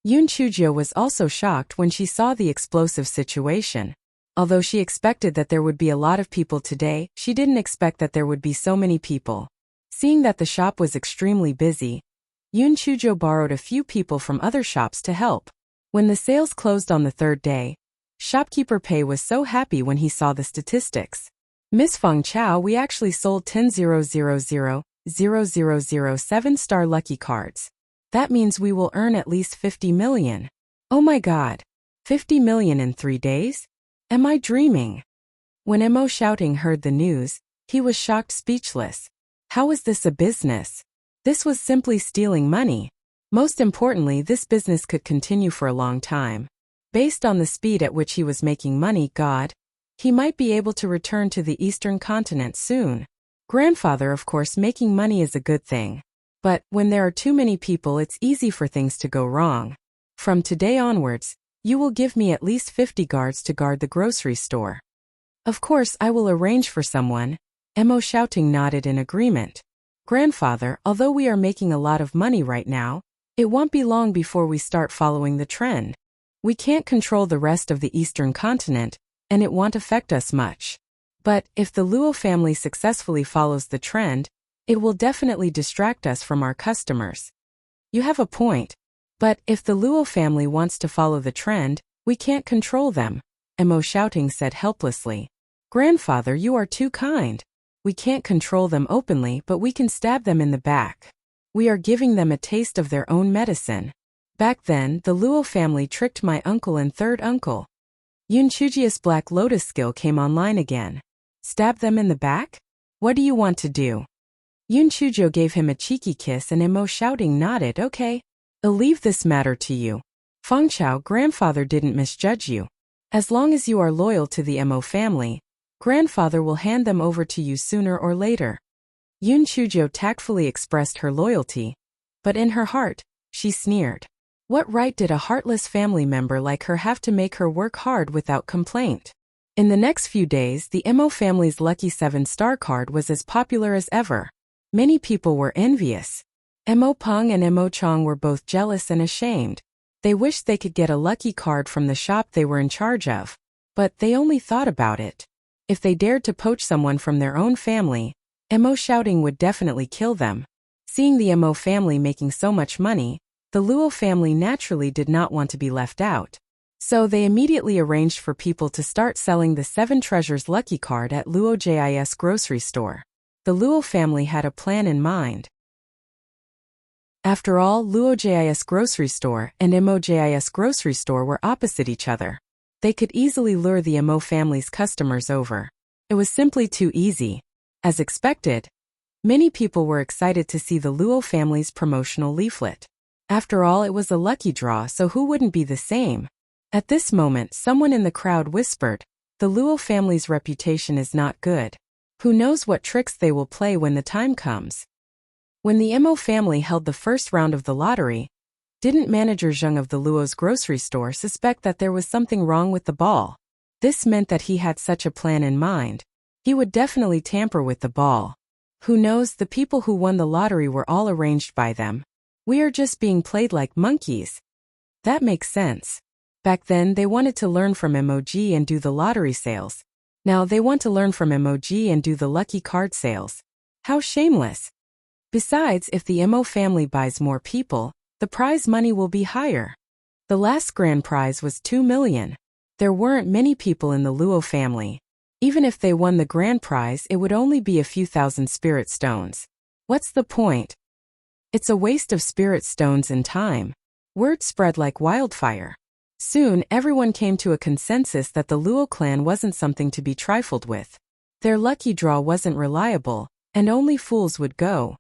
Yoon Chujio was also shocked when she saw the explosive situation. Although she expected that there would be a lot of people today, she didn't expect that there would be so many people. Seeing that the shop was extremely busy, Yoon Chujio borrowed a few people from other shops to help. When the sales closed on the third day, shopkeeper Pei was so happy when he saw the statistics. Miss Feng Chao, we actually sold 10,000,000 7-star lucky cards. That means we will earn at least 50 million. Oh my god. 50 million in 3 days? Am I dreaming? When Mo Shouting heard the news, he was shocked speechless. How is this a business? This was simply stealing money. Most importantly, this business could continue for a long time. Based on the speed at which he was making money, he might be able to return to the Eastern continent soon. Grandfather, of course, making money is a good thing. But when there are too many people, it's easy for things to go wrong. From today onwards, you will give me at least 50 guards to guard the grocery store. Of course, I will arrange for someone. Mo Shouting nodded in agreement. Grandfather, although we are making a lot of money right now, it won't be long before we start following the trend. We can't control the rest of the Eastern continent, and it won't affect us much. But if the Luo family successfully follows the trend, it will definitely distract us from our customers. You have a point. But if the Luo family wants to follow the trend, we can't control them, Mo Shouting said helplessly. Grandfather, you are too kind. We can't control them openly, but we can stab them in the back. We are giving them a taste of their own medicine. Back then, the Luo family tricked my uncle and third uncle. Yoon Chujio's Black Lotus skill came online again. Stab them in the back? What do you want to do? Yoon Chujio gave him a cheeky kiss and Mo Shouting nodded. Okay. I'll leave this matter to you. Feng Chao, grandfather didn't misjudge you. As long as you are loyal to the Mo family, grandfather will hand them over to you sooner or later. Yoon Chujio tactfully expressed her loyalty, but in her heart, she sneered. What right did a heartless family member like her have to make her work hard without complaint? In the next few days, the Mo family's lucky 7-star card was as popular as ever. Many people were envious. Mo Peng and Mo Chong were both jealous and ashamed. They wished they could get a lucky card from the shop they were in charge of. But they only thought about it. If they dared to poach someone from their own family, Mo Shouting would definitely kill them. Seeing the Mo family making so much money, the Luo family naturally did not want to be left out. So they immediately arranged for people to start selling the 7 Treasures lucky card at Luo Jis grocery store. The Luo family had a plan in mind. After all, Luo Jis grocery store and Mo Jis grocery store were opposite each other. They could easily lure the Mo family's customers over. It was simply too easy. As expected, many people were excited to see the Luo family's promotional leaflet. After all, it was a lucky draw, so who wouldn't be the same? At this moment, someone in the crowd whispered, the Luo family's reputation is not good. Who knows what tricks they will play when the time comes? When the Mo family held the first round of the lottery, didn't manager Zheng of the Luo's grocery store suspect that there was something wrong with the ball? This meant that he had such a plan in mind. He would definitely tamper with the ball. Who knows, the people who won the lottery were all arranged by them. We are just being played like monkeys. That makes sense. Back then, they wanted to learn from MOG and do the lottery sales. Now they want to learn from MOG and do the lucky card sales. How shameless. Besides, if the Mo family buys more people, the prize money will be higher. The last grand prize was 2 million. There weren't many people in the Luo family. Even if they won the grand prize, it would only be a few thousand spirit stones. What's the point? It's a waste of spirit stones and time. Word spread like wildfire. Soon, everyone came to a consensus that the Luo clan wasn't something to be trifled with. Their lucky draw wasn't reliable, and only fools would go.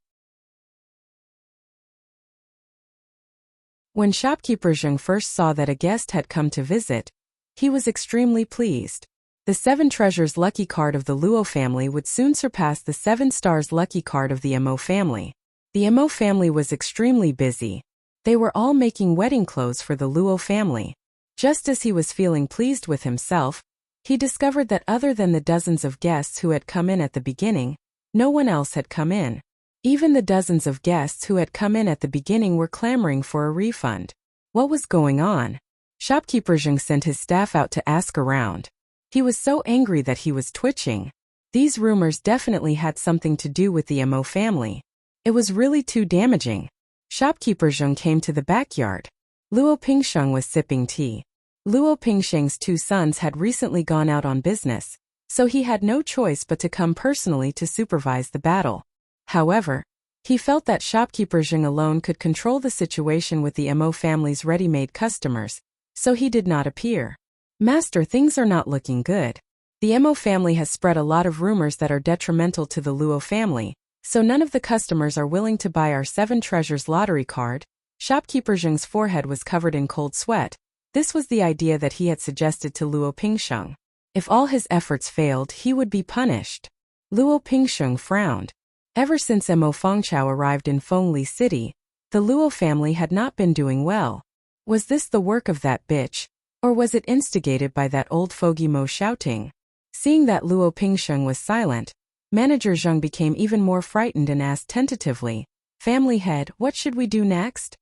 When shopkeeper Zheng first saw that a guest had come to visit, he was extremely pleased. The 7 Treasures lucky card of the Luo family would soon surpass the 7 Stars lucky card of the Mo family. The Mo family was extremely busy. They were all making wedding clothes for the Luo family. Just as he was feeling pleased with himself, he discovered that other than the dozens of guests who had come in at the beginning, no one else had come in. Even the dozens of guests who had come in at the beginning were clamoring for a refund. What was going on? Shopkeeper Zheng sent his staff out to ask around. He was so angry that he was twitching. These rumors definitely had something to do with the Mo family. It was really too damaging. Shopkeeper Zheng came to the backyard. Luo Pingsheng was sipping tea. Luo Pingsheng's 2 sons had recently gone out on business, so he had no choice but to come personally to supervise the battle. However, he felt that Shopkeeper Zheng alone could control the situation with the Mo family's ready-made customers, so he did not appear. Master, things are not looking good. The Mo family has spread a lot of rumors that are detrimental to the Luo family, so none of the customers are willing to buy our 7 treasures lottery card. Shopkeeper Zheng's forehead was covered in cold sweat. This was the idea that he had suggested to Luo Pingsheng. If all his efforts failed, he would be punished. Luo Pingsheng frowned. Ever since Mo Fengchao arrived in Fengli City, the Luo family had not been doing well. Was this the work of that bitch, or was it instigated by that old fogey Mo shouting? Seeing that Luo Pingsheng was silent, Manager Zheng became even more frightened and asked tentatively, "Family head, what should we do next?"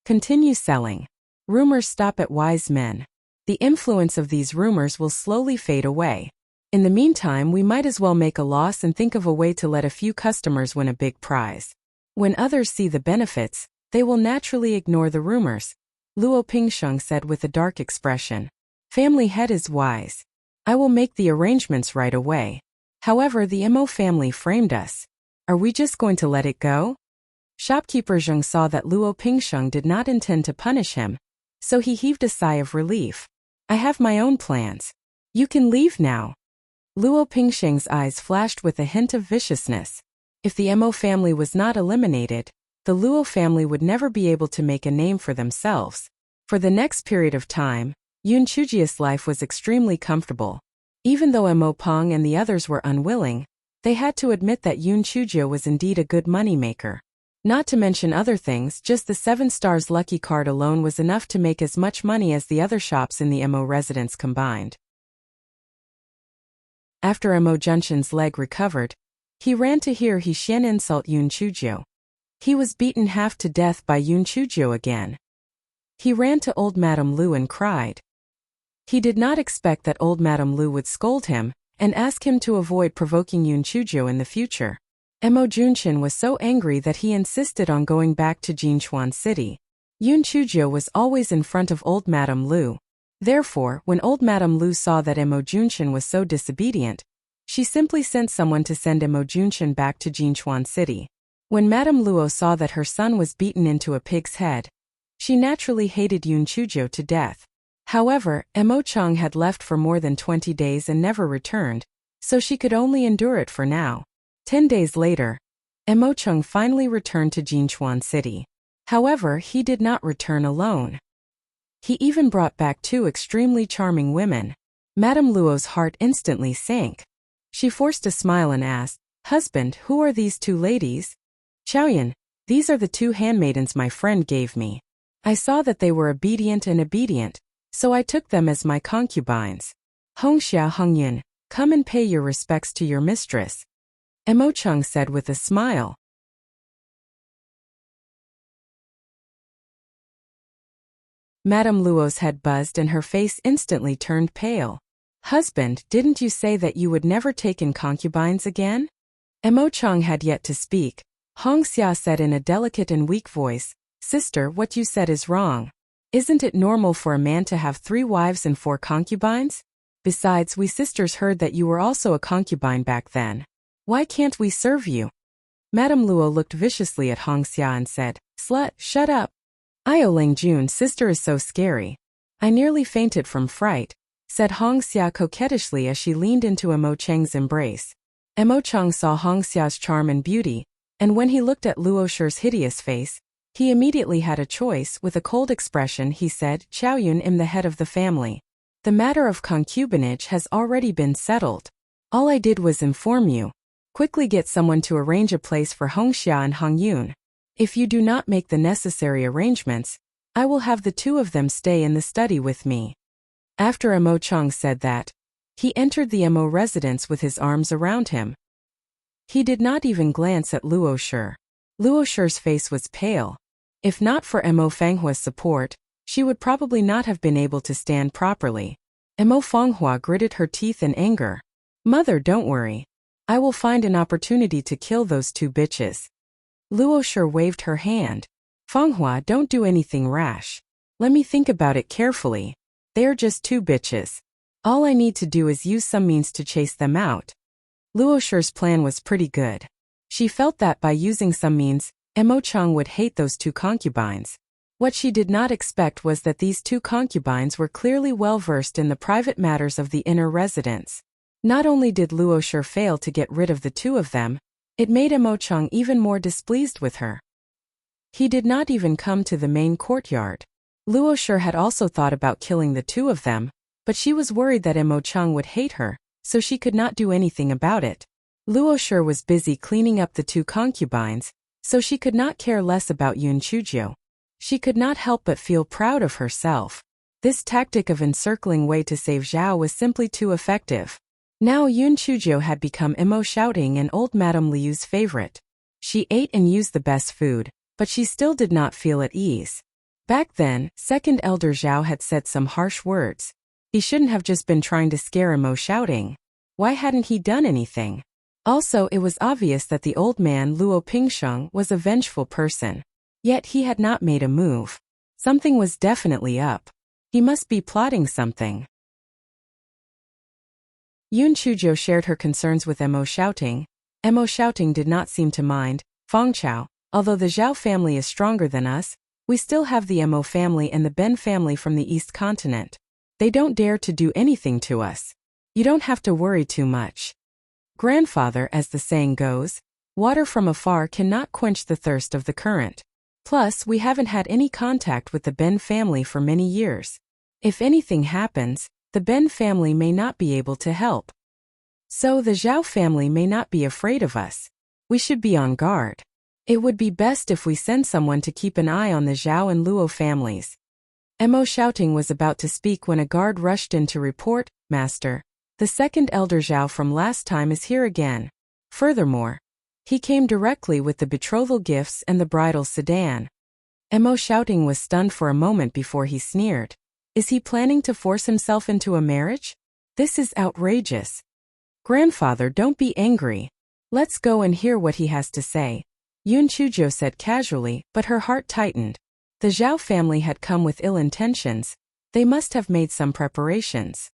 Continue selling. Rumors stop at wise men. The influence of these rumors will slowly fade away. In the meantime, we might as well make a loss and think of a way to let a few customers win a big prize. When others see the benefits, they will naturally ignore the rumors, Luo Pingsheng said with a dark expression. Family head is wise. I will make the arrangements right away. However, the Mo family framed us. Are we just going to let it go? Shopkeeper Zheng saw that Luo Pingsheng did not intend to punish him, so he heaved a sigh of relief. I have my own plans. You can leave now. Luo Pingsheng's eyes flashed with a hint of viciousness. If the Mo family was not eliminated, the Luo family would never be able to make a name for themselves. For the next period of time, Yun Chujia's life was extremely comfortable. Even though Mo Peng and the others were unwilling, they had to admit that Yun Chujia was indeed a good moneymaker. Not to mention other things, just the 7 stars lucky card alone was enough to make as much money as the other shops in the Mo residence combined. After Mo Junshin's leg recovered, he ran to hear He Xian insult Yun Chujio. He was beaten half to death by Yun Chujio again. He ran to old Madame Lu and cried. He did not expect that old Madame Lu would scold him and ask him to avoid provoking Yun Chujio in the future. Mo Junshin was so angry that he insisted on going back to Jinchuan City. Yun Chujio was always in front of old Madame Lu. Therefore, when old Madame Lu saw that Mo Junshin was so disobedient, she simply sent someone to send Mo Junshin back to Jinchuan City. When Madame Luo saw that her son was beaten into a pig's head, she naturally hated Yun Chujio to death. However, Mo Chang had left for more than 20 days and never returned, so she could only endure it for now. 10 days later, Mo Chang finally returned to Jinchuan City. However, he did not return alone. He even brought back 2 extremely charming women. Madame Luo's heart instantly sank. She forced a smile and asked, "Husband, who are these 2 ladies?" "Chaoyan, these are the 2 handmaidens my friend gave me. I saw that they were obedient, so I took them as my concubines. Hongxia Hongyun, come and pay your respects to your mistress," Mo Chang said with a smile. Madame Luo's head buzzed and her face instantly turned pale. "Husband, didn't you say that you would never take in concubines again?" Mo Chang had yet to speak. Hongxia said in a delicate and weak voice, "Sister, what you said is wrong. Isn't it normal for a man to have 3 wives and 4 concubines? Besides, we sisters heard that you were also a concubine back then. Why can't we serve you?" Madame Luo looked viciously at Hongxia and said, "Slut, shut up. Io Ling Jun, sister is so scary. I nearly fainted from fright," said Hongxia coquettishly as she leaned into Mo Chang's embrace. Mo Chang saw Hongxia's charm and beauty, and when he looked at Luo Shi's hideous face, he immediately had a choice. With a cold expression he said, "Chaoyun, am the head of the family. The matter of concubinage has already been settled. All I did was inform you. Quickly get someone to arrange a place for Hongxia and Hongyun. If you do not make the necessary arrangements, I will have the 2 of them stay in the study with me." After Mo Chang said that, he entered the Mo residence with his arms around him. He did not even glance at Luo Shi. Luo Shi's face was pale. If not for Mo Fenghua's support, she would probably not have been able to stand properly. Mo Fanghua gritted her teeth in anger. Mother, don't worry. I will find an opportunity to kill those two bitches. Luo Shi waved her hand. Fanghua, don't do anything rash. Let me think about it carefully. They are just two bitches. All I need to do is use some means to chase them out. Luo Shi's plan was pretty good. She felt that by using some means, Mo Chang would hate those two concubines. What she did not expect was that these two concubines were clearly well versed in the private matters of the inner residence. Not only did Luo Shi fail to get rid of the two of them, it made Mo Chang even more displeased with her. He did not even come to the main courtyard. Luo Shi had also thought about killing the two of them, but she was worried that Mo Chang would hate her, so she could not do anything about it. Luo Shi was busy cleaning up the two concubines, so she could not care less about Yun Chuzhou. She could not help but feel proud of herself. This tactic of encircling Wei to save Zhao was simply too effective. Now Yun Chuzhou had become Mo Shouting and old Madame Liu's favorite. She ate and used the best food, but she still did not feel at ease. Back then, second elder Zhao had said some harsh words. He shouldn't have just been trying to scare Mo Shouting. Why hadn't he done anything? Also, it was obvious that the old man Luo Pingsheng was a vengeful person. Yet he had not made a move. Something was definitely up. He must be plotting something. Yun Chuzhou shared her concerns with Mo Shouting. Mo Shouting did not seem to mind. Fang Chao, although the Zhao family is stronger than us, we still have the Mo family and the Ben family from the East Continent. They don't dare to do anything to us. You don't have to worry too much. Grandfather, as the saying goes, water from afar cannot quench the thirst of the current. Plus, we haven't had any contact with the Ben family for many years. If anything happens, the Ben family may not be able to help. So the Zhao family may not be afraid of us. We should be on guard. It would be best if we send someone to keep an eye on the Zhao and Luo families. Mo Shouting was about to speak when a guard rushed in to report, Master, the second elder Zhao from last time is here again. Furthermore, he came directly with the betrothal gifts and the bridal sedan. Mo Shouting was stunned for a moment before he sneered. Is he planning to force himself into a marriage? This is outrageous. Grandfather, don't be angry. Let's go and hear what he has to say. Yun Chuzhou said casually, but her heart tightened. The Zhao family had come with ill intentions. They must have made some preparations.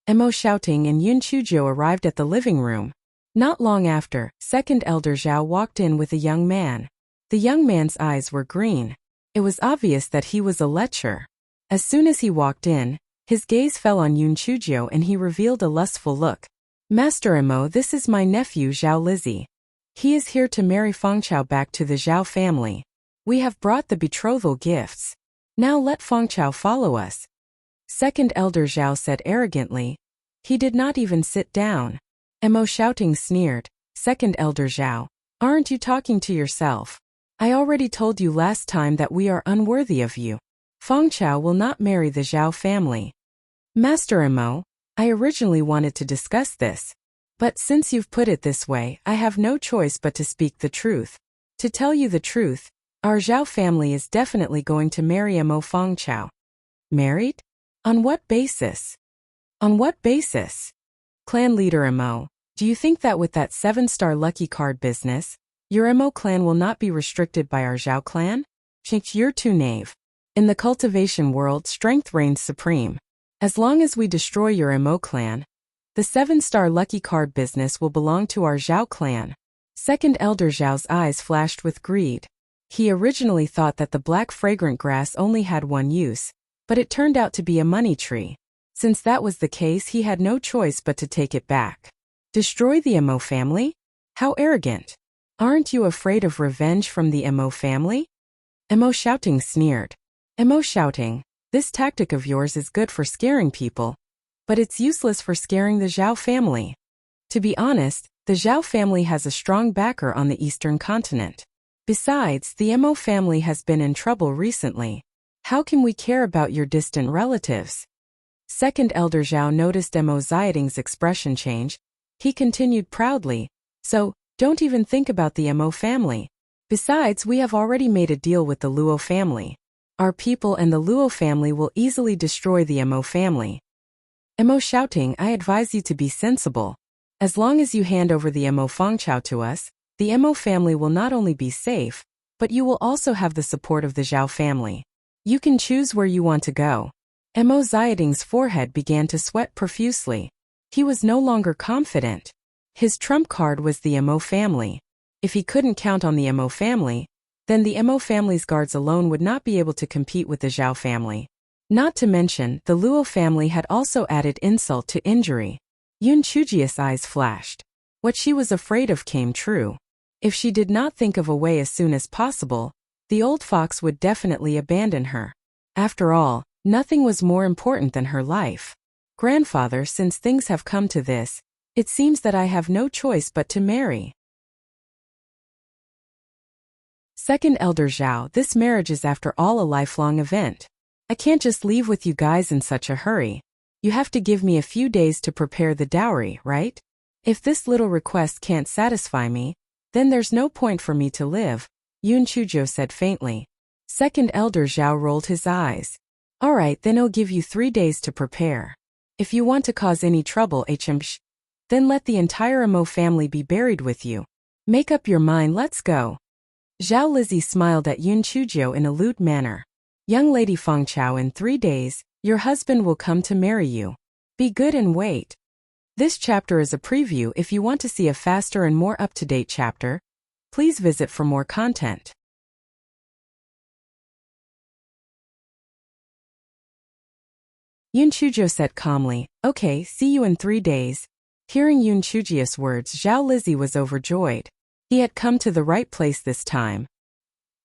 Mo Shouting and Yun Chuzhou arrived at the living room. Not long after, second elder Zhao walked in with a young man. The young man's eyes were green. It was obvious that he was a lecher. As soon as he walked in, his gaze fell on Yun Chuzhou and he revealed a lustful look. Master Mo, this is my nephew Zhao Lizzy. He is here to marry Fang Chao back to the Zhao family. We have brought the betrothal gifts. Now let Fang Chao follow us. Second elder Zhao said arrogantly. He did not even sit down. Mo Shouting sneered. Second elder Zhao, aren't you talking to yourself? I already told you last time that we are unworthy of you. Fang Chao will not marry the Zhao family. Master Mo, I originally wanted to discuss this. But since you've put it this way, I have no choice but to speak the truth. To tell you the truth, our Zhao family is definitely going to marry Mo Fang Chao. Married? On what basis? On what basis? Clan leader Mo, do you think that with that 7-star lucky card business, your Mo clan will not be restricted by our Zhao clan? You're too naive. In the cultivation world, strength reigns supreme. As long as we destroy your Mo clan, the 7-star lucky card business will belong to our Zhao clan. Second elder Zhao's eyes flashed with greed. He originally thought that the black fragrant grass only had one use, but it turned out to be a money tree. Since that was the case, he had no choice but to take it back. Destroy the Mo family? How arrogant. Aren't you afraid of revenge from the Mo family? Mo Shouting sneered. Mo Shouting, this tactic of yours is good for scaring people, but it's useless for scaring the Zhao family. To be honest, the Zhao family has a strong backer on the eastern continent. Besides, the Mo family has been in trouble recently. How can we care about your distant relatives? Second elder Zhao noticed Mo Ziyading's expression change. He continued proudly, so, don't even think about the Mo family. Besides, we have already made a deal with the Luo family. Our people and the Luo family will easily destroy the Mo family. Mo shouting, I advise you to be sensible. As long as you hand over the Mo Fangchao to us, the Mo family will not only be safe, but you will also have the support of the Zhao family. You can choose where you want to go. Mo Xiaoding's forehead began to sweat profusely. He was no longer confident. His trump card was the Mo family. If he couldn't count on the Mo family, then the Mo family's guards alone would not be able to compete with the Zhao family. Not to mention, the Luo family had also added insult to injury. Yun Chujia's eyes flashed. What she was afraid of came true. If she did not think of a way as soon as possible, the old fox would definitely abandon her. After all, nothing was more important than her life. Grandfather, since things have come to this, it seems that I have no choice but to marry. Second Elder Zhao, this marriage is after all a lifelong event. I can't just leave with you guys in such a hurry. You have to give me a few days to prepare the dowry, right? If this little request can't satisfy me, then there's no point for me to live, Yun Chuzhou said faintly. Second Elder Zhao rolled his eyes. All right, then I'll give you 3 days to prepare. If you want to cause any trouble, then let the entire Mo family be buried with you. Make up your mind, let's go. Zhao Lizzie smiled at Yun Chuzhou in a lewd manner. Young lady Fangchao, in 3 days, your husband will come to marry you. Be good and wait. This chapter is a preview. If you want to see a faster and more up-to-date chapter, please visit for more content. Yun Chuzhou said calmly, okay, see you in 3 days. Hearing Yun Chujia's words, Zhao Lizzie was overjoyed. He had come to the right place this time.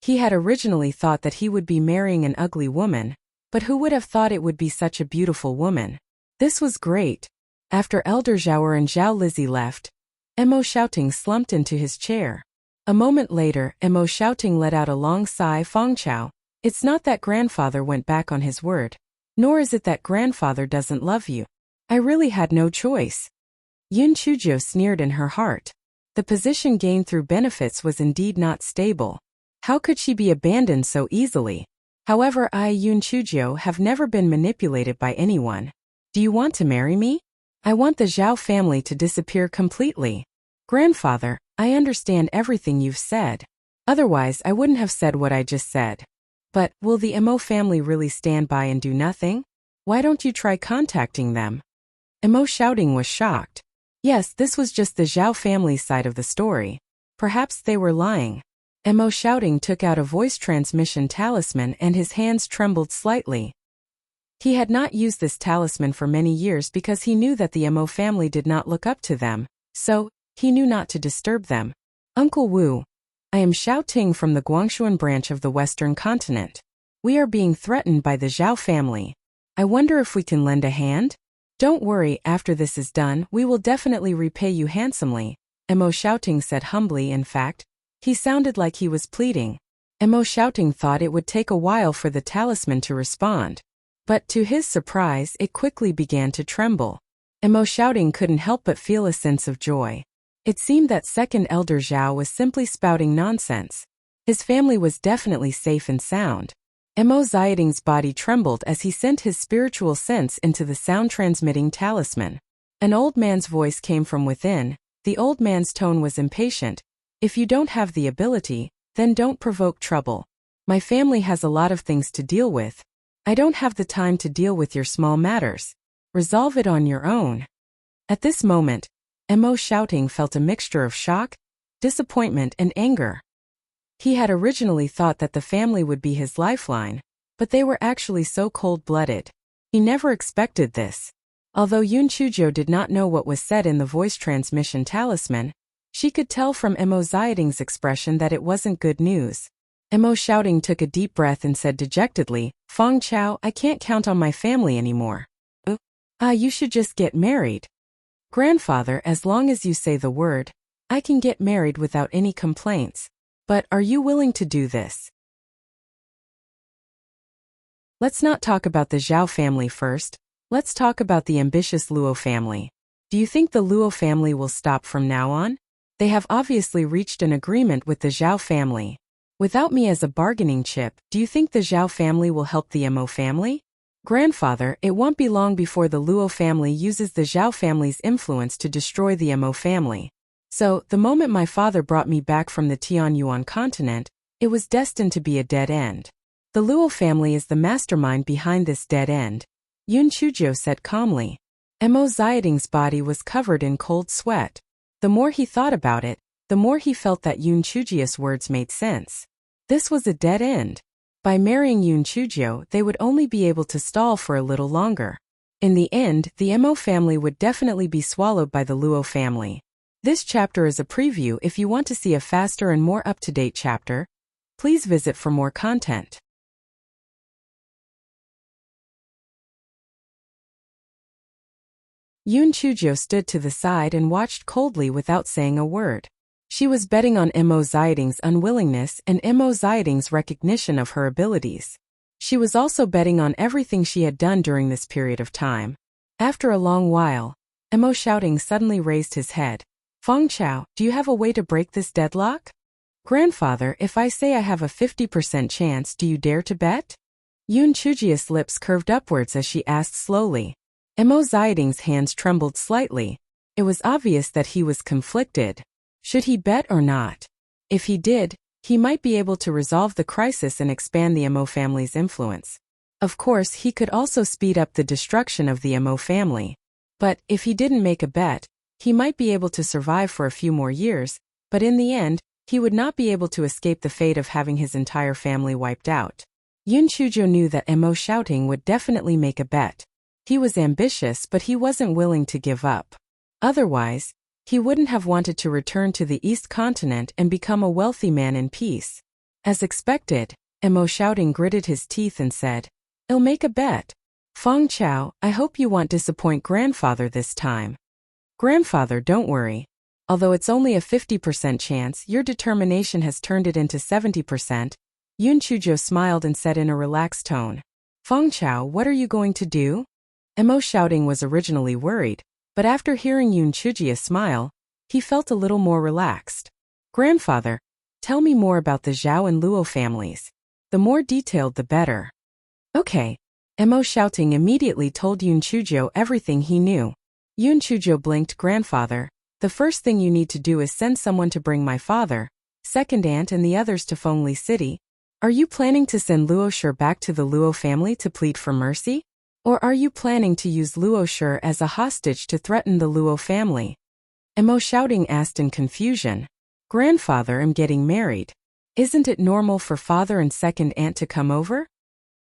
He had originally thought that he would be marrying an ugly woman, but who would have thought it would be such a beautiful woman? This was great. After Elder Zhao and Zhao Lizzie left, Mo shouting slumped into his chair. A moment later, Mo shouting let out a long sigh. Fangchao, it's not that grandfather went back on his word, nor is it that grandfather doesn't love you. I really had no choice. Yun Chuzhou sneered in her heart. The position gained through benefits was indeed not stable. How could she be abandoned so easily? However, I, Yun Chuzhou, have never been manipulated by anyone. Do you want to marry me? I want the Zhao family to disappear completely. Grandfather, I understand everything you've said. Otherwise, I wouldn't have said what I just said. But, will the Mo family really stand by and do nothing? Why don't you try contacting them? Mo shouting was shocked. Yes, this was just the Zhao family's side of the story. Perhaps they were lying. Mo shouting took out a voice transmission talisman and his hands trembled slightly. He had not used this talisman for many years because he knew that the Mo family did not look up to them, so he knew not to disturb them. Uncle Wu, I am Xiao Ting from the Guangshuan branch of the Western continent. We are being threatened by the Zhao family. I wonder if we can lend a hand? Don't worry, after this is done, we will definitely repay you handsomely, Mo shouting said humbly. In fact, he sounded like he was pleading. Mo shouting thought it would take a while for the talisman to respond. But to his surprise, it quickly began to tremble. Mo shouting couldn't help but feel a sense of joy. It seemed that Second Elder Zhao was simply spouting nonsense. His family was definitely safe and sound. Mo Xiaoding's body trembled as he sent his spiritual sense into the sound-transmitting talisman. An old man's voice came from within. The old man's tone was impatient. If you don't have the ability, then don't provoke trouble. My family has a lot of things to deal with. I don't have the time to deal with your small matters. Resolve it on your own. At this moment, Mo shouting felt a mixture of shock, disappointment, and anger. He had originally thought that the family would be his lifeline, but they were actually so cold-blooded. He never expected this. Although Yun Chuzhou did not know what was said in the voice transmission talisman, she could tell from Mo Xiaoding's expression that it wasn't good news. Mo shouting took a deep breath and said dejectedly, Fangchao, I can't count on my family anymore. You should just get married. Grandfather, as long as you say the word, I can get married without any complaints. But are you willing to do this? Let's not talk about the Zhao family first. Let's talk about the ambitious Luo family. Do you think the Luo family will stop from now on? They have obviously reached an agreement with the Zhao family. Without me as a bargaining chip, do you think the Zhao family will help the Mo family? Grandfather, it won't be long before the Luo family uses the Zhao family's influence to destroy the Mo family. So, the moment my father brought me back from the Tianyuan continent, it was destined to be a dead end. The Luo family is the mastermind behind this dead end, Yun Chuzhou said calmly. Mo Xiaoding's body was covered in cold sweat. The more he thought about it, the more he felt that Yun Chuzhou's words made sense. This was a dead end. By marrying Yun Chuzhou, they would only be able to stall for a little longer. In the end, the Mo family would definitely be swallowed by the Luo family. This chapter is a preview. If you want to see a faster and more up-to-date chapter, please visit for more content. Yun Chuzhou stood to the side and watched coldly without saying a word. She was betting on Mo Xiaoding's unwillingness and Mo Xiaoding's recognition of her abilities. She was also betting on everything she had done during this period of time. After a long while, Mo Xiaoding suddenly raised his head. Feng Chao, do you have a way to break this deadlock? Grandfather, if I say I have a 50% chance, do you dare to bet? Yun Chuzhou's lips curved upwards as she asked slowly. Mo Xiaoding's hands trembled slightly. It was obvious that he was conflicted. Should he bet or not? If he did, he might be able to resolve the crisis and expand the Mo family's influence. Of course, he could also speed up the destruction of the Mo family. But if he didn't make a bet, he might be able to survive for a few more years, but in the end, he would not be able to escape the fate of having his entire family wiped out. Yun Chuzhou knew that Mo Xiaoding would definitely make a bet. He was ambitious, but he wasn't willing to give up. Otherwise, he wouldn't have wanted to return to the East Continent and become a wealthy man in peace. As expected, Mo Xiaoding gritted his teeth and said, "I'll make a bet. Feng Chao, I hope you won't disappoint Grandfather this time." Grandfather, don't worry. Although it's only a 50% chance, your determination has turned it into 70%. Yun Chuzhou smiled and said in a relaxed tone. Feng Chao, what are you going to do? Mo Xiaoding was originally worried, but after hearing Yun Chuzhou smile, he felt a little more relaxed. Grandfather, tell me more about the Zhao and Luo families. The more detailed the better. Okay. Mo Xiaoding immediately told Yun Chuzhou everything he knew. Yun Chuzhou blinked. Grandfather, the first thing you need to do is send someone to bring my father, second aunt and the others to Fengli City. Are you planning to send Luo Shi back to the Luo family to plead for mercy? Or are you planning to use Luo Shi as a hostage to threaten the Luo family? Mo Xiaoding asked in confusion. Grandfather, I'm getting married. Isn't it normal for father and second aunt to come over?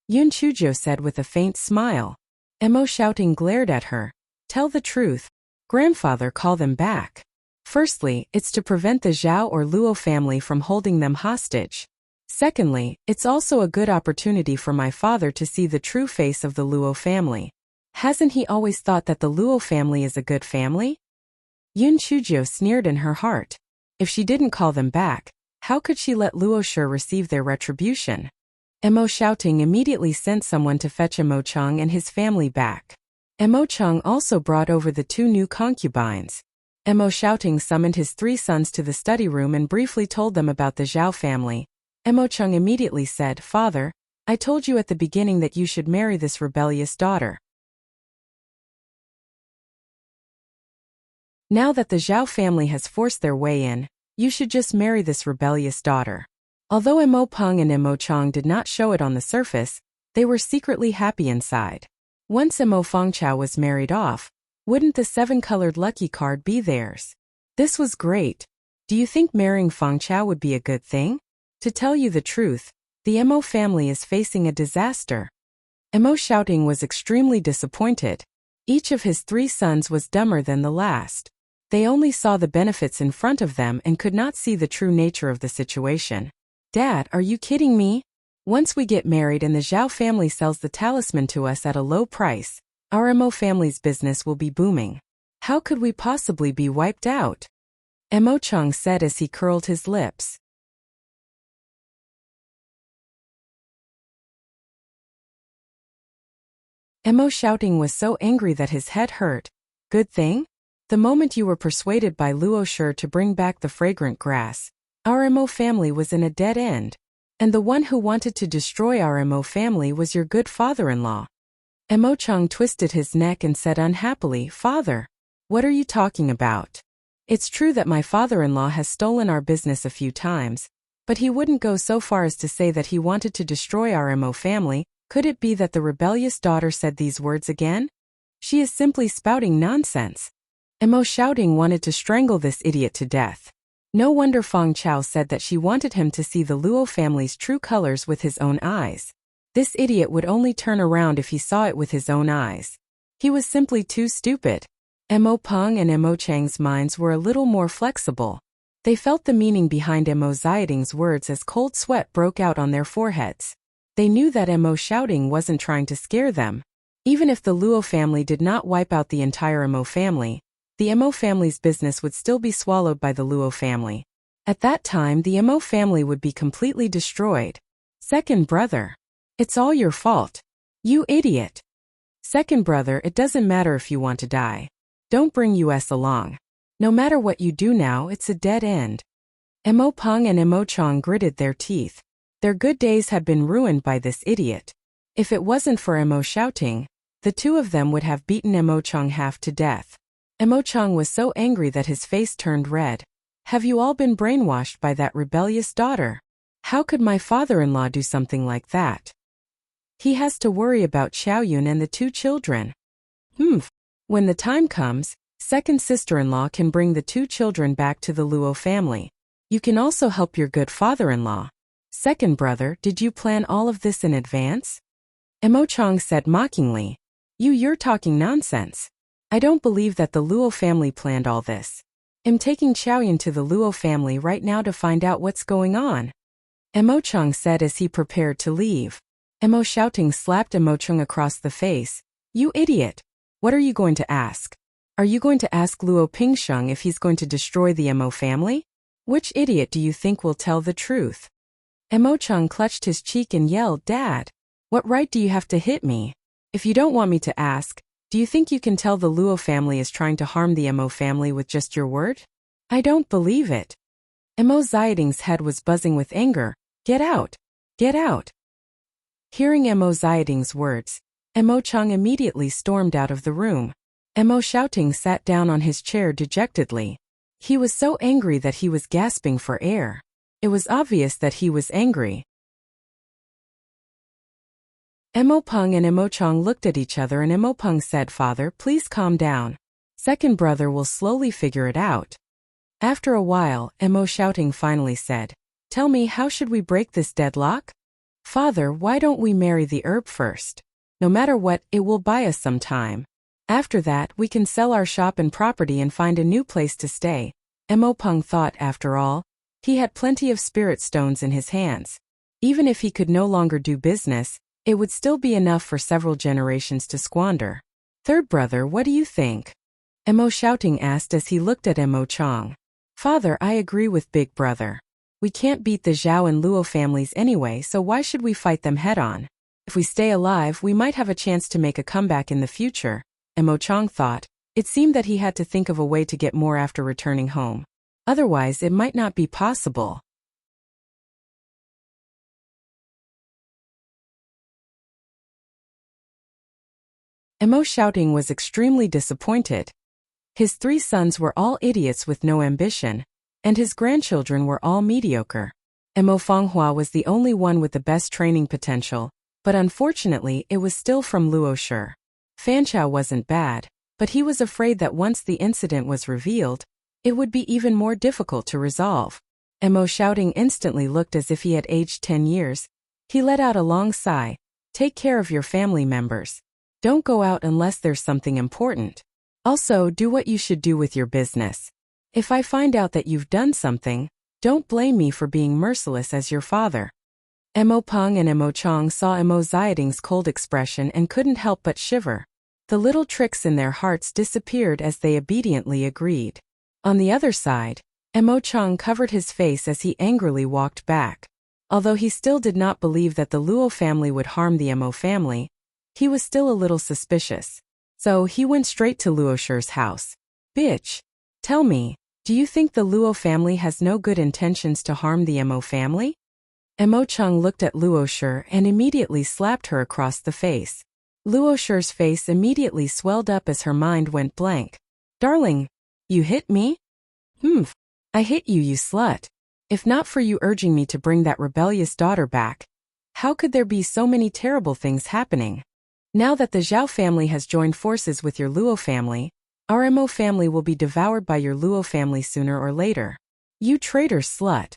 Yun Chuzhou said with a faint smile. Mo Xiaoding glared at her. Tell the truth. Grandfather, call them back. Firstly, it's to prevent the Zhao or Luo family from holding them hostage. Secondly, it's also a good opportunity for my father to see the true face of the Luo family. Hasn't he always thought that the Luo family is a good family? Yun Chuzhou sneered in her heart. If she didn't call them back, how could she let Luo Shi receive their retribution? Mo Xiaoding immediately sent someone to fetch Mo Cheng and his family back. Mo Cheng also brought over the two new concubines. Mo Xiaoding summoned his 3 sons to the study room and briefly told them about the Zhao family. Mo Cheng immediately said, Father, I told you at the beginning that you should marry this rebellious daughter. Now that the Zhao family has forced their way in, you should just marry this rebellious daughter. Although Mo Peng and Mo Cheng did not show it on the surface, they were secretly happy inside. Once Mo Feng Chao was married off, wouldn't the 7-colored lucky card be theirs? This was great. Do you think marrying Feng Chao would be a good thing? To tell you the truth, the Mo family is facing a disaster. Mo Xiaoding was extremely disappointed. Each of his 3 sons was dumber than the last. They only saw the benefits in front of them and could not see the true nature of the situation. Dad, are you kidding me? Once we get married and the Zhao family sells the talisman to us at a low price, our Mo family's business will be booming. How could we possibly be wiped out? Mo Cheng said as he curled his lips. Mo Xiaoding was so angry that his head hurt. Good thing? The moment you were persuaded by Luo to bring back the fragrant grass, our Mo family was in a dead end. And the one who wanted to destroy our Mo family was your good father-in-law. Mo Chung twisted his neck and said unhappily, Father, what are you talking about? It's true that my father-in-law has stolen our business a few times, but he wouldn't go so far as to say that he wanted to destroy our Mo family. Could it be that the rebellious daughter said these words again? She is simply spouting nonsense. Mo shouting wanted to strangle this idiot to death. No wonder Feng Chao said that she wanted him to see the Luo family's true colors with his own eyes. This idiot would only turn around if he saw it with his own eyes. He was simply too stupid. Mo Peng and Mo Chang's minds were a little more flexible. They felt the meaning behind Mo Ziyading's words as cold sweat broke out on their foreheads. They knew that Mo shouting wasn't trying to scare them. Even if the Luo family did not wipe out the entire Mo family, the Mo family's business would still be swallowed by the Luo family. At that time, the Mo family would be completely destroyed. Second brother. It's all your fault. You idiot. Second brother, it doesn't matter if you want to die. Don't bring us along. No matter what you do now, it's a dead end. Mo Peng and Mo Chang gritted their teeth. Their good days had been ruined by this idiot. If it wasn't for Mo shouting, the two of them would have beaten Mo Chang half to death. Mo Chang was so angry that his face turned red. Have you all been brainwashed by that rebellious daughter? How could my father-in-law do something like that? He has to worry about Xiaoyun and the two children. When the time comes, second sister-in-law can bring the two children back to the Luo family. You can also help your good father-in-law. Second brother, did you plan all of this in advance? Mo Chang said mockingly. You're talking nonsense. I don't believe that the Luo family planned all this. I'm taking Xiaoyun to the Luo family right now to find out what's going on. Mo Chang said as he prepared to leave. Mo shouting slapped Mo Chang across the face. You idiot! What are you going to ask? Are you going to ask Luo Pingsheng if he's going to destroy the Mo family? Which idiot do you think will tell the truth? Mo Chang clutched his cheek and yelled, Dad, what right do you have to hit me? If you don't want me to ask, do you think you can tell the Luo family is trying to harm the Mo family with just your word? I don't believe it. Mo Ziyading's head was buzzing with anger. Get out! Get out! Hearing Mo Ziyading's words, Mo Chang immediately stormed out of the room. Mo shouting sat down on his chair dejectedly. He was so angry that he was gasping for air. It was obvious that he was angry. Mo Peng and Mo Chang looked at each other and Mo Peng said, Father, please calm down. Second brother will slowly figure it out. After a while, Mo shouting finally said, Tell me, how should we break this deadlock? Father, why don't we marry the herb first? No matter what, it will buy us some time. After that, we can sell our shop and property and find a new place to stay. Mo Peng thought, after all, he had plenty of spirit stones in his hands. Even if he could no longer do business, it would still be enough for several generations to squander. Third brother, what do you think? Mo shouting asked as he looked at Mo Chang. Father, I agree with big brother. We can't beat the Zhao and Luo families anyway, so why should we fight them head-on? If we stay alive, we might have a chance to make a comeback in the future. Mo Chang thought. It seemed that he had to think of a way to get more after returning home. Otherwise, it might not be possible. Mo shouting was extremely disappointed. His 3 sons were all idiots with no ambition, and his grandchildren were all mediocre. Mo Fanghua was the only one with the best training potential, but unfortunately it was still from Luo Shi. Fanchao wasn't bad, but he was afraid that once the incident was revealed, it would be even more difficult to resolve. Mo shouting instantly looked as if he had aged 10 years. He let out a long sigh. Take care of your family members. Don't go out unless there's something important. Also, do what you should do with your business. If I find out that you've done something, don't blame me for being merciless as your father. Mo Peng and Mo Chang saw Mo Ziyading's cold expression and couldn't help but shiver. The little tricks in their hearts disappeared as they obediently agreed. On the other side, Mo Chang covered his face as he angrily walked back. Although he still did not believe that the Luo family would harm the Mo family, he was still a little suspicious. So he went straight to Luo Shi's house. Bitch. Tell me, do you think the Luo family has no good intentions to harm the Mo family? Mo Chung looked at Luo Shi and immediately slapped her across the face. Luo Shi's face immediately swelled up as her mind went blank. Darling, you hit me? Humph. I hit you, you slut. If not for you urging me to bring that rebellious daughter back, how could there be so many terrible things happening? Now that the Zhao family has joined forces with your Luo family, our Mo family will be devoured by your Luo family sooner or later. You traitor slut.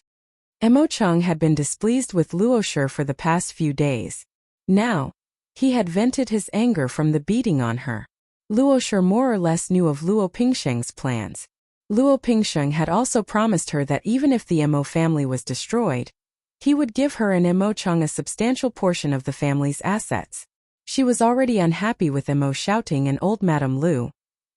Mo Chung had been displeased with Luo Shi for the past few days. Now, he had vented his anger from the beating on her. Luo Shi more or less knew of Luo Pingsheng's plans. Luo Pingsheng had also promised her that even if the Mo family was destroyed, he would give her and Mo Chung a substantial portion of the family's assets. She was already unhappy with Mo shouting and old Madame Lu.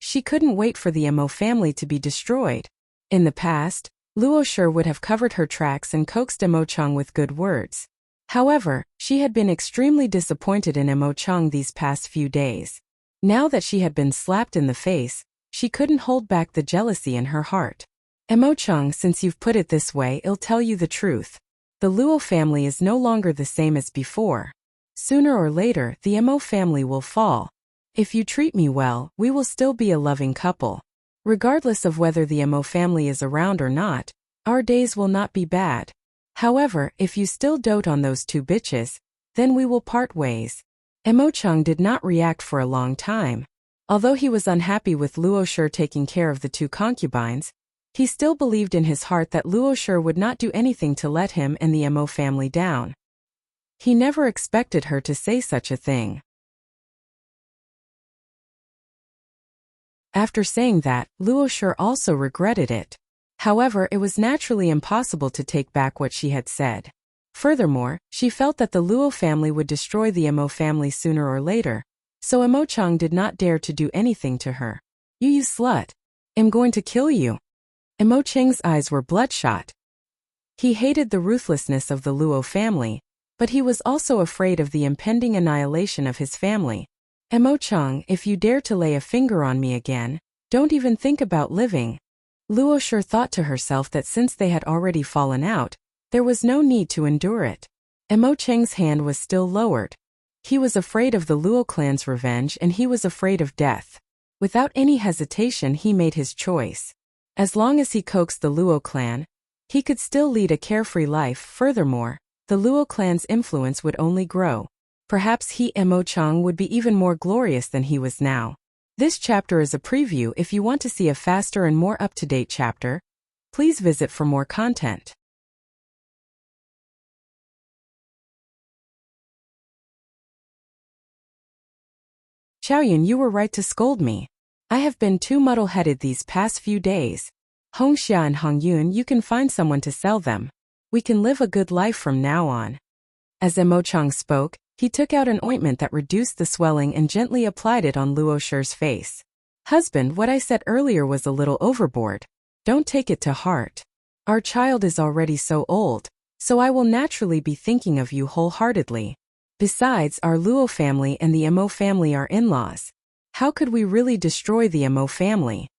She couldn't wait for the Mo family to be destroyed. In the past, Luo Shi would have covered her tracks and coaxed Mo Chung with good words. However, she had been extremely disappointed in Mo Chung these past few days. Now that she had been slapped in the face, she couldn't hold back the jealousy in her heart. Mo Chung, since you've put it this way, I'll tell you the truth. The Luo family is no longer the same as before. Sooner or later, the Mo family will fall. If you treat me well, we will still be a loving couple. Regardless of whether the Mo family is around or not, our days will not be bad. However, if you still dote on those two bitches, then we will part ways. Mo Chung did not react for a long time. Although he was unhappy with Luo Shi taking care of the two concubines, he still believed in his heart that Luo Shi would not do anything to let him and the Mo family down. He never expected her to say such a thing. After saying that, Luo Shi also regretted it. However, it was naturally impossible to take back what she had said. Furthermore, she felt that the Luo family would destroy the Mo family sooner or later, so Mo Chung did not dare to do anything to her. You slut. I'm going to kill you. Mo Cheng's eyes were bloodshot. He hated the ruthlessness of the Luo family, but he was also afraid of the impending annihilation of his family. Mo Chung, if you dare to lay a finger on me again, don't even think about living. Luo Shi thought to herself that since they had already fallen out, there was no need to endure it. Mo Cheng's hand was still lowered. He was afraid of the Luo clan's revenge and he was afraid of death. Without any hesitation, he made his choice. As long as he coaxed the Luo clan, he could still lead a carefree life. Furthermore, the Luo clan's influence would only grow. Perhaps he, Mo Chung, would be even more glorious than he was now. This chapter is a preview. If you want to see a faster and more up-to-date chapter, please visit for more content. Xiaoyun, you were right to scold me. I have been too muddle-headed these past few days. Hongxia and Hongyun, you can find someone to sell them. We can live a good life from now on. As Mo Chung spoke, he took out an ointment that reduced the swelling and gently applied it on Luo Shi's face. Husband, what I said earlier was a little overboard. Don't take it to heart. Our child is already so old, so I will naturally be thinking of you wholeheartedly. Besides, our Luo family and the Mo family are in-laws. How could we really destroy the Mo family?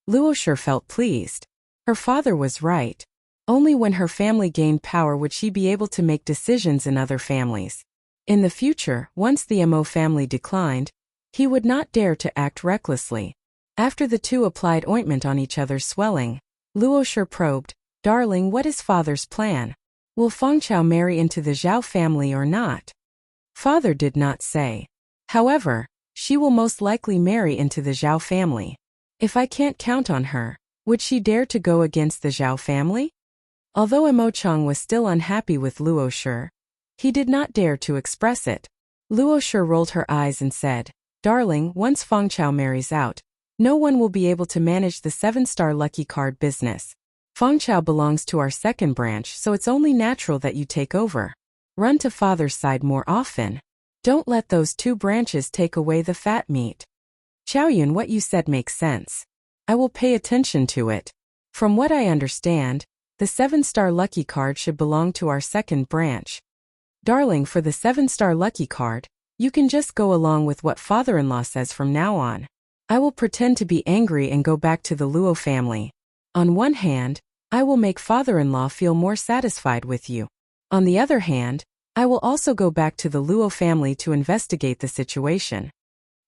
Luo Shi felt pleased. Her father was right. Only when her family gained power would she be able to make decisions in other families. In the future, once the Mo family declined, he would not dare to act recklessly. After the two applied ointment on each other's swelling, Luo Shi probed, Darling, what is father's plan? Will Fengchao marry into the Zhao family or not? Father did not say. However, she will most likely marry into the Zhao family. If I can't count on her, would she dare to go against the Zhao family? Although Mo Chung was still unhappy with Luo Shi, he did not dare to express it. Luo Shi rolled her eyes and said, Darling, once Fengchao marries out, no one will be able to manage the 7-star lucky card business. Fengchao belongs to our second branch, so it's only natural that you take over. Run to father's side more often. Don't let those two branches take away the fat meat. Xiaoyun, what you said makes sense. I will pay attention to it. From what I understand, the 7-star lucky card should belong to our second branch. Darling, for the 7-star lucky card, you can just go along with what father-in-law says from now on. I will pretend to be angry and go back to the Luo family. On one hand, I will make father-in-law feel more satisfied with you. On the other hand, I will also go back to the Luo family to investigate the situation.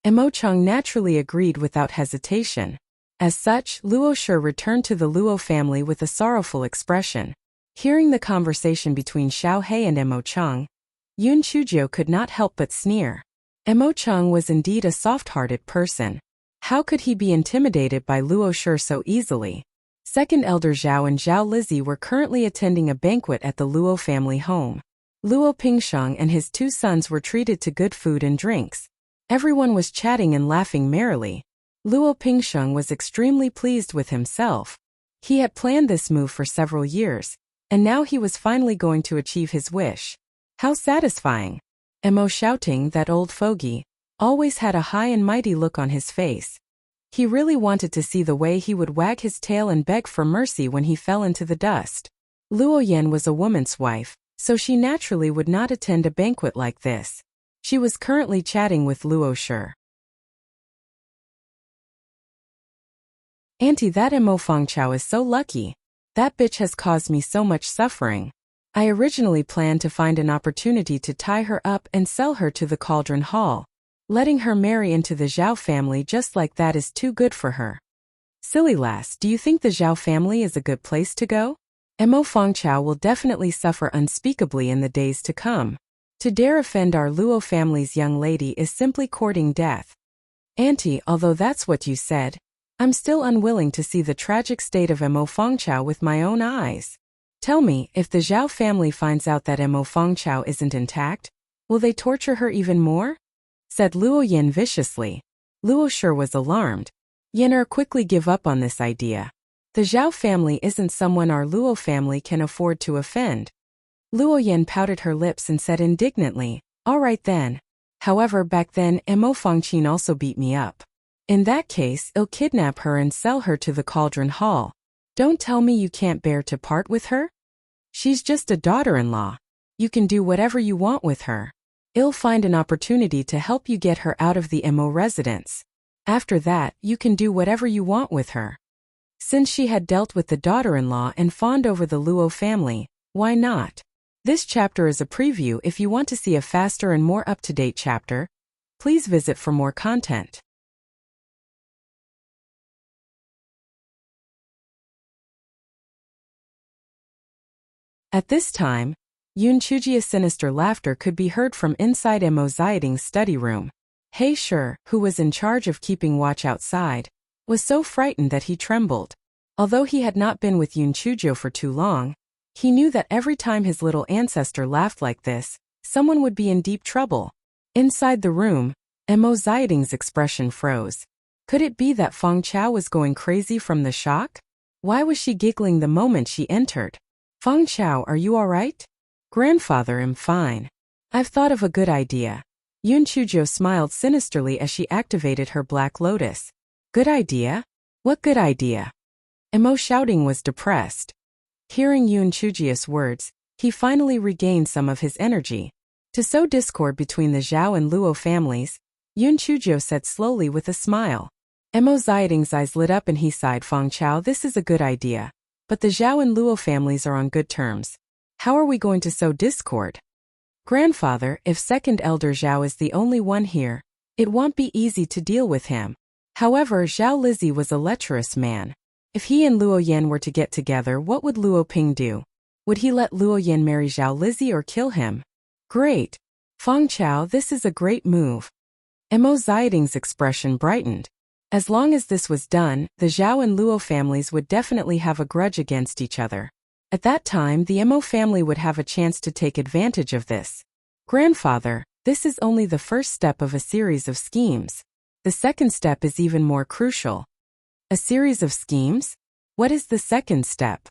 Mo Chung naturally agreed without hesitation. As such, Luo Shi returned to the Luo family with a sorrowful expression. Hearing the conversation between Xiao He and Mo Chung, Yun Chujio could not help but sneer. Mo Chung was indeed a soft-hearted person. How could he be intimidated by Luo Shi so easily? Second Elder Zhao and Zhao Lizzie were currently attending a banquet at the Luo family home. Luo Pingsheng and his 2 sons were treated to good food and drinks. Everyone was chatting and laughing merrily. Luo Pingsheng was extremely pleased with himself. He had planned this move for several years, and now he was finally going to achieve his wish. How satisfying! Mo shouting, that old fogey, always had a high and mighty look on his face. He really wanted to see the way he would wag his tail and beg for mercy when he fell into the dust. Luo Yan was a woman's wife, so she naturally would not attend a banquet like this. She was currently chatting with Luo Shi. Auntie, that Mo Fangchao is so lucky. That bitch has caused me so much suffering. I originally planned to find an opportunity to tie her up and sell her to the Cauldron Hall. Letting her marry into the Zhao family just like that is too good for her. Silly lass, do you think the Zhao family is a good place to go? Mo Fangchao will definitely suffer unspeakably in the days to come. To dare offend our Luo family's young lady is simply courting death. Auntie, although that's what you said, I'm still unwilling to see the tragic state of Mo Fangchao with my own eyes. Tell me, if the Zhao family finds out that Mo Fangchao isn't intact, will they torture her even more? Said Luo Yin viciously. Luo Shi was alarmed. Yin quickly give up on this idea. The Zhao family isn't someone our Luo family can afford to offend. Luo Yin pouted her lips and said indignantly, all right then. However, back then, Mo Fangqin also beat me up. In that case, I'll kidnap her and sell her to the Cauldron Hall. Don't tell me you can't bear to part with her? She's just a daughter-in-law. You can do whatever you want with her. I'll find an opportunity to help you get her out of the Mo residence. After that, you can do whatever you want with her. Since she had dealt with the daughter-in-law and fawned over the Luo family, why not? This chapter is a preview. If you want to see a faster and more up-to-date chapter, please visit for more content. At this time, Yun Chujia's sinister laughter could be heard from inside Mo Ziying's study room. He Shi, who was in charge of keeping watch outside, was so frightened that he trembled. Although he had not been with Yun Chujio for too long, he knew that every time his little ancestor laughed like this, someone would be in deep trouble. Inside the room, Mo Ziying's expression froze. Could it be that Fang Chao was going crazy from the shock? Why was she giggling the moment she entered? Fang Chao, are you all right? Grandfather, I'm fine. I've thought of a good idea. Yun Chujio smiled sinisterly as she activated her Black Lotus. Good idea? What good idea? Mo shouting was depressed. Hearing Yun Chujio's words, he finally regained some of his energy. To sow discord between the Zhao and Luo families, Yun Chujio said slowly with a smile. Mo Ziying's eyes lit up and he sighed. Fang Chao, this is a good idea. But the Zhao and Luo families are on good terms. How are we going to sow discord? Grandfather, if second elder Zhao is the only one here, it won't be easy to deal with him. However, Zhao Lizzie was a lecherous man. If he and Luo Yan were to get together, what would Luo Ping do? Would he let Luo Yan marry Zhao Lizzie or kill him? Great. Fang Chao, this is a great move. Mo Ziying's expression brightened. As long as this was done, the Zhao and Luo families would definitely have a grudge against each other. At that time, the Mo family would have a chance to take advantage of this. Grandfather, this is only the first step of a series of schemes. The second step is even more crucial. A series of schemes? What is the second step?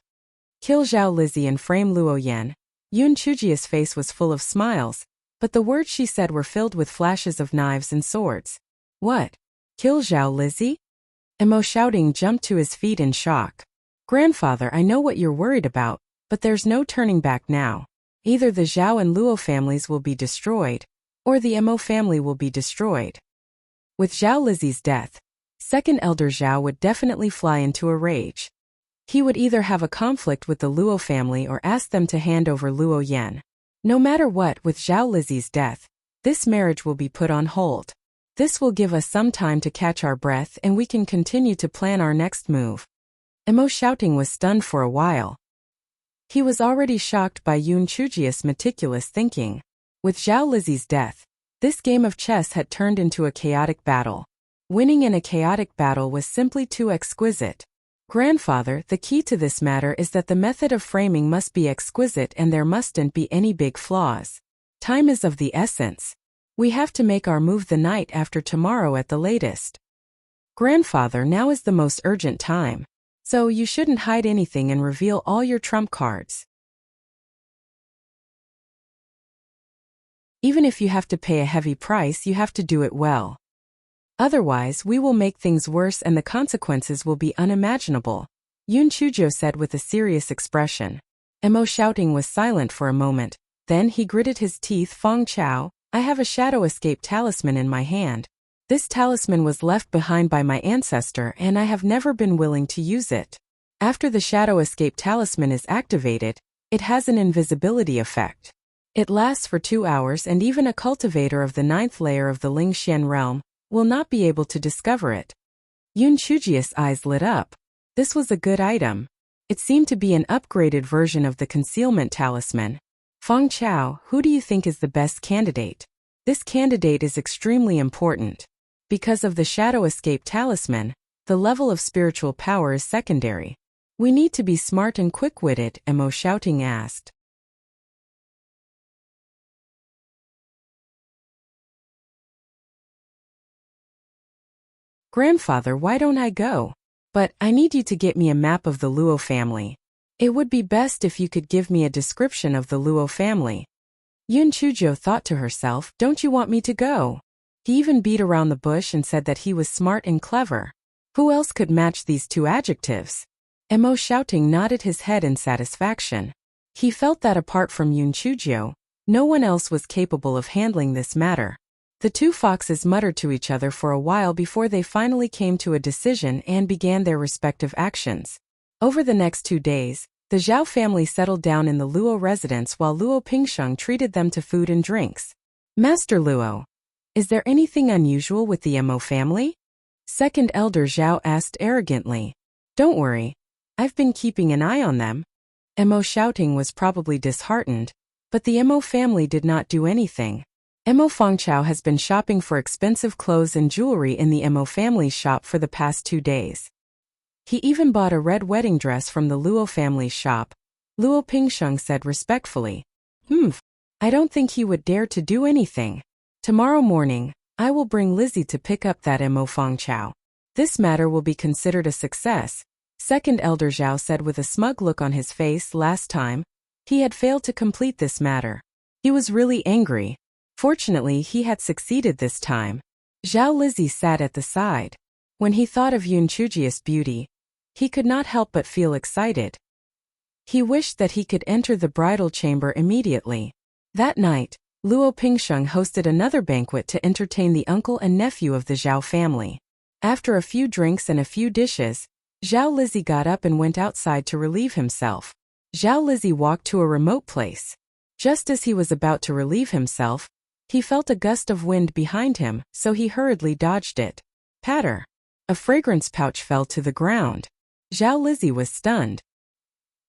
Kill Zhao Lizzie and frame Luo Yan. Yun Chujia's face was full of smiles, but the words she said were filled with flashes of knives and swords. What? Kill Zhao Lizzie? Mo shouting jumped to his feet in shock. Grandfather, I know what you're worried about, but there's no turning back now. Either the Zhao and Luo families will be destroyed, or the Mo family will be destroyed. With Zhao Lizzie's death, Second Elder Zhao would definitely fly into a rage. He would either have a conflict with the Luo family or ask them to hand over Luo Yan. No matter what, with Zhao Lizi's death, this marriage will be put on hold. This will give us some time to catch our breath and we can continue to plan our next move. Emo Shouting was stunned for a while. He was already shocked by Yun Chujia's meticulous thinking. With Zhao Lizi's death, this game of chess had turned into a chaotic battle. Winning in a chaotic battle was simply too exquisite. Grandfather, the key to this matter is that the method of framing must be exquisite and there mustn't be any big flaws. Time is of the essence. We have to make our move the night after tomorrow at the latest. Grandfather, now is the most urgent time. So you shouldn't hide anything and reveal all your trump cards. Even if you have to pay a heavy price, you have to do it well. Otherwise, we will make things worse and the consequences will be unimaginable, Yun Chuzhou said with a serious expression. Emo Shouting was silent for a moment. Then he gritted his teeth. Feng Chao, I have a shadow escape talisman in my hand. This talisman was left behind by my ancestor and I have never been willing to use it. After the shadow escape talisman is activated, it has an invisibility effect. It lasts for 2 hours and even a cultivator of the 9th layer of the Lingxian realm will not be able to discover it. Yun Chujia's eyes lit up. This was a good item. It seemed to be an upgraded version of the concealment talisman. Feng Chao, who do you think is the best candidate? This candidate is extremely important. Because of the shadow escape talisman, the level of spiritual power is secondary. We need to be smart and quick-witted, Emo Shouting asked. Grandfather, why don't I go? But I need you to get me a map of the Luo family. It would be best if you could give me a description of the Luo family. Yun Chuzhou thought to herself, don't you want me to go? He even beat around the bush and said that he was smart and clever. Who else could match these two adjectives? Emo Shouting nodded his head in satisfaction. He felt that apart from Yun Chuzhou, no one else was capable of handling this matter. The two foxes muttered to each other for a while before they finally came to a decision and began their respective actions. Over the next 2 days, the Zhao family settled down in the Luo residence while Luo Pingsheng treated them to food and drinks. Master Luo, is there anything unusual with the Emo family? Second Elder Zhao asked arrogantly. Don't worry. I've been keeping an eye on them. Emo Shouting was probably disheartened, but the Emo family did not do anything. Emo Fengchao has been shopping for expensive clothes and jewelry in the Emo family's shop for the past 2 days. He even bought a red wedding dress from the Luo family's shop. Luo Pingsheng said respectfully. I don't think he would dare to do anything. Tomorrow morning, I will bring Lizzie to pick up that Emo Fengchao. This matter will be considered a success, Second Elder Zhao said with a smug look on his face. Last time, he had failed to complete this matter. He was really angry. Fortunately, he had succeeded this time. Zhao Lizzie sat at the side. When he thought of Yun Chujia's beauty, he could not help but feel excited. He wished that he could enter the bridal chamber immediately. That night, Luo Pingsheng hosted another banquet to entertain the uncle and nephew of the Zhao family. After a few drinks and a few dishes, Zhao Lizzie got up and went outside to relieve himself. Zhao Lizzie walked to a remote place. Just as he was about to relieve himself, he felt a gust of wind behind him, so he hurriedly dodged it. Patter! A fragrance pouch fell to the ground. Zhao Lizzie was stunned.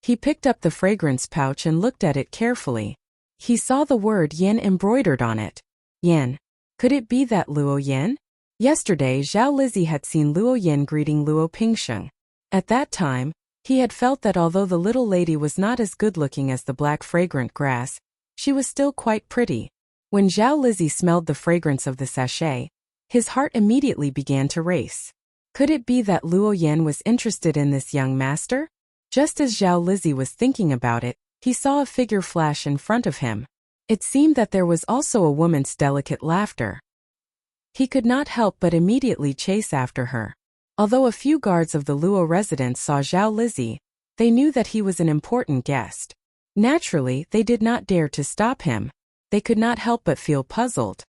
He picked up the fragrance pouch and looked at it carefully. He saw the word Yan embroidered on it. Yan. Could it be that Luo Yan? Yesterday, Zhao Lizzie had seen Luo Yan greeting Luo Pingsheng. At that time, he had felt that although the little lady was not as good-looking as the black fragrant grass, she was still quite pretty. When Zhao Lizzie smelled the fragrance of the sachet, his heart immediately began to race. Could it be that Luo Yan was interested in this young master? Just as Zhao Lizzie was thinking about it, he saw a figure flash in front of him. It seemed that there was also a woman's delicate laughter. He could not help but immediately chase after her. Although a few guards of the Luo residence saw Zhao Lizzie, they knew that he was an important guest. Naturally, they did not dare to stop him. They could not help but feel puzzled.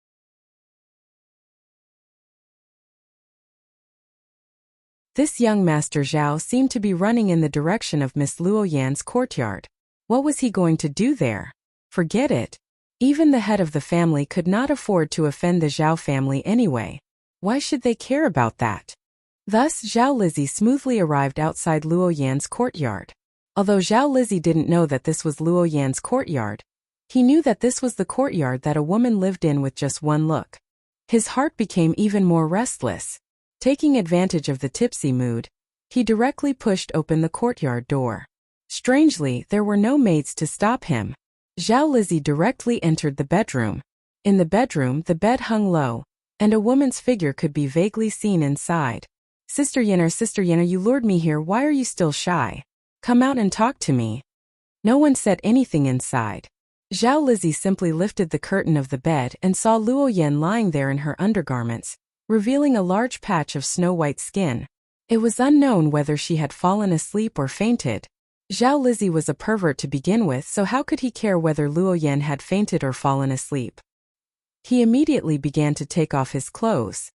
This young Master Zhao seemed to be running in the direction of Miss Luo Yan's courtyard. What was he going to do there? Forget it. Even the head of the family could not afford to offend the Zhao family anyway. Why should they care about that? Thus, Zhao Lizzie smoothly arrived outside Luo Yan's courtyard. Although Zhao Lizzie didn't know that this was Luo Yan's courtyard, he knew that this was the courtyard that a woman lived in with just one look. His heart became even more restless. Taking advantage of the tipsy mood, he directly pushed open the courtyard door. Strangely, there were no maids to stop him. Zhao Lizzie directly entered the bedroom. In the bedroom, the bed hung low, and a woman's figure could be vaguely seen inside. Sister Yenner, you lured me here. Why are you still shy? Come out and talk to me. No one said anything inside. Zhao Lizzie simply lifted the curtain of the bed and saw Luo Yan lying there in her undergarments, revealing a large patch of snow-white skin. It was unknown whether she had fallen asleep or fainted. Zhao Lizzie was a pervert to begin with, so how could he care whether Luo Yan had fainted or fallen asleep? He immediately began to take off his clothes.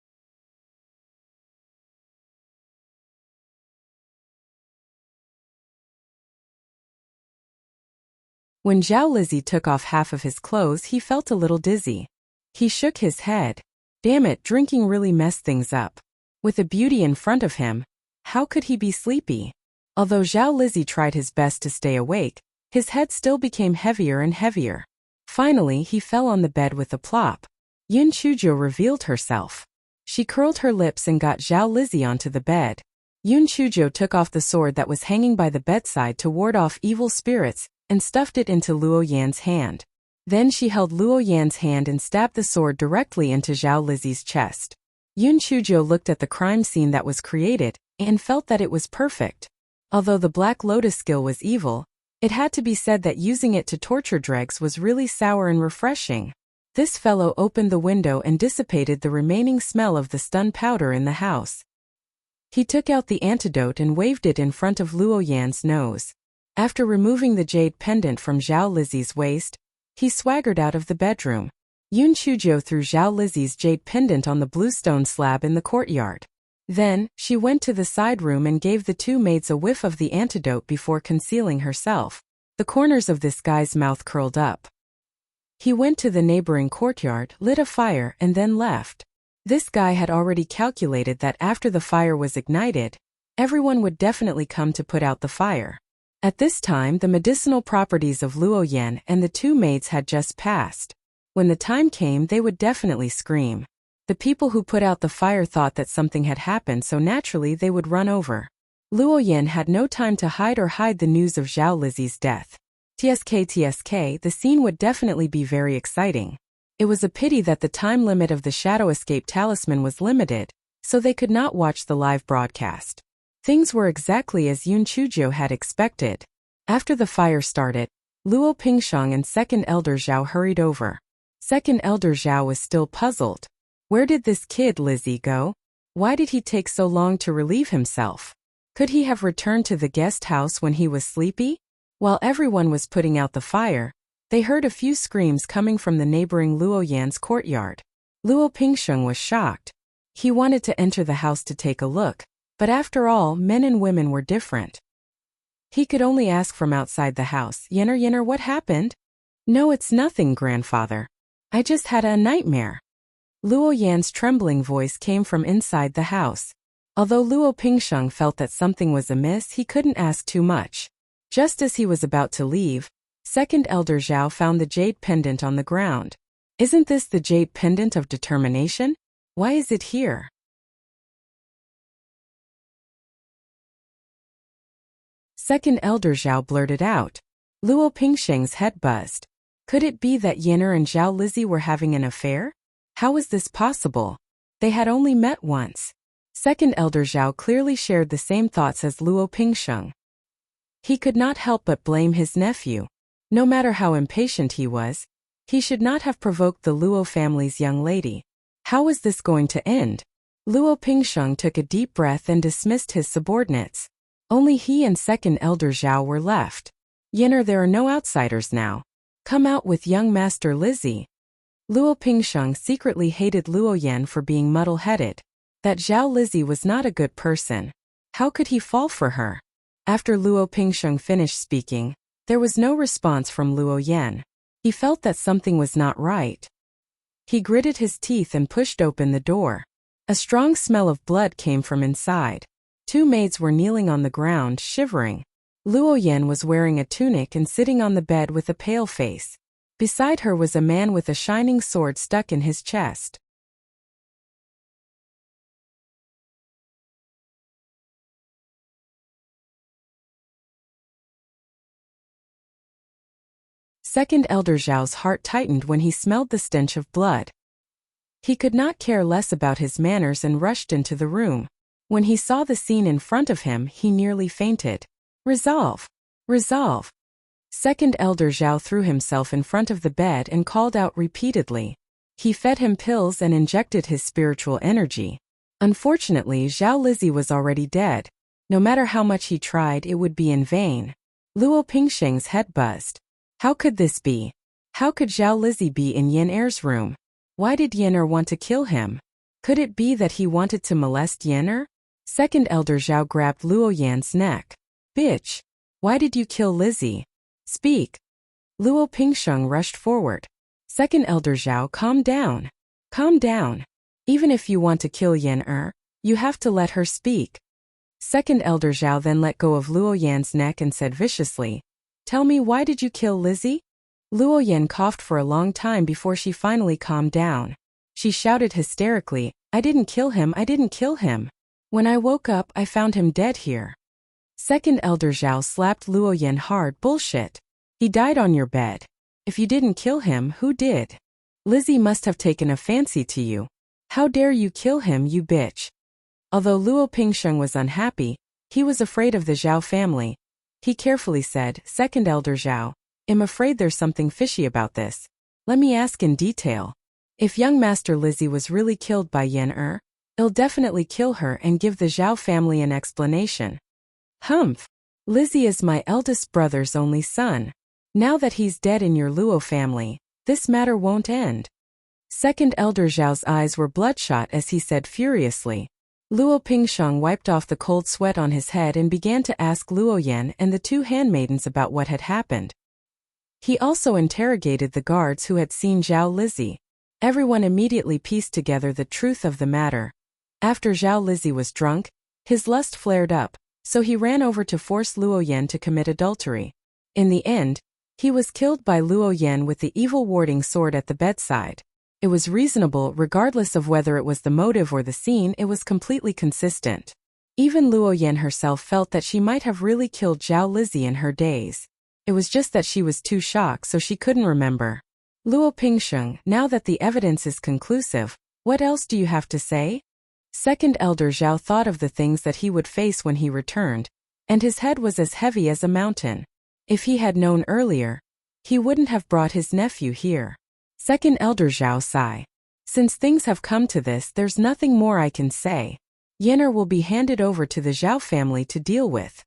When Zhao Lizzie took off half of his clothes, he felt a little dizzy. He shook his head. Damn it, drinking really messed things up. With a beauty in front of him, how could he be sleepy? Although Zhao Lizzie tried his best to stay awake, his head still became heavier and heavier. Finally, he fell on the bed with a plop. Yin Chujiu revealed herself. She curled her lips and got Zhao Lizzie onto the bed. Yun Chujiu took off the sword that was hanging by the bedside to ward off evil spirits and stuffed it into Luo Yan's hand. Then she held Luo Yan's hand and stabbed the sword directly into Zhao Lizzie's chest. Yun Chujiu looked at the crime scene that was created and felt that it was perfect. Although the Black Lotus skill was evil, it had to be said that using it to torture dregs was really sour and refreshing. This fellow opened the window and dissipated the remaining smell of the stun powder in the house. He took out the antidote and waved it in front of Luo Yan's nose. After removing the jade pendant from Zhao Lizzie's waist, he swaggered out of the bedroom. Yun Chujiu threw Zhao Lizzie's jade pendant on the bluestone slab in the courtyard. Then, she went to the side room and gave the two maids a whiff of the antidote before concealing herself. The corners of this guy's mouth curled up. He went to the neighboring courtyard, lit a fire, and then left. This guy had already calculated that after the fire was ignited, everyone would definitely come to put out the fire. At this time, the medicinal properties of Luo Yan and the two maids had just passed. When the time came, they would definitely scream. The people who put out the fire thought that something had happened, so naturally they would run over. Luo Yan had no time to hide the news of Zhao Lizzie's death. TSK, the scene would definitely be very exciting. It was a pity that the time limit of the Shadow Escape Talisman was limited, so they could not watch the live broadcast. Things were exactly as Yun Chujiu had expected. After the fire started, Luo Pingsheng and Second Elder Zhao hurried over. Second Elder Zhao was still puzzled. Where did this kid Lizzie go? Why did he take so long to relieve himself? Could he have returned to the guest house when he was sleepy? While everyone was putting out the fire, they heard a few screams coming from the neighboring Luo Yan's courtyard. Luo Pingsheng was shocked. He wanted to enter the house to take a look, but after all, men and women were different. He could only ask from outside the house, Yenner, what happened? No, it's nothing, grandfather. I just had a nightmare. Luo Yan's trembling voice came from inside the house. Although Luo Pingsheng felt that something was amiss, he couldn't ask too much. Just as he was about to leave, Second Elder Zhao found the jade pendant on the ground. Isn't this the jade pendant of determination? Why is it here? Second Elder Zhao blurted out. Luo Pingsheng's head buzzed. Could it be that Yenner and Zhao Lizzie were having an affair? How was this possible? They had only met once. Second Elder Zhao clearly shared the same thoughts as Luo Pingsheng. He could not help but blame his nephew. No matter how impatient he was, he should not have provoked the Luo family's young lady. How was this going to end? Luo Pingsheng took a deep breath and dismissed his subordinates. Only he and Second Elder Zhao were left. Yenner, there are no outsiders now. Come out with young Master Lizzie. Luo Pingsheng secretly hated Luo Yan for being muddle-headed. That Zhao Lizzie was not a good person. How could he fall for her? After Luo Pingsheng finished speaking, there was no response from Luo Yan. He felt that something was not right. He gritted his teeth and pushed open the door. A strong smell of blood came from inside. Two maids were kneeling on the ground, shivering. Luo Yan was wearing a tunic and sitting on the bed with a pale face. Beside her was a man with a shining sword stuck in his chest. Second Elder Zhao's heart tightened when he smelled the stench of blood. He could not care less about his manners and rushed into the room. When he saw the scene in front of him, he nearly fainted. Resolve! Resolve! Second Elder Zhao threw himself in front of the bed and called out repeatedly. He fed him pills and injected his spiritual energy. Unfortunately, Zhao Lizzie was already dead. No matter how much he tried, it would be in vain. Luo Pingsheng's head buzzed. How could this be? How could Zhao Lizzie be in Yin Er's room? Why did Yin Er want to kill him? Could it be that he wanted to molest Yin Er? Second Elder Zhao grabbed Luo Yan's neck. Bitch! Why did you kill Lizzie? Speak! Luo Pingsheng rushed forward. Second Elder Zhao, calm down. Calm down. Even if you want to kill Yin Er, you have to let her speak. Second Elder Zhao then let go of Luo Yan's neck and said viciously, Tell me, why did you kill Lizzie? Luo Yan coughed for a long time before she finally calmed down. She shouted hysterically, I didn't kill him, I didn't kill him. When I woke up, I found him dead here. Second Elder Zhao slapped Luo Yan hard. Bullshit. He died on your bed. If you didn't kill him, who did? Lizzie must have taken a fancy to you. How dare you kill him, you bitch. Although Luo Pingsheng was unhappy, he was afraid of the Zhao family. He carefully said, Second Elder Zhao, I'm afraid there's something fishy about this. Let me ask in detail. If young Master Lizzie was really killed by Yin Er, I'll definitely kill her and give the Zhao family an explanation. Humph! Lizzie is my eldest brother's only son. Now that he's dead in your Luo family, this matter won't end. Second Elder Zhao's eyes were bloodshot as he said furiously. Luo Pingsheng wiped off the cold sweat on his head and began to ask Luo Yan and the two handmaidens about what had happened. He also interrogated the guards who had seen Zhao Lizzie. Everyone immediately pieced together the truth of the matter. After Zhao Lizzie was drunk, his lust flared up, so he ran over to force Luo Yan to commit adultery. In the end, he was killed by Luo Yan with the evil warding sword at the bedside. It was reasonable regardless of whether it was the motive or the scene, it was completely consistent. Even Luo Yan herself felt that she might have really killed Zhao Lizzie in her days. It was just that she was too shocked so she couldn't remember. Luo Pingsheng, now that the evidence is conclusive, what else do you have to say? Second Elder Zhao thought of the things that he would face when he returned, and his head was as heavy as a mountain. If he had known earlier, he wouldn't have brought his nephew here. Second Elder Zhao sighed. Since things have come to this, there's nothing more I can say. Yin Er will be handed over to the Zhao family to deal with.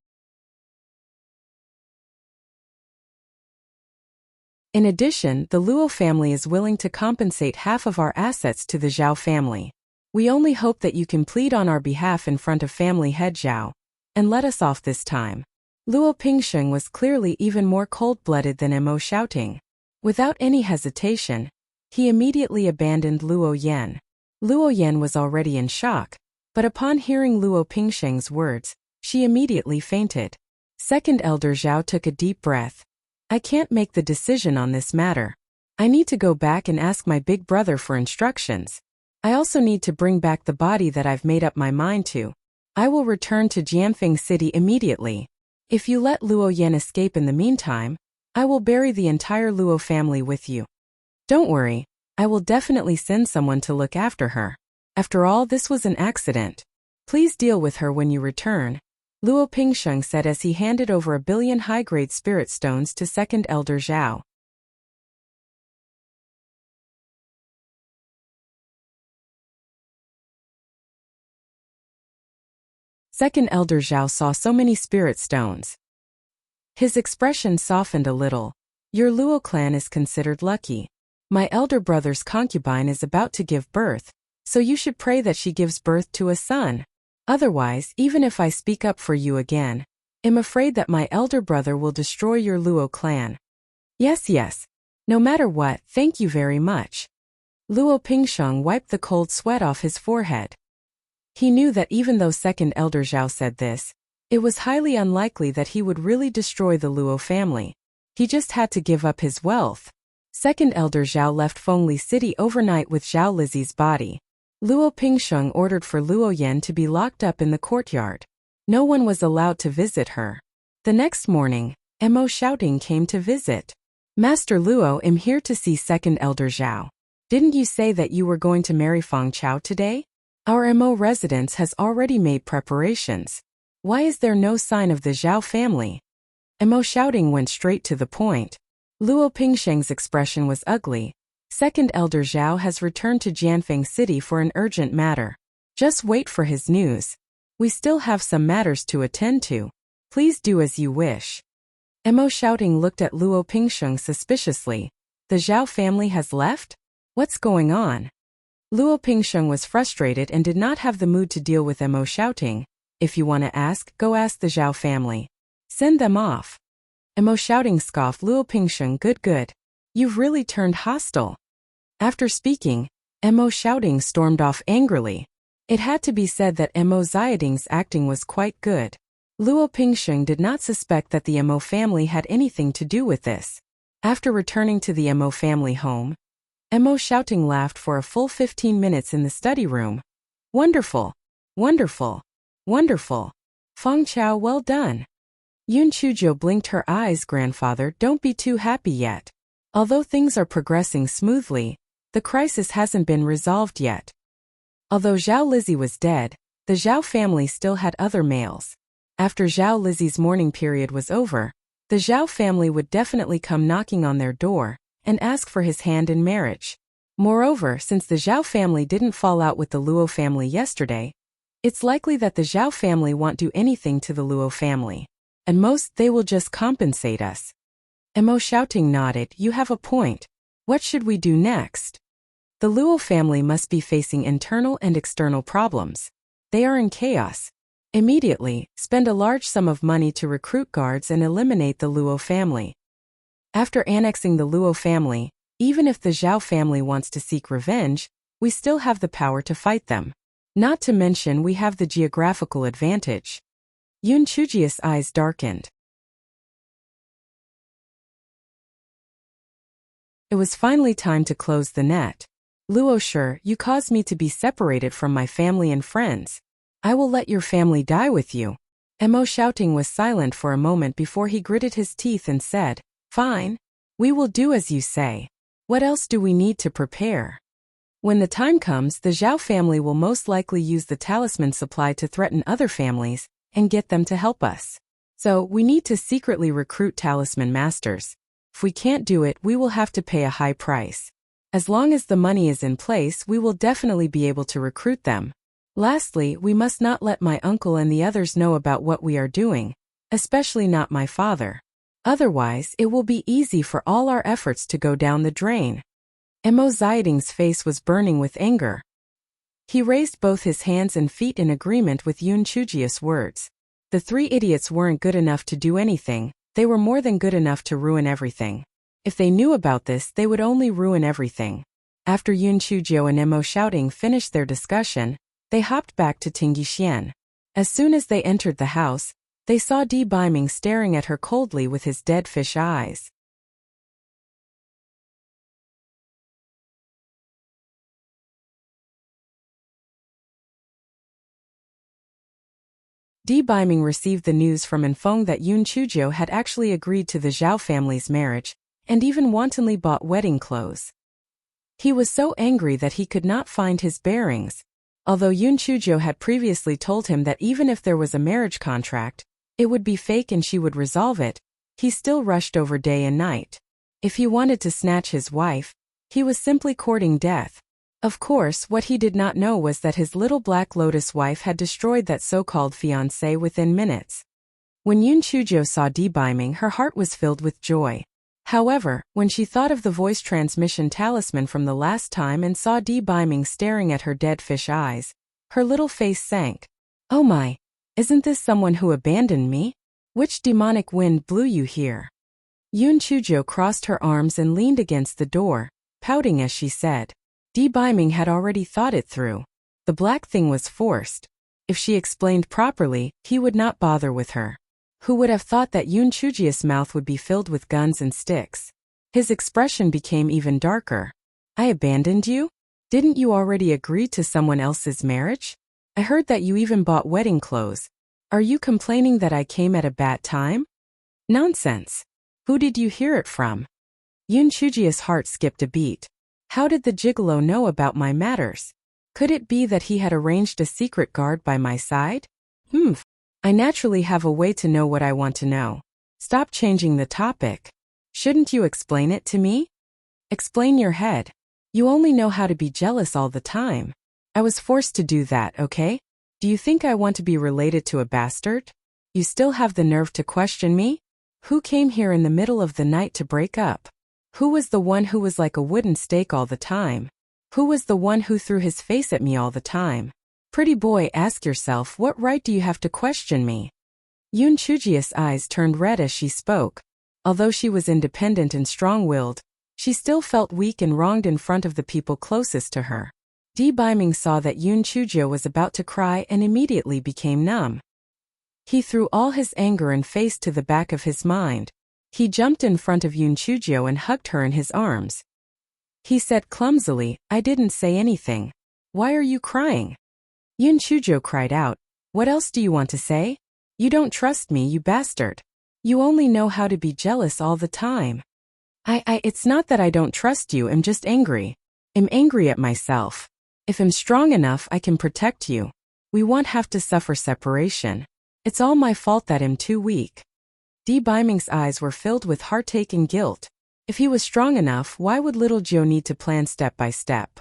In addition, the Luo family is willing to compensate half of our assets to the Zhao family. We only hope that you can plead on our behalf in front of family head Zhao, and let us off this time. Luo Pingsheng was clearly even more cold-blooded than Mo shouting. Without any hesitation, he immediately abandoned Luo Yan. Luo Yan was already in shock, but upon hearing Luo Pingsheng's words, she immediately fainted. Second Elder Zhao took a deep breath. I can't make the decision on this matter. I need to go back and ask my big brother for instructions. I also need to bring back the body that I've made up my mind to. I will return to Jianfeng City immediately. If you let Luo Yan escape in the meantime, I will bury the entire Luo family with you. Don't worry, I will definitely send someone to look after her. After all, this was an accident. Please deal with her when you return, Luo Pingsheng said as he handed over 1 billion high-grade spirit stones to Second Elder Zhao. Second Elder Zhao saw so many spirit stones. His expression softened a little. Your Luo clan is considered lucky. My elder brother's concubine is about to give birth, so you should pray that she gives birth to a son. Otherwise, even if I speak up for you again, I'm afraid that my elder brother will destroy your Luo clan. Yes, yes. No matter what, thank you very much. Luo Pingsheng wiped the cold sweat off his forehead. He knew that even though Second Elder Zhao said this, it was highly unlikely that he would really destroy the Luo family. He just had to give up his wealth. Second Elder Zhao left Fengli City overnight with Zhao Lizi's body. Luo Pingsheng ordered for Luo Yan to be locked up in the courtyard. No one was allowed to visit her. The next morning, Mo shouting came to visit. Master Luo, I'm here to see Second Elder Zhao. Didn't you say that you were going to marry Feng Chao today? Our Mo residence has already made preparations. Why is there no sign of the Zhao family? Mo shouting went straight to the point. Luo Pingsheng's expression was ugly. Second Elder Zhao has returned to Jianfeng City for an urgent matter. Just wait for his news. We still have some matters to attend to. Please do as you wish. Mo shouting looked at Luo Pingsheng suspiciously. The Zhao family has left? What's going on? Luo Pingsheng was frustrated and did not have the mood to deal with Mo shouting. If you want to ask, go ask the Zhao family. Send them off. Mo shouting scoffed. Luo Pingsheng, good. You've really turned hostile. After speaking, Mo shouting stormed off angrily. It had to be said that Mo Xiaoding's acting was quite good. Luo Pingsheng did not suspect that the Mo family had anything to do with this. After returning to the Mo family home, Mo shouting laughed for a full 15 minutes in the study room. Wonderful. Feng Chao, well done. Yun Chuzhou blinked her eyes. Grandfather, don't be too happy yet. Although things are progressing smoothly, the crisis hasn't been resolved yet. Although Zhao Lizi was dead, the Zhao family still had other males. After Zhao Lizi's mourning period was over, the Zhao family would definitely come knocking on their door and ask for his hand in marriage. Moreover, since the Zhao family didn't fall out with the Luo family yesterday, it's likely that the Zhao family won't do anything to the Luo family. At most, they will just compensate us. Mo shouting nodded. You have a point. What should we do next? The Luo family must be facing internal and external problems. They are in chaos. Immediately, spend a large sum of money to recruit guards and eliminate the Luo family. After annexing the Luo family, even if the Zhao family wants to seek revenge, we still have the power to fight them. Not to mention we have the geographical advantage. Yun Chujia's eyes darkened. It was finally time to close the net. Luo Shi, you caused me to be separated from my family and friends. I will let your family die with you. Mo shouting was silent for a moment before he gritted his teeth and said, Fine. We will do as you say. What else do we need to prepare? When the time comes, the Zhao family will most likely use the talisman supply to threaten other families and get them to help us. So, we need to secretly recruit talisman masters. If we can't do it, we will have to pay a high price. As long as the money is in place, we will definitely be able to recruit them. Lastly, we must not let my uncle and the others know about what we are doing, especially not my father. Otherwise, it will be easy for all our efforts to go down the drain. Mo Xiaoding's face was burning with anger. He raised both his hands and feet in agreement with Yun Chujia's words. The three idiots weren't good enough to do anything, they were more than good enough to ruin everything. If they knew about this, they would only ruin everything. After Yun Chuzhou and Mo shouting finished their discussion, they hopped back to Tingyixian. As soon as they entered the house, they saw Di Baiming staring at her coldly with his dead fish eyes. Di Baiming received the news from Enfeng that Yun Chuzhou had actually agreed to the Zhao family's marriage, and even wantonly bought wedding clothes. He was so angry that he could not find his bearings. Although Yun Chuzhou had previously told him that even if there was a marriage contract, it would be fake and she would resolve it, he still rushed over day and night. If he wanted to snatch his wife, he was simply courting death. Of course, what he did not know was that his little Black Lotus wife had destroyed that so-called fiancé within minutes. When Yun Chuzhou saw Di Baiming, her heart was filled with joy. However, when she thought of the voice transmission talisman from the last time and saw Di Baiming staring at her dead fish eyes, her little face sank. Oh my, isn't this someone who abandoned me? Which demonic wind blew you here? Yoon Chujo crossed her arms and leaned against the door, pouting as she said. Lee Biming had already thought it through. The black thing was forced. If she explained properly, he would not bother with her. Who would have thought that Yoon Chuji's mouth would be filled with guns and sticks? His expression became even darker. I abandoned you? Didn't you already agree to someone else's marriage? I heard that you even bought wedding clothes. Are you complaining that I came at a bad time? Nonsense. Who did you hear it from? Yoon Chuji's heart skipped a beat. How did the gigolo know about my matters? Could it be that he had arranged a secret guard by my side? I naturally have a way to know what I want to know. Stop changing the topic. Shouldn't you explain it to me? Explain your head. You only know how to be jealous all the time. I was forced to do that, okay? Do you think I want to be related to a bastard? You still have the nerve to question me? Who came here in the middle of the night to break up? Who was the one who was like a wooden stake all the time? Who was the one who threw his face at me all the time? Pretty boy, ask yourself, what right do you have to question me? Yoon Chuji's eyes turned red as she spoke. Although she was independent and strong-willed, she still felt weak and wronged in front of the people closest to her. Lee Biming saw that Yoon Chujo was about to cry and immediately became numb. He threw all his anger and face to the back of his mind. He jumped in front of Yoon Chujo and hugged her in his arms. He said clumsily, I didn't say anything. Why are you crying? Yoon Chujo cried out, what else do you want to say? You don't trust me, you bastard. You only know how to be jealous all the time. It's not that I don't trust you, I'm just angry. I'm angry at myself. If I'm strong enough, I can protect you. We won't have to suffer separation. It's all my fault that I'm too weak. Lee Biming's eyes were filled with heartache and guilt. If he was strong enough, why would little Joe need to plan step by step?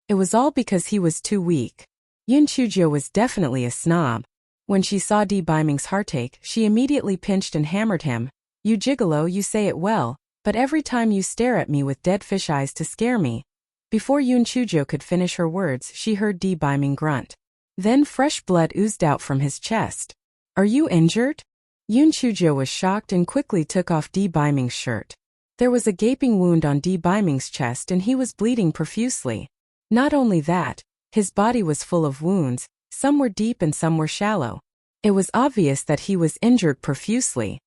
It was all because he was too weak. Yoon Chujo was definitely a snob. When she saw Lee Biming's heartache, she immediately pinched and hammered him. You gigolo, you say it well, but every time you stare at me with dead fish eyes to scare me. Before Yoon Chujo could finish her words, she heard Lee Biming grunt. Then fresh blood oozed out from his chest. Are you injured? Yoon Chujo was shocked and quickly took off Lee Biming's shirt. There was a gaping wound on Lee Biming's chest and he was bleeding profusely. Not only that, his body was full of wounds, some were deep and some were shallow. It was obvious that he was injured profusely.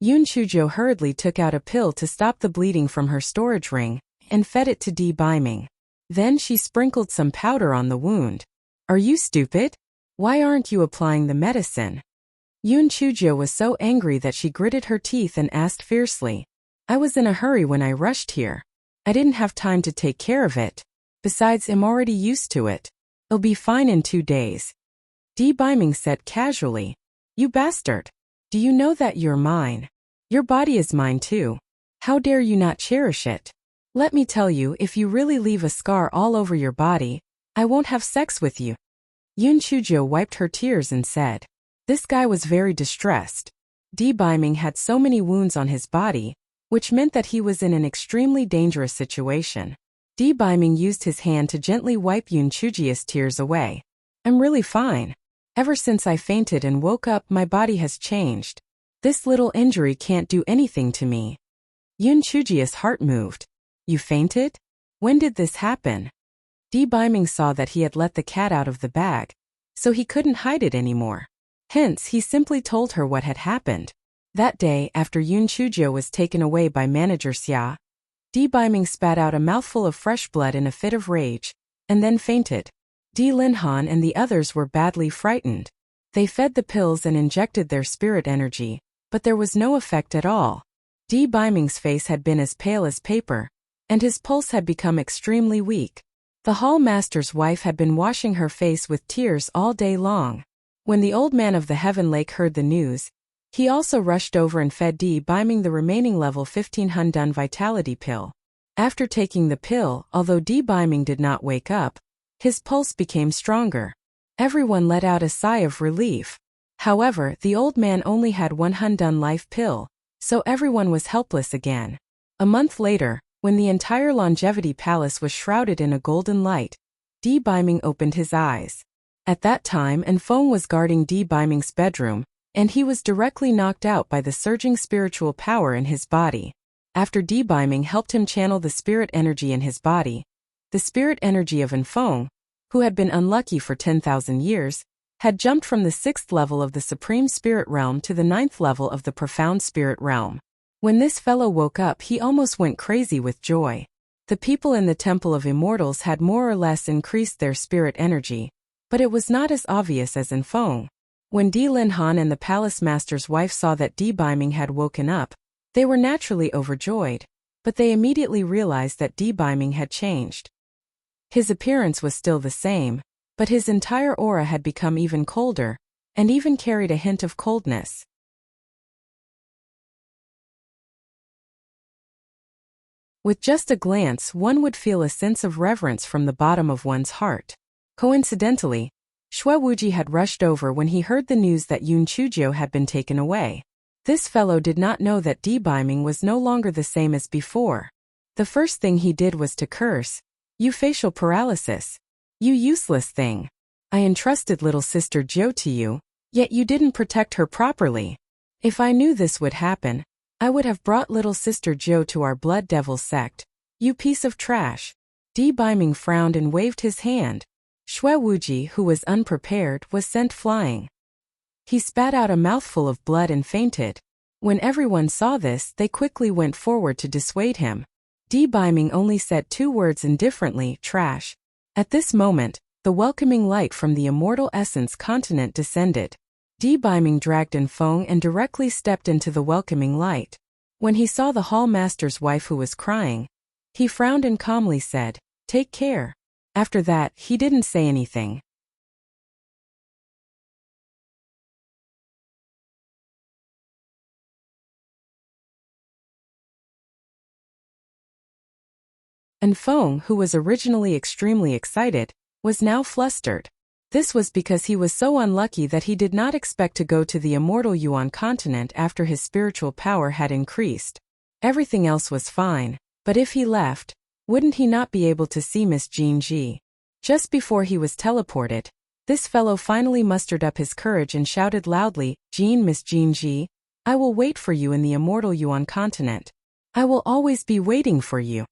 Yoon Chujo hurriedly took out a pill to stop the bleeding from her storage ring, and fed it to Lee Biming. Then she sprinkled some powder on the wound. Are you stupid? Why aren't you applying the medicine? Yoon Chujo was so angry that she gritted her teeth and asked fiercely. I was in a hurry when I rushed here. I didn't have time to take care of it. Besides, I'm already used to it. It'll be fine in 2 days. Lee Biming said casually. You bastard. Do you know that you're mine? Your body is mine too. How dare you not cherish it? Let me tell you, if you really leave a scar all over your body, I won't have sex with you. Yoon Chujo wiped her tears and said. This guy was very distressed. Lee Biming had so many wounds on his body, which meant that he was in an extremely dangerous situation. Lee Biming used his hand to gently wipe Yoon Chuji's tears away. I'm really fine. Ever since I fainted and woke up, my body has changed. This little injury can't do anything to me. Yoon Chuji's heart moved. You fainted? When did this happen? Lee Biming saw that he had let the cat out of the bag, so he couldn't hide it anymore. Hence, he simply told her what had happened. That day, after Yoon Chujo was taken away by manager Xia, Lee Biming spat out a mouthful of fresh blood in a fit of rage, and then fainted. Lee Linhan and the others were badly frightened. They fed the pills and injected their spirit energy, but there was no effect at all. Lee Biming's face had been as pale as paper, and his pulse had become extremely weak. The hall master's wife had been washing her face with tears all day long. When the old man of the Heaven Lake heard the news, he also rushed over and fed Lee Biming the remaining level 15 Hundun vitality pill. After taking the pill, although Lee Biming did not wake up, His pulse became stronger. Everyone let out a sigh of relief. However, the old man only had one Hundun life pill, so everyone was helpless again. A month later, when the entire longevity palace was shrouded in a golden light, Di Biming opened his eyes. At that time, Enfeng was guarding Di Biming's bedroom, and he was directly knocked out by the surging spiritual power in his body. After Di Biming helped him channel the spirit energy in his body, the spirit energy of Enfeng, who had been unlucky for 10,000 years, had jumped from the 6th level of the Supreme Spirit Realm to the 9th level of the Profound Spirit Realm. When this fellow woke up, he almost went crazy with joy. The people in the Temple of Immortals had more or less increased their spirit energy, but it was not as obvious as in Feng. When Di Linhan and the palace master's wife saw that Di Biming had woken up, they were naturally overjoyed, but they immediately realized that Di Biming had changed. His appearance was still the same, but his entire aura had become even colder, and even carried a hint of coldness. With just a glance, one would feel a sense of reverence from the bottom of one's heart. Coincidentally, Xue Wuji had rushed over when he heard the news that Yun Chuzhou had been taken away. This fellow did not know that Di Biming was no longer the same as before. The first thing he did was to curse, "You facial paralysis. You useless thing. I entrusted little sister Zhou to you, yet you didn't protect her properly. If I knew this would happen, I would have brought little sister Zhou to our blood devil sect. You piece of trash." Di Biming frowned and waved his hand. Xue Wuji, who was unprepared, was sent flying. He spat out a mouthful of blood and fainted. When everyone saw this, they quickly went forward to dissuade him. Di Biming only said 2 words indifferently, "Trash." At this moment, the welcoming light from the immortal essence continent descended. Di Biming dragged Enfeng and directly stepped into the welcoming light. When he saw the hall master's wife who was crying, he frowned and calmly said, "Take care." After that, he didn't say anything. Enfeng, who was originally extremely excited, was now flustered. This was because he was so unlucky that he did not expect to go to the immortal Yuan continent after his spiritual power had increased. Everything else was fine, but if he left, wouldn't he not be able to see Miss Jean Ji? Just before he was teleported, this fellow finally mustered up his courage and shouted loudly, Miss Jean Ji, I will wait for you in the immortal Yuan continent. I will always be waiting for you."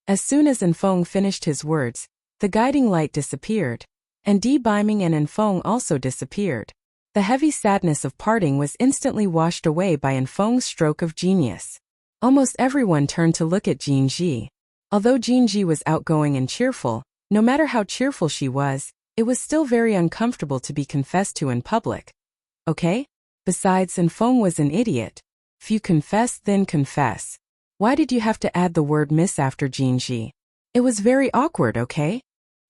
As soon as Enfeng finished his words, the guiding light disappeared, and Di Biming and Enfeng also disappeared. The heavy sadness of parting was instantly washed away by Enfeng's stroke of genius. Almost everyone turned to look at Jean Ji. Although Jean Ji was outgoing and cheerful, no matter how cheerful she was, it was still very uncomfortable to be confessed to in public. Okay? Besides, Enfeng was an idiot. If you confess, then confess. Why did you have to add the word miss after Jean Ji? It was very awkward, okay?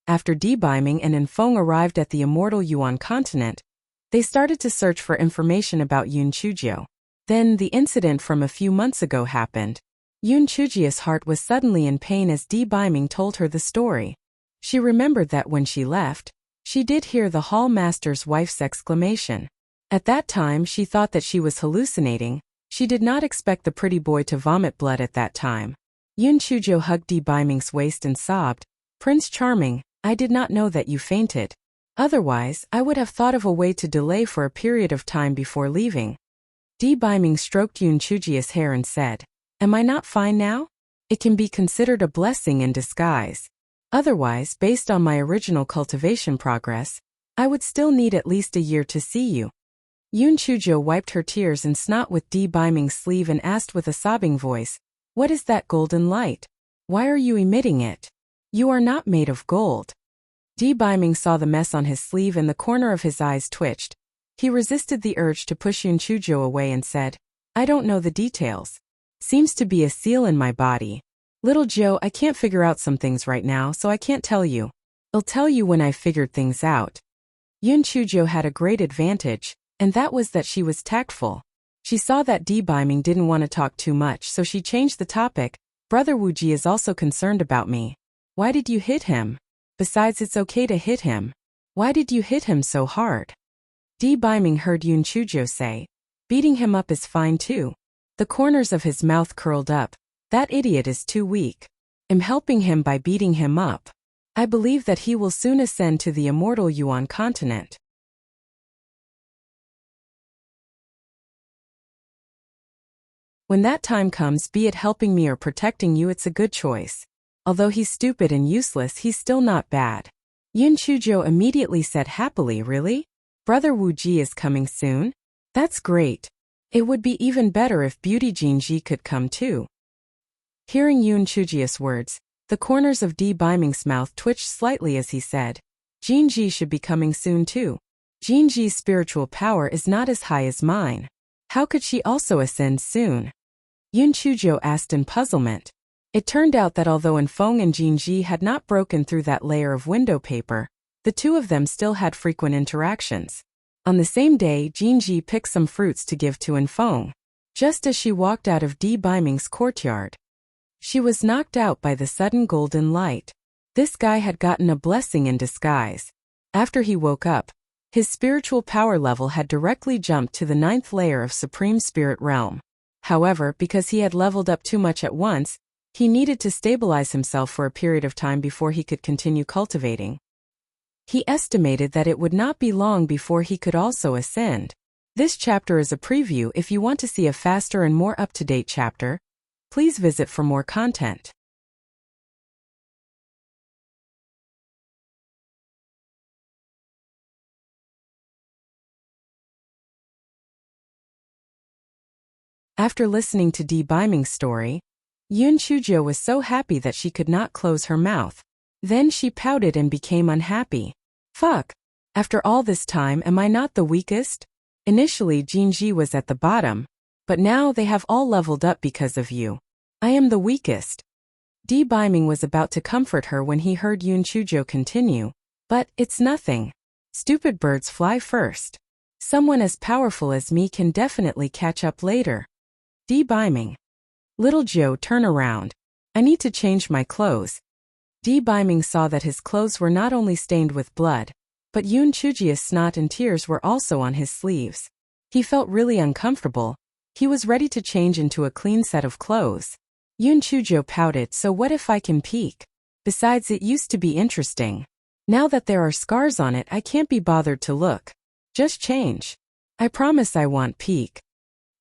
After Di Biming and Enfeng arrived at the immortal Yuan continent, they started to search for information about Yun Chuzhou. Then the incident from a few months ago happened. Yun Chuzhou's heart was suddenly in pain as Di Biming told her the story. She remembered that when she left, she did hear the hall master's wife's exclamation. At that time she thought that she was hallucinating. She did not expect the pretty boy to vomit blood at that time. Yun Chuzhou hugged Di Biming's waist and sobbed, "Prince Charming, I did not know that you fainted. Otherwise, I would have thought of a way to delay for a period of time before leaving." Di Biming stroked Yun Chuzhou's hair and said, "Am I not fine now? It can be considered a blessing in disguise. Otherwise, based on my original cultivation progress, I would still need at least a year to see you." Yun Chuzhou wiped her tears and snot with Di Biming's sleeve and asked with a sobbing voice, "What is that golden light? Why are you emitting it? You are not made of gold." Di Biming saw the mess on his sleeve and the corner of his eyes twitched. He resisted the urge to push Yun Chuzhou away and said, "I don't know the details. Seems to be a seal in my body. Little Joe, I can't figure out some things right now, so I can't tell you. I'll tell you when I've figured things out." Yun Chuzhou had a great advantage, and that was that she was tactful. She saw that Di Biming didn't want to talk too much, so she changed the topic. "Brother Wuji is also concerned about me. Why did you hit him?" Besides, it's okay to hit him. Why did you hit him so hard? Di Biming heard Yun Chujo say. Beating him up is fine too. The corners of his mouth curled up. That idiot is too weak. I'm helping him by beating him up. I believe that he will soon ascend to the immortal Yuan continent. When that time comes, be it helping me or protecting you, it's a good choice. Although he's stupid and useless, he's still not bad. Yun Chujo immediately said happily, really? Brother Wu Ji is coming soon? That's great. It would be even better if Beauty Jinji could come too. Hearing Yun Chuji's words, the corners of Di Biming's mouth twitched slightly as he said, Jinji should be coming soon too. Jinji's spiritual power is not as high as mine. How could she also ascend soon? Yun Chujo asked in puzzlement. It turned out that although Enfeng and Jinji had not broken through that layer of window paper, the two of them still had frequent interactions. On the same day, Jinji picked some fruits to give to Enfeng. Just as she walked out of Di Biming's courtyard, she was knocked out by the sudden golden light. This guy had gotten a blessing in disguise. After he woke up, his spiritual power level had directly jumped to the 9th layer of Supreme Spirit Realm. However, because he had leveled up too much at once, he needed to stabilize himself for a period of time before he could continue cultivating. He estimated that it would not be long before he could also ascend. This chapter is a preview. If you want to see a faster and more up-to-date chapter, please visit for more content. After listening to Di Biming's story, Yun Chujo was so happy that she could not close her mouth. Then she pouted and became unhappy. Fuck. After all this time, am I not the weakest? Initially Jinji was at the bottom, but now they have all leveled up because of you. I am the weakest. Di Biming was about to comfort her when he heard Yun Chujo continue. But it's nothing. Stupid birds fly first. Someone as powerful as me can definitely catch up later. Di Biming. Little Joe, turn around. I need to change my clothes. Di Biming saw that his clothes were not only stained with blood, but Yun Chuji's snot and tears were also on his sleeves. He felt really uncomfortable. He was ready to change into a clean set of clothes. Yun Chujo pouted, so what if I can peek? Besides, it used to be interesting. Now that there are scars on it, I can't be bothered to look. Just change. I promise I won't peek.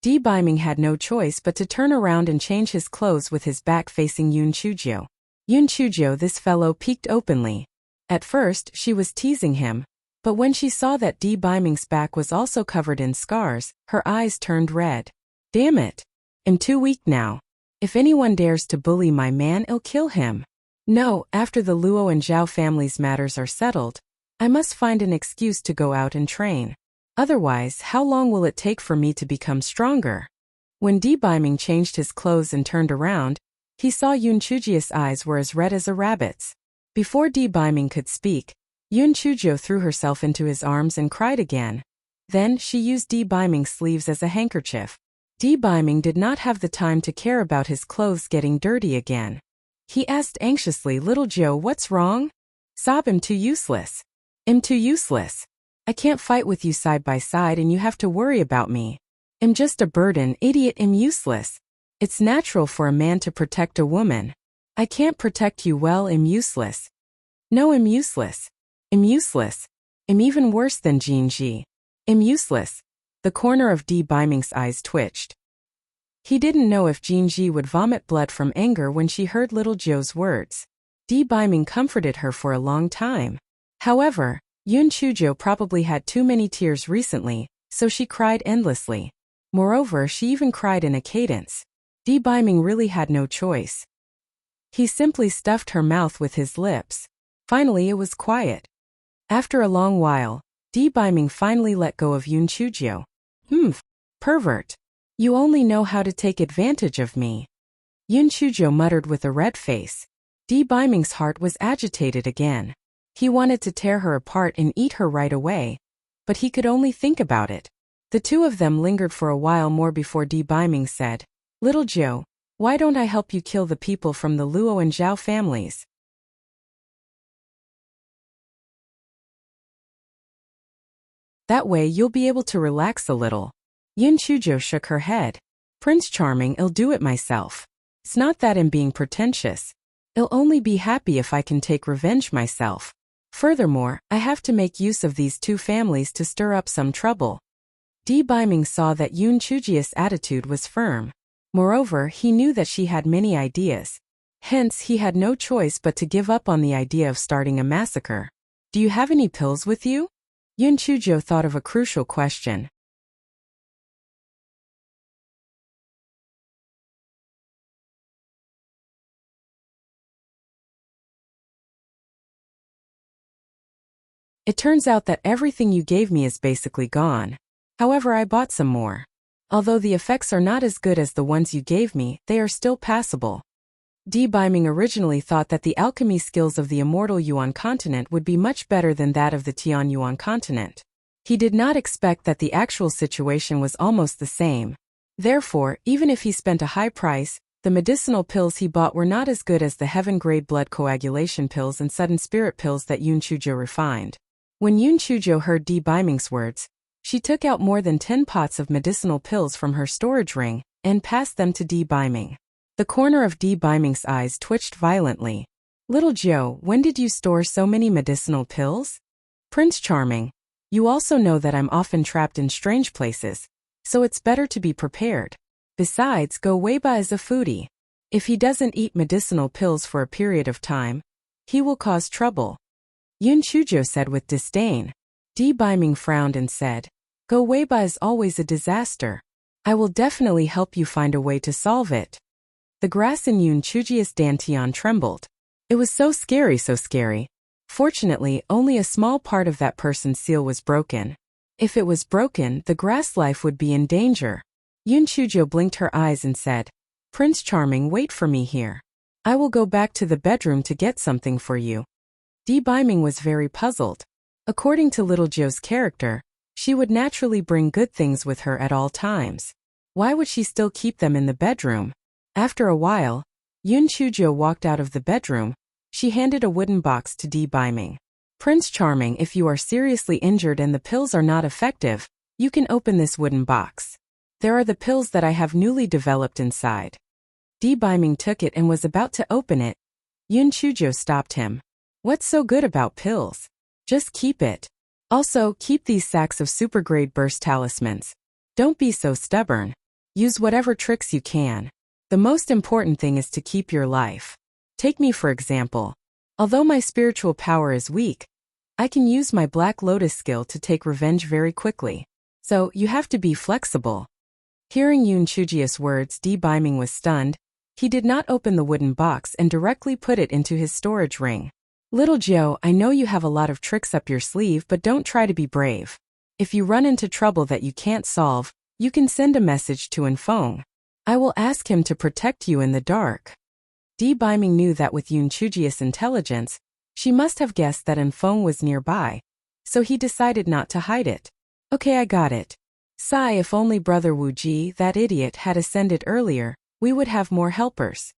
Di Biming had no choice but to turn around and change his clothes with his back facing Yun Chujo. Yun Chujo, this fellow, peeked openly. At first, she was teasing him, but when she saw that Di Biming's back was also covered in scars, her eyes turned red. Damn it. I'm too weak now. If anyone dares to bully my man, I'll kill him. No, after the Luo and Zhao families' matters are settled, I must find an excuse to go out and train. Otherwise, how long will it take for me to become stronger? When Di Biming changed his clothes and turned around, he saw Yun Chuji's eyes were as red as a rabbit's. Before Di Biming could speak, Yun Chujo threw herself into his arms and cried again. Then, she used Di Biming's sleeves as a handkerchief. Di Biming did not have the time to care about his clothes getting dirty again. He asked anxiously, Little Joe, what's wrong? Sob, I'm too useless. I'm too useless. I can't fight with you side by side and you have to worry about me. I'm just a burden, idiot, I'm useless. It's natural for a man to protect a woman. I can't protect you, well, I'm useless. No, I'm useless. I'm useless. I'm even worse than Jinji. I'm useless. The corner of Di Biming's eyes twitched. He didn't know if Jinji would vomit blood from anger when she heard Little Joe's words. Di Biming comforted her for a long time. However, Yun Chujo probably had too many tears recently, so she cried endlessly. Moreover, she even cried in a cadence. Di Biming really had no choice. He simply stuffed her mouth with his lips. Finally, it was quiet. After a long while, Di Biming finally let go of Yun Chujo. Pervert. You only know how to take advantage of me. Yun Chujo muttered with a red face. Di Biming's heart was agitated again. He wanted to tear her apart and eat her right away, but he could only think about it. The two of them lingered for a while more before Di Biming said, Little Joe, why don't I help you kill the people from the Luo and Zhao families? That way you'll be able to relax a little. Yun Chujo shook her head. Prince Charming, I'll do it myself. It's not that I'm being pretentious. I'll only be happy if I can take revenge myself. Furthermore, I have to make use of these two families to stir up some trouble. Di Biming saw that Yun Chujia's attitude was firm. Moreover, he knew that she had many ideas. Hence, he had no choice but to give up on the idea of starting a massacre. Do you have any pills with you? Yun Chujo thought of a crucial question. It turns out that everything you gave me is basically gone. However, I bought some more. Although the effects are not as good as the ones you gave me, they are still passable. Di Biming originally thought that the alchemy skills of the immortal Yuan continent would be much better than that of the Tian Yuan continent. He did not expect that the actual situation was almost the same. Therefore, even if he spent a high price, the medicinal pills he bought were not as good as the heaven-grade blood coagulation pills and sudden spirit pills that Yun Chujo refined. When Yun Chujo heard Di Biming's words, she took out more than 10 pots of medicinal pills from her storage ring and passed them to Di Biming. The corner of Di Biming's eyes twitched violently. Little Joe, when did you store so many medicinal pills? Prince Charming, you also know that I'm often trapped in strange places, so it's better to be prepared. Besides, Go Weiba is a foodie. If he doesn't eat medicinal pills for a period of time, he will cause trouble. Yun Chujo said with disdain. Di Biming frowned and said, Go Weiba is always a disaster. I will definitely help you find a way to solve it. The grass in Yun Chujia's dantian trembled. It was so scary, so scary. Fortunately, only a small part of that person's seal was broken. If it was broken, the grass life would be in danger. Yun Chujo blinked her eyes and said, Prince Charming, wait for me here. I will go back to the bedroom to get something for you. Di Biming was very puzzled. According to Little Joe's character, she would naturally bring good things with her at all times. Why would she still keep them in the bedroom? After a while, Yun Chujo walked out of the bedroom. She handed a wooden box to Di Biming. Prince Charming, if you are seriously injured and the pills are not effective, you can open this wooden box. There are the pills that I have newly developed inside. Di Biming took it and was about to open it. Yun Chujo stopped him. What's so good about pills? Just keep it. Also, keep these sacks of super-grade burst talismans. Don't be so stubborn. Use whatever tricks you can. The most important thing is to keep your life. Take me for example. Although my spiritual power is weak, I can use my Black Lotus skill to take revenge very quickly. So, you have to be flexible. Hearing Yun Chujia's words, Di Biming was stunned. He did not open the wooden box and directly put it into his storage ring. Little Joe, I know you have a lot of tricks up your sleeve, but don't try to be brave. If you run into trouble that you can't solve, you can send a message to Enfong. I will ask him to protect you in the dark. Di Biming knew that with Yun Chujia's intelligence, she must have guessed that Enfong was nearby, so he decided not to hide it. Okay, I got it. Sigh, if only Brother Wu Ji, that idiot, had ascended earlier, we would have more helpers.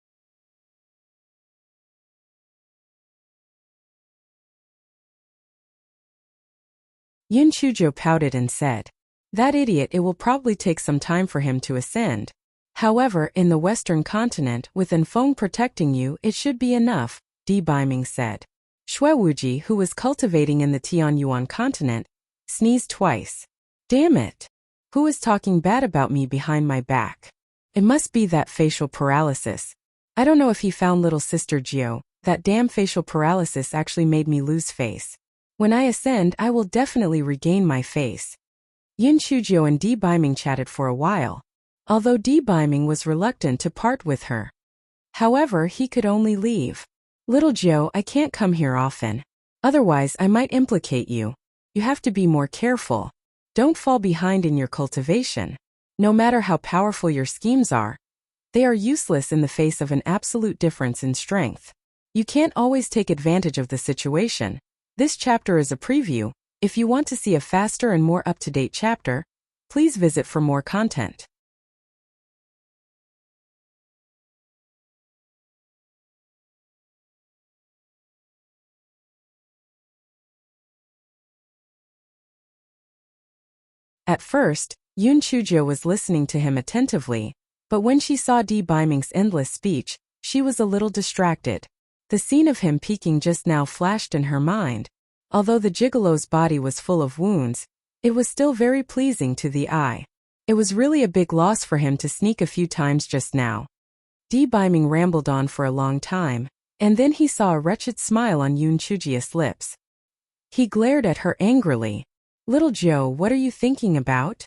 Yun Chujo pouted and said, That idiot, it will probably take some time for him to ascend. However, in the Western continent, with Enfong protecting you, it should be enough, Di Biming said. Shui Wuji, who was cultivating in the Tian Yuan continent, sneezed twice. Damn it! Who is talking bad about me behind my back? It must be that facial paralysis. I don't know if he found little sister Gio. That damn facial paralysis actually made me lose face. When I ascend, I will definitely regain my face. Yun Chujo and Di Biming chatted for a while. Although Di Biming was reluctant to part with her. However, he could only leave. Little Joe, I can't come here often. Otherwise, I might implicate you. You have to be more careful. Don't fall behind in your cultivation. No matter how powerful your schemes are, they are useless in the face of an absolute difference in strength. You can't always take advantage of the situation. This chapter is a preview. If you want to see a faster and more up-to-date chapter, please visit for more content. At first, Yun Chujio was listening to him attentively, but when she saw Di Biming's endless speech, she was a little distracted. The scene of him peeking just now flashed in her mind. Although the gigolo's body was full of wounds, it was still very pleasing to the eye. It was really a big loss for him to sneak a few times just now. Di Biming rambled on for a long time, and then he saw a wretched smile on Yun Chujio's lips. He glared at her angrily. "Little Joe, what are you thinking about?"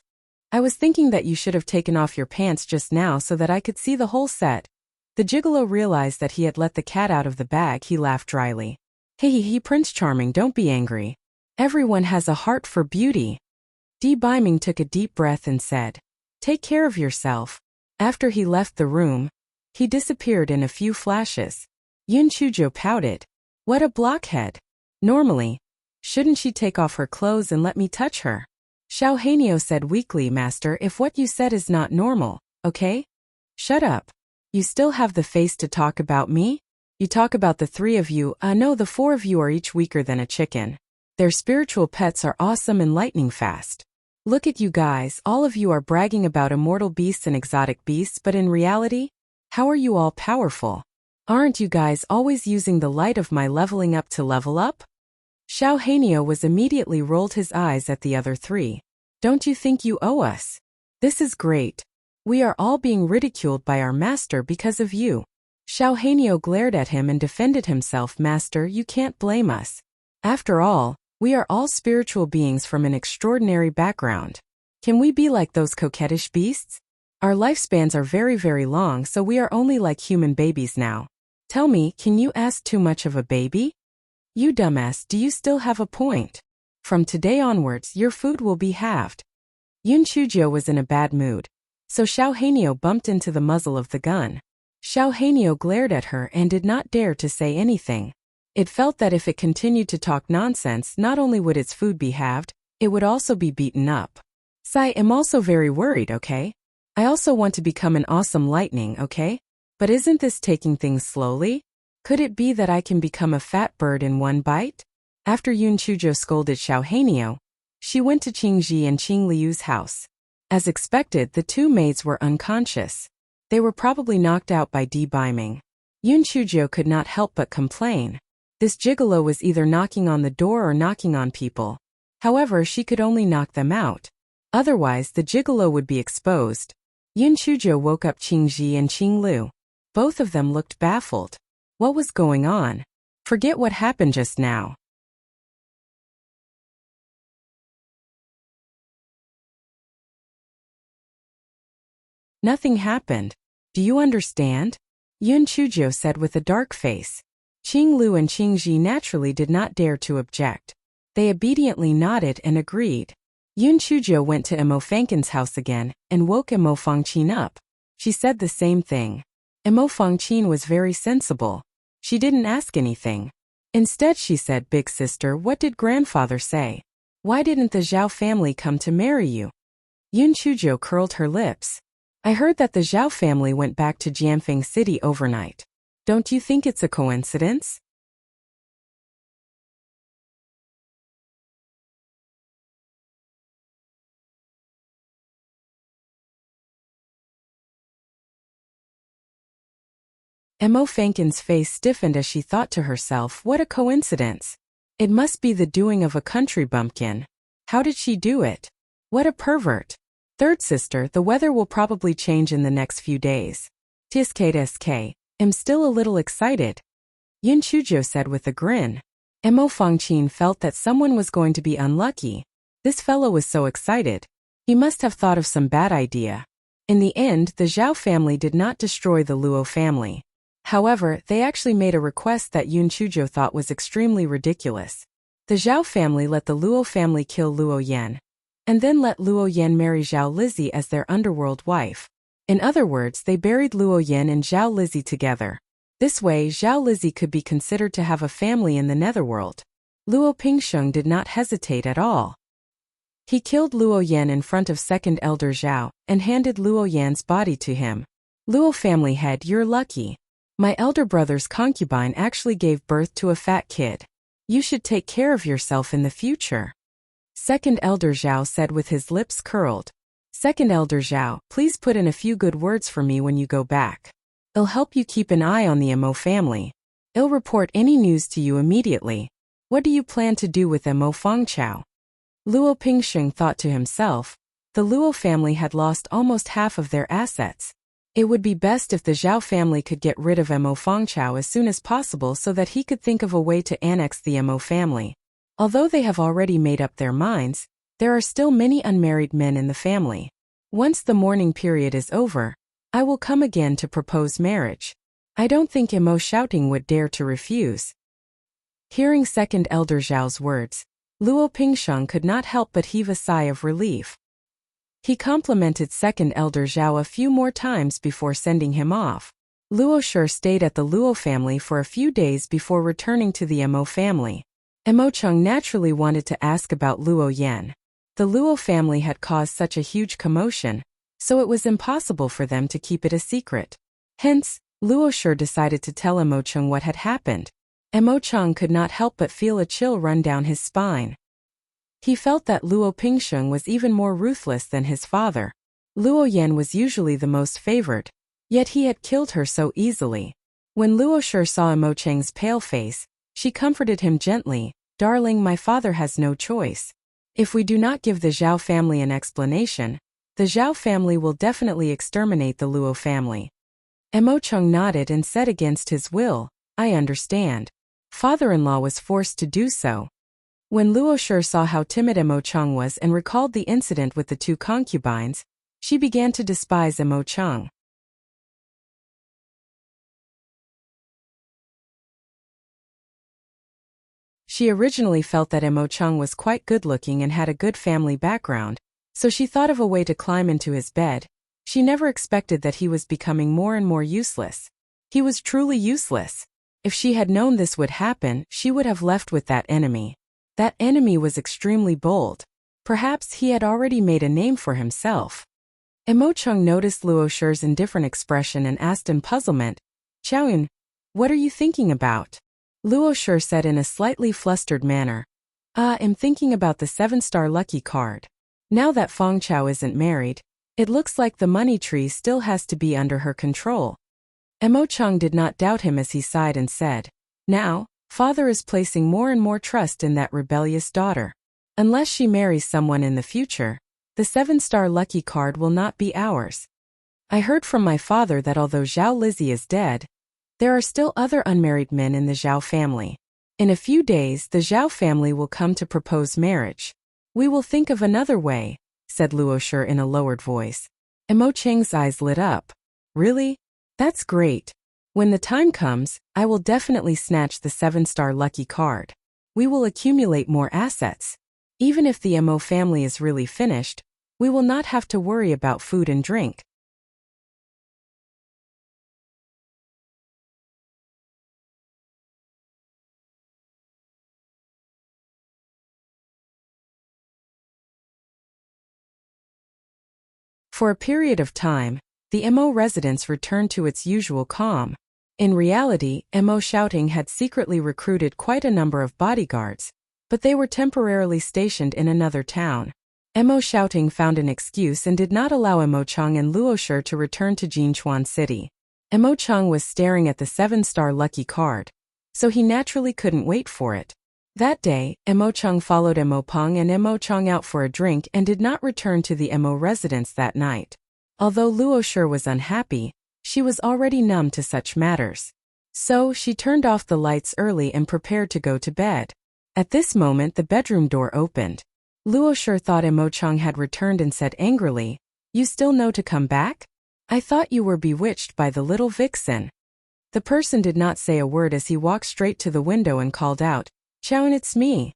"I was thinking that you should have taken off your pants just now so that I could see the whole set." The gigolo realized that he had let the cat out of the bag. He laughed dryly. Hey, Prince Charming, don't be angry. Everyone has a heart for beauty." Di Biming took a deep breath and said, "Take care of yourself." After he left the room, he disappeared in a few flashes. Yun Chujio pouted. "What a blockhead. Normally, shouldn't she take off her clothes and let me touch her?" Xiao Hanyo said weakly, "Master, if what you said is not normal, okay? Shut up. You still have the face to talk about me? You talk about the three of you, no, the four of you are each weaker than a chicken. Their spiritual pets are awesome and lightning fast. Look at you guys, all of you are bragging about immortal beasts and exotic beasts, but in reality, how are you all powerful? Aren't you guys always using the light of my leveling up to level up?" Xiao Hanyo was immediately rolled his eyes at the other three. "Don't you think you owe us? This is great. We are all being ridiculed by our master because of you." Xiao Hanyo glared at him and defended himself. "Master, you can't blame us. After all, we are all spiritual beings from an extraordinary background. Can we be like those coquettish beasts? Our lifespans are very, very long, so we are only like human babies now. Tell me, can you ask too much of a baby? You dumbass, do you still have a point? From today onwards, your food will be halved." Yun Chujio was in a bad mood, so Xiao Hanyo bumped into the muzzle of the gun. Xiao Hanyo glared at her and did not dare to say anything. It felt that if it continued to talk nonsense, not only would its food be halved, it would also be beaten up. "I am also very worried, okay? I also want to become an awesome lightning, okay? But isn't this taking things slowly? Could it be that I can become a fat bird in one bite?" After Yun Chujio scolded Xiao Hanyo, she went to Qing Ji and Qing Liu's house. As expected, the two maids were unconscious. They were probably knocked out by Di Biming. Yun Chujio could not help but complain. This gigolo was either knocking on the door or knocking on people. However, she could only knock them out. Otherwise, the gigolo would be exposed. Yun Chujio woke up Qing Ji and Qing Liu. Both of them looked baffled. What was going on? Forget what happened just now. Nothing happened. Do you understand? Yun Chujio said with a dark face. Qing Liu and Qing Ji naturally did not dare to object. They obediently nodded and agreed. Yun Chujio went to Imo Fangqin's house again and woke Imo Fangqin up. She said the same thing. Imo Fangqin was very sensible. She didn't ask anything. Instead she said, "Big sister, what did grandfather say? Why didn't the Zhao family come to marry you?" Yun Chujio curled her lips. "I heard that the Zhao family went back to Jianfeng City overnight. Don't you think it's a coincidence?" Imo Fangqin's face stiffened as she thought to herself, what a coincidence. It must be the doing of a country bumpkin. How did she do it? What a pervert. Third sister, the weather will probably change in the next few days. TSK. I'm still a little excited. Yun Chujio said with a grin. Imo Fangqin felt that someone was going to be unlucky. This fellow was so excited. He must have thought of some bad idea. In the end, the Zhao family did not destroy the Luo family. However, they actually made a request that Yun Chujio thought was extremely ridiculous. The Zhao family let the Luo family kill Luo Yan, and then let Luo Yan marry Zhao Lizzie as their underworld wife. In other words, they buried Luo Yan and Zhao Lizzie together. This way, Zhao Lizzie could be considered to have a family in the netherworld. Luo Pingsheng did not hesitate at all. He killed Luo Yan in front of second elder Zhao, and handed Luo Yan's body to him. Luo family head, you're lucky. My elder brother's concubine actually gave birth to a fat kid. You should take care of yourself in the future. Second Elder Zhao said with his lips curled. Second Elder Zhao, please put in a few good words for me when you go back. It'll help you keep an eye on the Mo family. I'll report any news to you immediately. What do you plan to do with Mo Fengchao? Luo Pingsheng thought to himself. The Luo family had lost almost half of their assets. It would be best if the Zhao family could get rid of Mo Fengchao as soon as possible so that he could think of a way to annex the Mo family. Although they have already made up their minds, there are still many unmarried men in the family. Once the mourning period is over, I will come again to propose marriage. I don't think Mo Shouting would dare to refuse. Hearing Second Elder Zhao's words, Luo Pingsheng could not help but heave a sigh of relief. He complimented Second Elder Zhao a few more times before sending him off. Luo Shi stayed at the Luo family for a few days before returning to the Mo family. Mo Cheng naturally wanted to ask about Luo Yan. The Luo family had caused such a huge commotion, so it was impossible for them to keep it a secret. Hence, Luo Shi decided to tell Mo Cheng what had happened. Mo Cheng could not help but feel a chill run down his spine. He felt that Luo Pingsheng was even more ruthless than his father. Luo Yan was usually the most favored, yet he had killed her so easily. When Luo Shi saw Mo Cheng's pale face, she comforted him gently, "Darling, my father has no choice. If we do not give the Zhao family an explanation, the Zhao family will definitely exterminate the Luo family." Mo Cheng nodded and said against his will, "I understand. Father-in-law was forced to do so." When Luo Shi saw how timid Mo Cheng was and recalled the incident with the two concubines, she began to despise Mo Cheng. She originally felt that Mo Cheng was quite good-looking and had a good family background, so she thought of a way to climb into his bed. She never expected that he was becoming more and more useless. He was truly useless. If she had known this would happen, she would have left with that enemy. That enemy was extremely bold. Perhaps he had already made a name for himself. Mo Cheng noticed Luo Shi's indifferent expression and asked in puzzlement, "Chaoyun, what are you thinking about?" Luo Shi said in a slightly flustered manner, "I'm thinking about the 7-star lucky card. Now that Feng Chao isn't married, it looks like the money tree still has to be under her control." Mo Cheng did not doubt him as he sighed and said, "Now, father is placing more and more trust in that rebellious daughter. Unless she marries someone in the future, the 7-star lucky card will not be ours. I heard from my father that although Zhao Lizzie is dead, there are still other unmarried men in the Zhao family. In a few days the Zhao family will come to propose marriage. We will think of another way," said Luo Shi in a lowered voice. Mo Cheng's eyes lit up. "Really? That's great. When the time comes, I will definitely snatch the 7-star lucky card. We will accumulate more assets. Even if the Mo family is really finished, we will not have to worry about food and drink." For a period of time, the Mo residence returned to its usual calm. In reality, Mo Shouting had secretly recruited quite a number of bodyguards, but they were temporarily stationed in another town. Mo Shouting found an excuse and did not allow Mo Cheng and Luo Shi to return to Jinchuan City. Mo Cheng was staring at the 7-star lucky card, so he naturally couldn't wait for it. That day, Mo Cheng followed Mo Peng and Mo Cheng out for a drink and did not return to the Mo residence that night. Although Luo Shi was unhappy, she was already numb to such matters. So she turned off the lights early and prepared to go to bed. At this moment the bedroom door opened. Luo Shi thought Mo Cheng had returned and said angrily, "You still know to come back? I thought you were bewitched by the little vixen." The person did not say a word as he walked straight to the window and called out, "Chaoyun, it's me."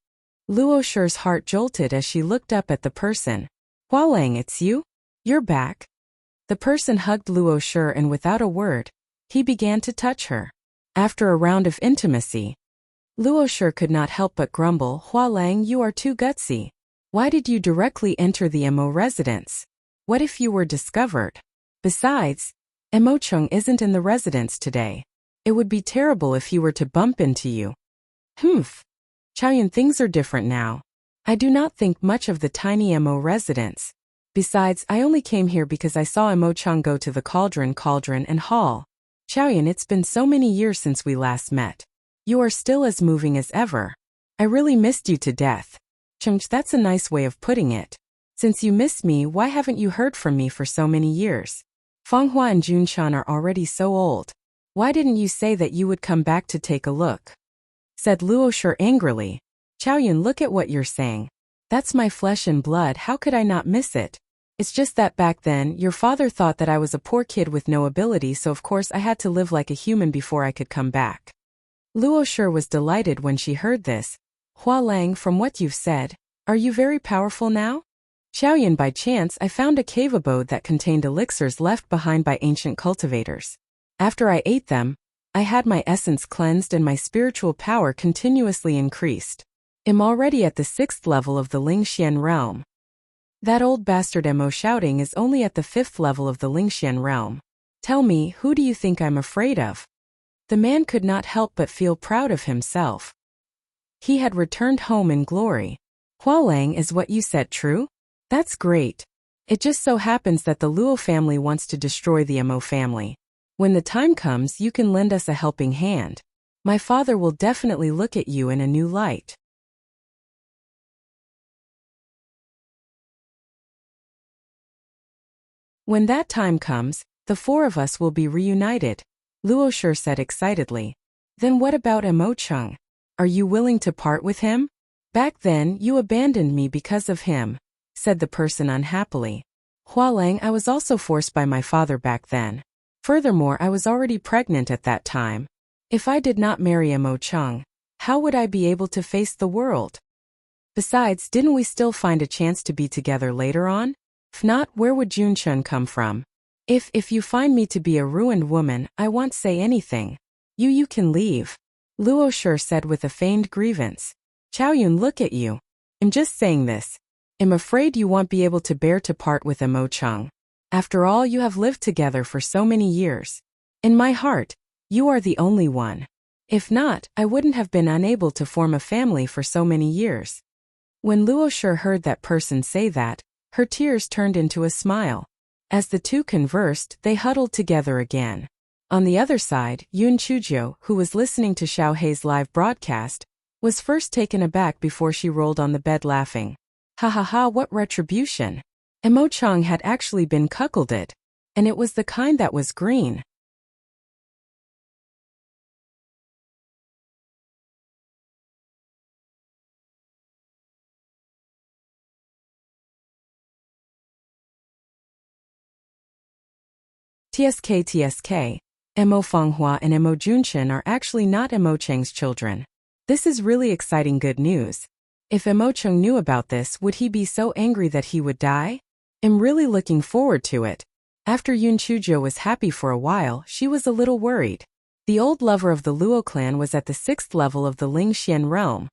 Luo Shi's heart jolted as she looked up at the person. "Hualang, it's you? You're back." The person hugged Luo Shi and without a word, he began to touch her. After a round of intimacy, Luo Shi could not help but grumble, "Hualang, you are too gutsy. Why did you directly enter the Mo residence? What if you were discovered? Besides, Mo Cheng isn't in the residence today. It would be terrible if he were to bump into you." "Humph. Chaoyun, things are different now. I do not think much of the tiny Mo residence. Besides, I only came here because I saw Mo Chung go to the cauldron and hall. Chaoyan, it's been so many years since we last met. You are still as moving as ever. I really missed you to death. Chung, that's a nice way of putting it. Since you missed me, why haven't you heard from me for so many years? Fanghua and Junchan are already so old. Why didn't you say that you would come back to take a look? Said Luoshi angrily. Chaoyan, look at what you're saying. That's my flesh and blood, how could I not miss it? It's just that back then, your father thought that I was a poor kid with no ability, so of course I had to live like a human before I could come back. Luoshi was delighted when she heard this. Hua Lang, from what you've said, are you very powerful now? Chaoyan, by chance I found a cave abode that contained elixirs left behind by ancient cultivators. After I ate them, I had my essence cleansed and my spiritual power continuously increased. I'm already at the 6th level of the Lingxian realm. That old bastard Mo shouting is only at the 5th level of the Lingxian realm. Tell me, who do you think I'm afraid of? The man could not help but feel proud of himself. He had returned home in glory. Hualang, is what you said true? That's great. It just so happens that the Luo family wants to destroy the Mo family. When the time comes, you can lend us a helping hand. My father will definitely look at you in a new light. When that time comes, the 4 of us will be reunited, Luoshi said excitedly. Then what about Mo Chung? Are you willing to part with him? Back then, you abandoned me because of him, said the person unhappily. Hualang, I was also forced by my father back then. Furthermore, I was already pregnant at that time. If I did not marry Mo Chung, how would I be able to face the world? Besides, didn't we still find a chance to be together later on? If not, where would Junchun come from? If you find me to be a ruined woman, I won't say anything. You can leave. Luoshi said with a feigned grievance. Chaoyun, look at you. I'm just saying this. I'm afraid you won't be able to bear to part with Mo Chung. After all, you have lived together for so many years. In my heart, you are the only one. If not, I wouldn't have been unable to form a family for so many years. When Luoshi heard that person say that, her tears turned into a smile. As the two conversed, they huddled together again. On the other side, Yun Chuzhou, who was listening to Xiao Hei's live broadcast, was first taken aback before she rolled on the bed laughing. Ha ha ha, what retribution! Mo Chung had actually been cuckolded. And it was the kind that was green. TSK, Mo Fanghua and Mo Junchen are actually not Mo Cheng's children. This is really exciting good news. If Mo Cheng knew about this, would he be so angry that he would die? I'm really looking forward to it. After Yun Chuzhou was happy for a while, she was a little worried. The old lover of the Luo clan was at the 6th level of the Lingxian realm,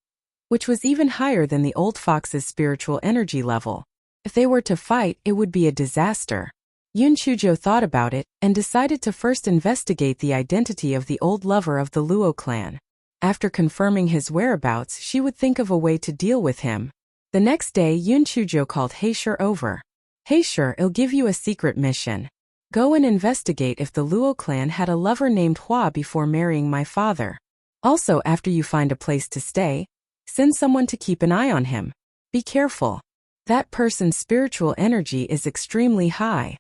which was even higher than the old fox's spiritual energy level. If they were to fight, it would be a disaster. Yun Chuzhou thought about it and decided to first investigate the identity of the old lover of the Luo clan. After confirming his whereabouts, she would think of a way to deal with him. The next day, Yun Chuzhou called Heishi over. Heishi, I'll give you a secret mission. Go and investigate if the Luo clan had a lover named Hua before marrying my father. Also, after you find a place to stay, send someone to keep an eye on him. Be careful. That person's spiritual energy is extremely high.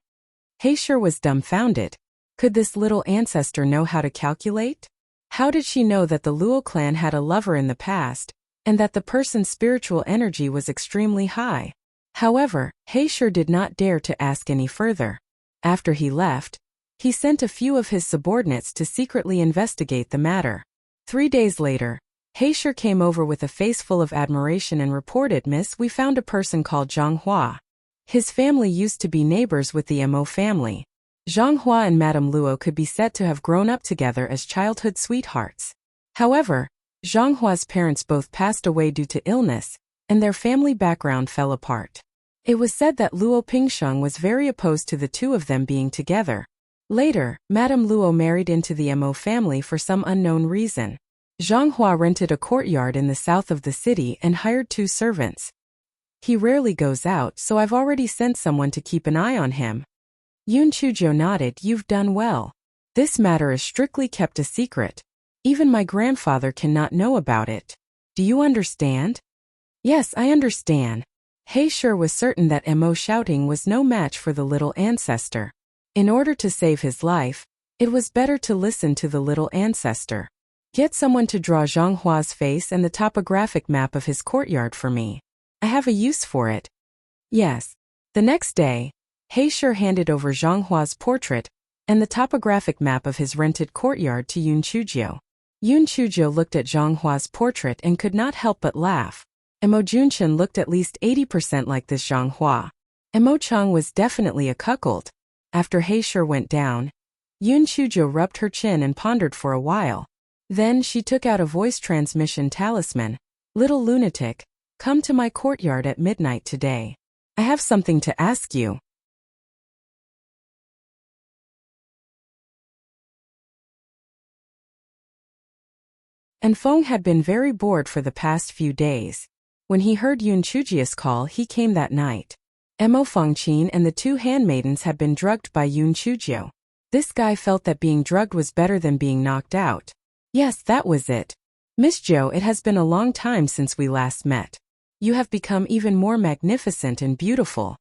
Heishi was dumbfounded. Could this little ancestor know how to calculate? How did she know that the Luo clan had a lover in the past, and that the person's spiritual energy was extremely high? However, Heishi did not dare to ask any further. After he left, he sent a few of his subordinates to secretly investigate the matter. 3 days later, Heishi came over with a face full of admiration and reported, Miss, we found a person called Zhang Hua. His family used to be neighbors with the Mo family. Zhang Hua and Madame Luo could be said to have grown up together as childhood sweethearts. However, Zhang Hua's parents both passed away due to illness, and their family background fell apart. It was said that Luo Pingsheng was very opposed to the two of them being together. Later, Madame Luo married into the Mo family for some unknown reason. Zhang Hua rented a courtyard in the south of the city and hired 2 servants, He rarely goes out, so I've already sent someone to keep an eye on him. Yoon Choo-jo nodded. You've done well. This matter is strictly kept a secret. Even my grandfather cannot know about it. Do you understand? Yes, I understand. Hae-sure was certain that Mo shouting was no match for the little ancestor. In order to save his life, it was better to listen to the little ancestor. Get someone to draw Zhang Hua's face and the topographic map of his courtyard for me. I have a use for it. Yes. The next day, Hae-sure handed over Zhang Hua's portrait and the topographic map of his rented courtyard to Yoon Choo-jo. Yoon Choo-jo looked at Zhang Hua's portrait and could not help but laugh. Mo Junchen looked at least 80% like this Zhang Hua. Mo Chung was definitely a cuckold. After Hae-sure went down, Yoon Choo-jo rubbed her chin and pondered for a while. Then she took out a voice transmission talisman. Little lunatic, come to my courtyard at midnight today. I have something to ask you. And Feng had been very bored for the past few days. When he heard Yoon Choo-ji's call, he came that night. Mo Fengqin and the two handmaidens had been drugged by Yoon Choo-jo. This guy felt that being drugged was better than being knocked out. Yes, that was it. Miss Jo, it has been a long time since we last met. You have become even more magnificent and beautiful.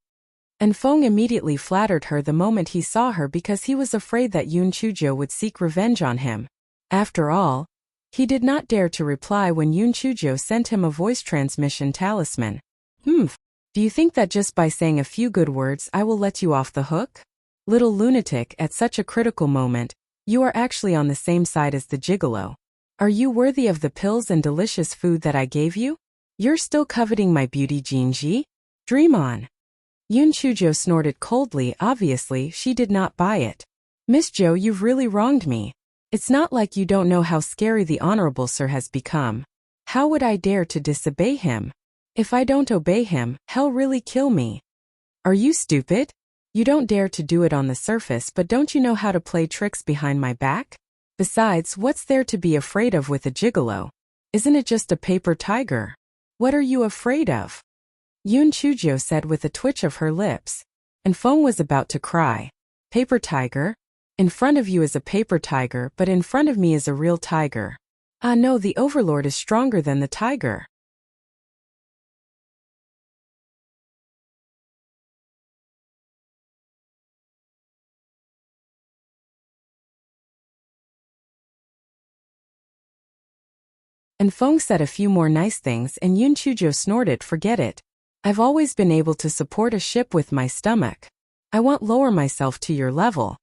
And Feng immediately flattered her the moment he saw her because he was afraid that Yoon Choo-jo would seek revenge on him. After all, he did not dare to reply when Yoon Choo-jo sent him a voice transmission talisman. Do you think that just by saying a few good words I will let you off the hook? Little lunatic, at such a critical moment, you are actually on the same side as the gigolo. Are you worthy of the pills and delicious food that I gave you? You're still coveting my beauty, Jinji? Dream on. Yoon Choo-jo snorted coldly. Obviously, she did not buy it. Miss Jo, you've really wronged me. It's not like you don't know how scary the Honorable Sir has become. How would I dare to disobey him? If I don't obey him, he'll really kill me. Are you stupid? You don't dare to do it on the surface, but don't you know how to play tricks behind my back? Besides, what's there to be afraid of with a gigolo? Isn't it just a paper tiger? What are you afraid of? Yoon Choo-jo said with a twitch of her lips. And Feng was about to cry. Paper tiger? In front of you is a paper tiger, but in front of me is a real tiger. Ah no, the overlord is stronger than the tiger. And Feng said a few more nice things and Yoon Choo-jo snorted, forget it. I've always been able to support a ship with my stomach. I won't lower myself to your level.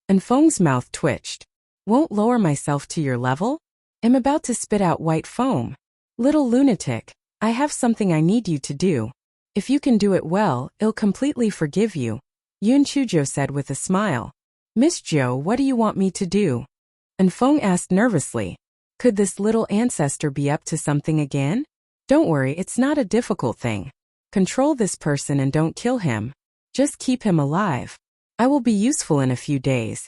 And Feng's mouth twitched. Won't lower myself to your level? I'm about to spit out white foam. Little lunatic, I have something I need you to do. If you can do it well, I'll completely forgive you. Yoon Choo-jo said with a smile. Miss Jo, what do you want me to do? And Feng asked nervously. Could this little ancestor be up to something again? Don't worry, it's not a difficult thing. Control this person and don't kill him. Just keep him alive. I will be useful in a few days.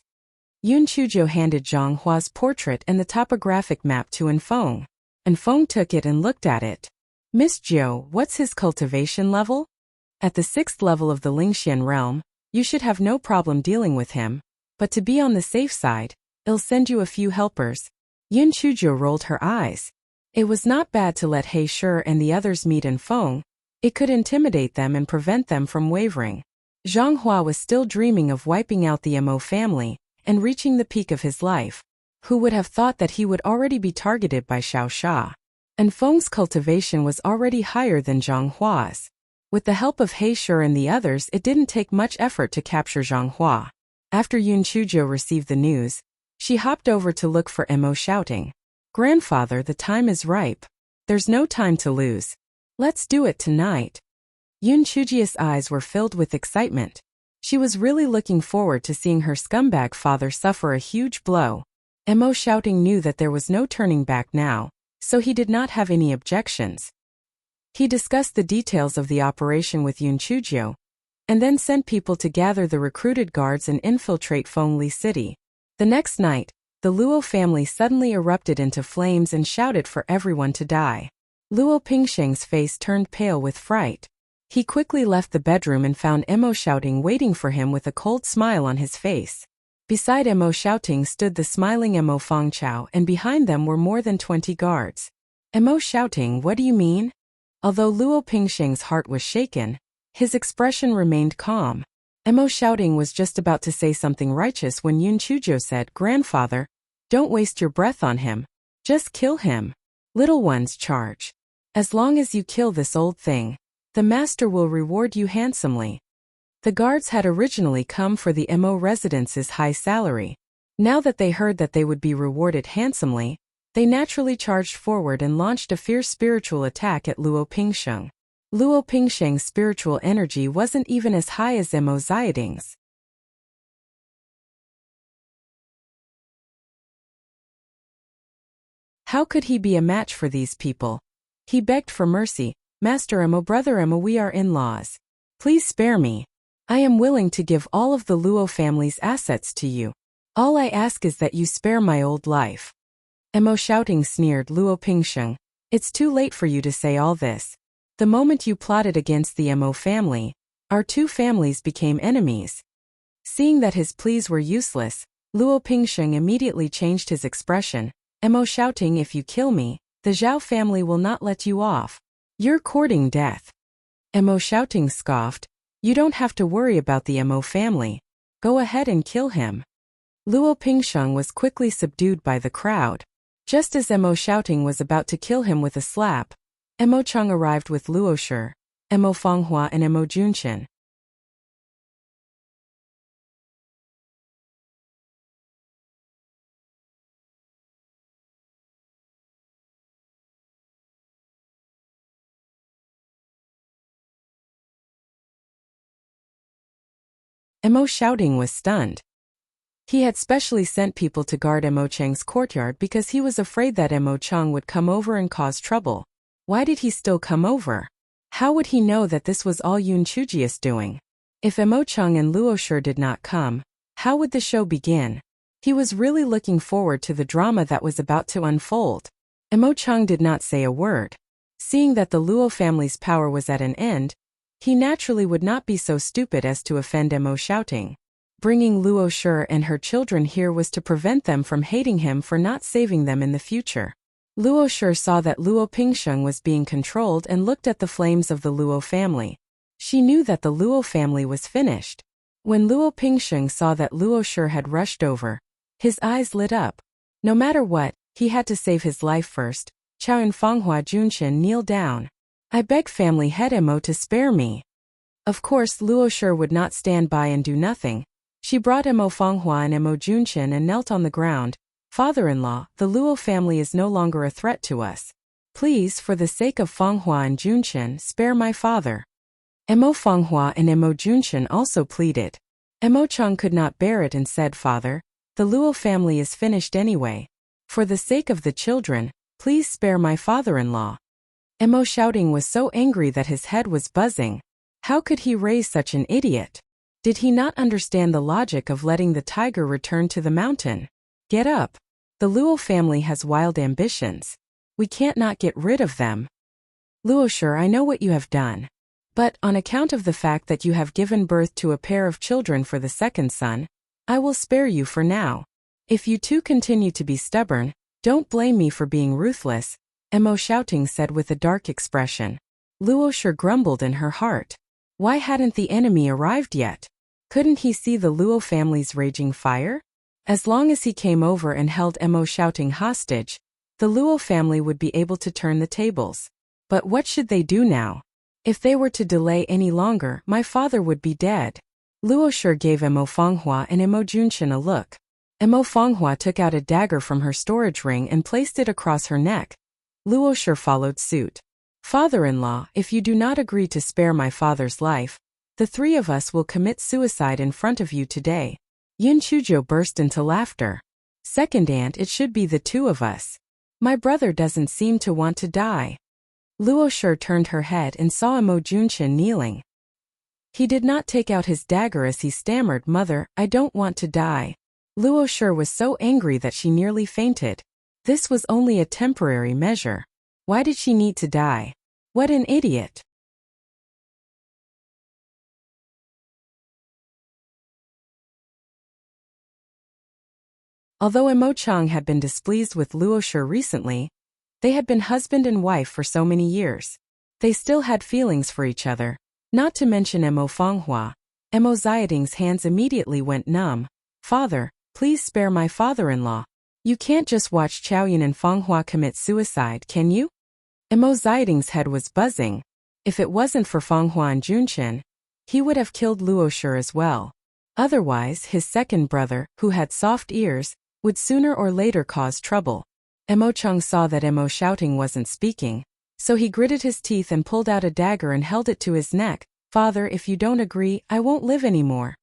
Yoon Choo-jo handed Zhang Hua's portrait and the topographic map to Feng. Feng took it and looked at it. Miss Jo, what's his cultivation level? At the 6th level of the Lingxian realm, you should have no problem dealing with him. But to be on the safe side, I'll send you a few helpers. Yoon Choo-jo rolled her eyes. It was not bad to let Hae-sure and the others meet Feng. It could intimidate them and prevent them from wavering. Zhang Hua was still dreaming of wiping out the Mo family and reaching the peak of his life. Who would have thought that he would already be targeted by Xiao Sha? Feng's cultivation was already higher than Zhang Hua's. With the help of Hae-sure and the others, it didn't take much effort to capture Zhang Hua. After Yoon Choo-jo received the news, she hopped over to look for Mo shouting. Grandfather, the time is ripe. There's no time to lose. Let's do it tonight. Yoon Choo-ji's eyes were filled with excitement. She was really looking forward to seeing her scumbag father suffer a huge blow. Mo shouting knew that there was no turning back now, so he did not have any objections. He discussed the details of the operation with Yoon Choo-jo, and then sent people to gather the recruited guards and infiltrate Fengli City. The next night, the Luo family suddenly erupted into flames and shouted for everyone to die. Luo Pingsheng's face turned pale with fright. He quickly left the bedroom and found Emo Shouting waiting for him with a cold smile on his face. Beside Emo Shouting stood the smiling Emo Fangchao, and behind them were more than 20 guards. Emo Shouting, what do you mean? Although Luo Pingsheng's heart was shaken, his expression remained calm. Emo Shouting was just about to say something righteous when Yun Chuzhou said, "Grandfather, don't waste your breath on him. Just kill him. Little ones charge. As long as you kill this old thing, the master will reward you handsomely." The guards had originally come for the Emo residence's high salary. Now that they heard that they would be rewarded handsomely, they naturally charged forward and launched a fierce spiritual attack at Luo Pingsheng. Luo Pingsheng's spiritual energy wasn't even as high as Emo Xiaoting's. How could he be a match for these people? He begged for mercy. "Master Emo, brother Emo, we are in-laws. Please spare me. I am willing to give all of the Luo family's assets to you. All I ask is that you spare my old life." Emo Shouting sneered. "Luo Pingsheng, it's too late for you to say all this. The moment you plotted against the Emo family, our two families became enemies." Seeing that his pleas were useless, Luo Pingsheng immediately changed his expression. "Emo Shouting, if you kill me, the Zhao family will not let you off. You're courting death." Emo Shouting scoffed. "You don't have to worry about the Emo family. Go ahead and kill him." Luo Pingsheng was quickly subdued by the crowd. Just as Emo Shouting was about to kill him with a slap, Emo Cheng arrived with Luo Shi, Emo Fanghua and Emo Junqian. Emo Shouting was stunned. He had specially sent people to guard Emo Cheng's courtyard because he was afraid that Emo Cheng would come over and cause trouble. Why did he still come over? How would he know that this was all Yun Chujia's doing? If Emo Cheng and Luo Shi did not come, how would the show begin? He was really looking forward to the drama that was about to unfold. Emo Cheng did not say a word. Seeing that the Luo family's power was at an end, he naturally would not be so stupid as to offend Emo Shouting. Bringing Luo Shi and her children here was to prevent them from hating him for not saving them in the future. Luo Shi saw that Luo Pingsheng was being controlled and looked at the flames of the Luo family. She knew that the Luo family was finished. When Luo Pingsheng saw that Luo Shi had rushed over, his eyes lit up. No matter what, he had to save his life first. Chao and Fanghua Junqian kneel down. "I beg family head Emo to spare me." Of course Luo Shi would not stand by and do nothing. She brought Emo Fanghua and Emo Junqian and knelt on the ground. "Father-in-law, the Luo family is no longer a threat to us. Please, for the sake of Fanghua and Junqian, spare my father." Emo Fanghua and Emo Junqian also pleaded. Emo Cheng could not bear it and said, "Father, the Luo family is finished anyway. For the sake of the children, please spare my father-in-law." Emo Shouting was so angry that his head was buzzing. How could he raise such an idiot? Did he not understand the logic of letting the tiger return to the mountain? Get up. The Luo family has wild ambitions. We can't not get rid of them. "Luo Shi, I know what you have done. But, on account of the fact that you have given birth to a pair of children for the second son, I will spare you for now. If you two continue to be stubborn, don't blame me for being ruthless," Emo Shouting said with a dark expression. Luo Shi grumbled in her heart. Why hadn't the enemy arrived yet? Couldn't he see the Luo family's raging fire? As long as he came over and held Emo Shouting hostage, the Luo family would be able to turn the tables. But what should they do now? If they were to delay any longer, my father would be dead. Luo Shi gave Emo Fanghua and Emo Junqian a look. Emo Fanghua took out a dagger from her storage ring and placed it across her neck. Luo Shi followed suit. "Father-in-law, if you do not agree to spare my father's life, the three of us will commit suicide in front of you today." Yun Chuzhou burst into laughter. "Second aunt, it should be the two of us. My brother doesn't seem to want to die." Luo Shi turned her head and saw Emo Junqian kneeling. He did not take out his dagger as he stammered, "Mother, I don't want to die." Luo Shi was so angry that she nearly fainted. This was only a temporary measure. Why did she need to die? What an idiot! Although Emo Chang had been displeased with Luo Shi recently, they had been husband and wife for so many years. They still had feelings for each other. Not to mention Emo Fanghua. Emo Xiaoting's hands immediately went numb. Father, please spare my father-in-law. You can't just watch Chaoyun and Fanghua commit suicide, can you? Emo Xiaoting's head was buzzing. If it wasn't for Fanghua and Junchen, he would have killed Luo Shi as well. Otherwise, his second brother, who had soft ears, would sooner or later cause trouble. Emo Chang saw that Emo Xiaoting wasn't speaking, so he gritted his teeth and pulled out a dagger and held it to his neck. Father, if you don't agree, I won't live anymore.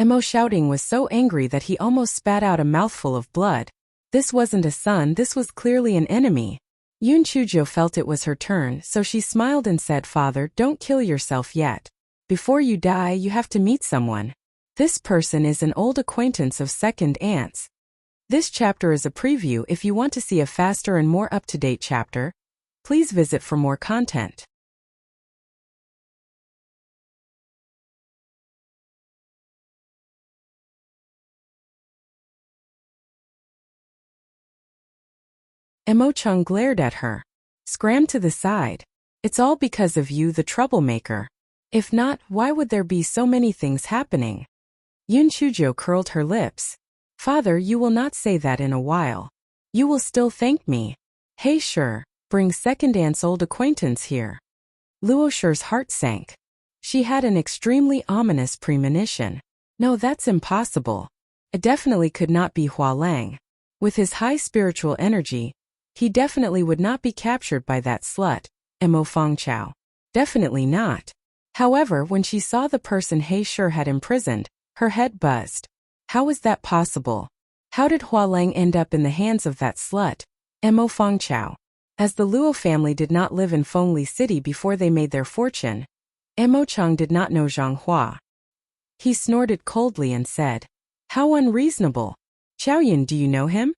Emo Xiaoting was so angry that he almost spat out a mouthful of blood. This wasn't a son, this was clearly an enemy. Yun Chuzhou felt it was her turn, so she smiled and said, Father, don't kill yourself yet. Before you die, you have to meet someone. This person is an old acquaintance of second aunt's. This chapter is a preview. If you want to see a faster and more up-to-date chapter, please visit for more content. Emo Chang glared at her. Scram to the side. It's all because of you, the troublemaker. If not, why would there be so many things happening? Yun Chuzhou curled her lips. Father, you will not say that in a while. You will still thank me. Hey sure, bring second aunt's old acquaintance here. Luo Shi's heart sank. She had an extremely ominous premonition. No, that's impossible. It definitely could not be Hua Lang. With his high spiritual energy, he definitely would not be captured by that slut, Emo Fangchao. Definitely not. However, when she saw the person He Shi had imprisoned, her head buzzed. How was that possible? How did Hua Lang end up in the hands of that slut, Emo Fangchao? As the Luo family did not live in Fengli City before they made their fortune, Emo Chang did not know Zhang Hua. He snorted coldly and said, How unreasonable. Chaoyun, do you know him?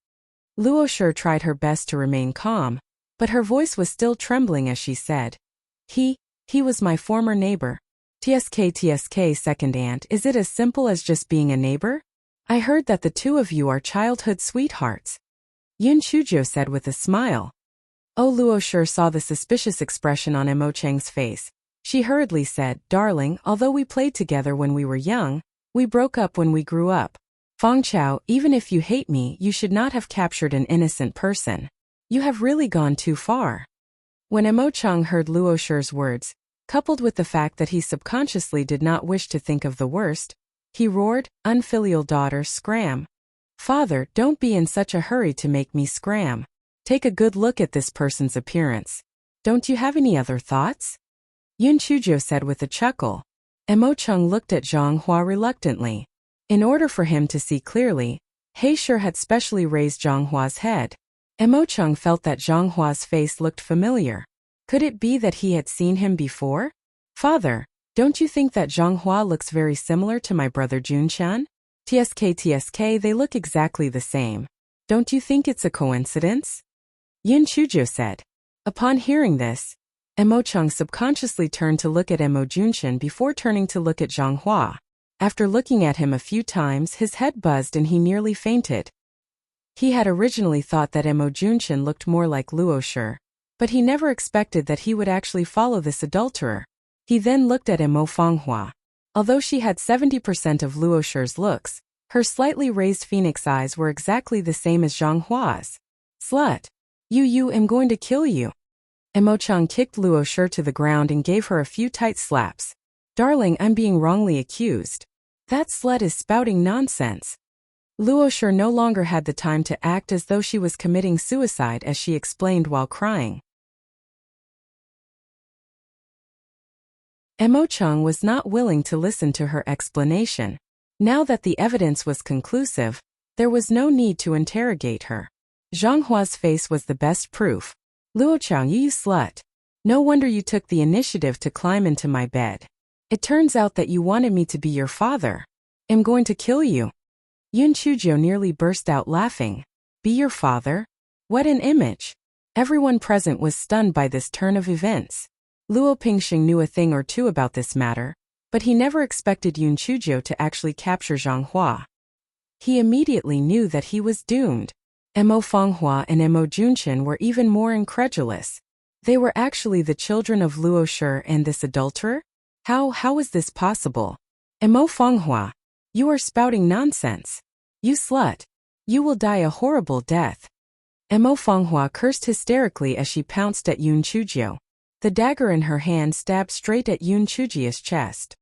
Luo Shi tried her best to remain calm, but her voice was still trembling as she said, He was my former neighbor. TSK second aunt, is it as simple as just being a neighbor? I heard that the two of you are childhood sweethearts. Yun Chuzhou said with a smile. Oh, Luo Shi saw the suspicious expression on Emo Chang's face. She hurriedly said, Darling, although we played together when we were young, we broke up when we grew up. Fangchao, even if you hate me, you should not have captured an innocent person. You have really gone too far. When Emo Chang heard Luo Shi's words, coupled with the fact that he subconsciously did not wish to think of the worst, he roared, Unfilial daughter, scram. Father, don't be in such a hurry to make me scram. Take a good look at this person's appearance. Don't you have any other thoughts? Yun Chuzhou said with a chuckle. Emo Chang looked at Zhang Hua reluctantly. In order for him to see clearly, He Shi had specially raised Zhang Hua's head. Emo Chang felt that Zhang Hua's face looked familiar. Could it be that he had seen him before? Father, don't you think that Zhang Hua looks very similar to my brother Junchan? TSK, they look exactly the same. Don't you think it's a coincidence? Yun Chuzhou said. Upon hearing this, Emo Chang subconsciously turned to look at Emo Junchan before turning to look at Zhang Hua. After looking at him a few times, his head buzzed and he nearly fainted. He had originally thought that Emo Junchan looked more like Luo Shi, but he never expected that he would actually follow this adulterer. He then looked at Emo Fanghua. Although she had 70% of Luo Shi's looks, her slightly raised phoenix eyes were exactly the same as Zhang Hua's. Slut! You am going to kill you. Emo Chang kicked Luo Shi to the ground and gave her a few tight slaps. Darling, I'm being wrongly accused. That slut is spouting nonsense. Luo Shi no longer had the time to act as though she was committing suicide, as she explained while crying. Emo Chang was not willing to listen to her explanation. Now that the evidence was conclusive, there was no need to interrogate her. Zhang Hua's face was the best proof. Luo Chang, you slut. No wonder you took the initiative to climb into my bed. It turns out that you wanted me to be your father. I'm going to kill you. Yun Chuzhou nearly burst out laughing. Be your father? What an image. Everyone present was stunned by this turn of events. Luo Pingxing knew a thing or two about this matter, but he never expected Yun Chuzhou to actually capture Zhang Hua. He immediately knew that he was doomed. Mo Fenghua and Mo Junqian were even more incredulous. They were actually the children of Luo Shi and this adulterer? How is this possible? Mo Fenghua, you are spouting nonsense. You slut. You will die a horrible death. Mo Fenghua cursed hysterically as she pounced at Yun Chujiu. The dagger in her hand stabbed straight at Yun Chujiu's chest.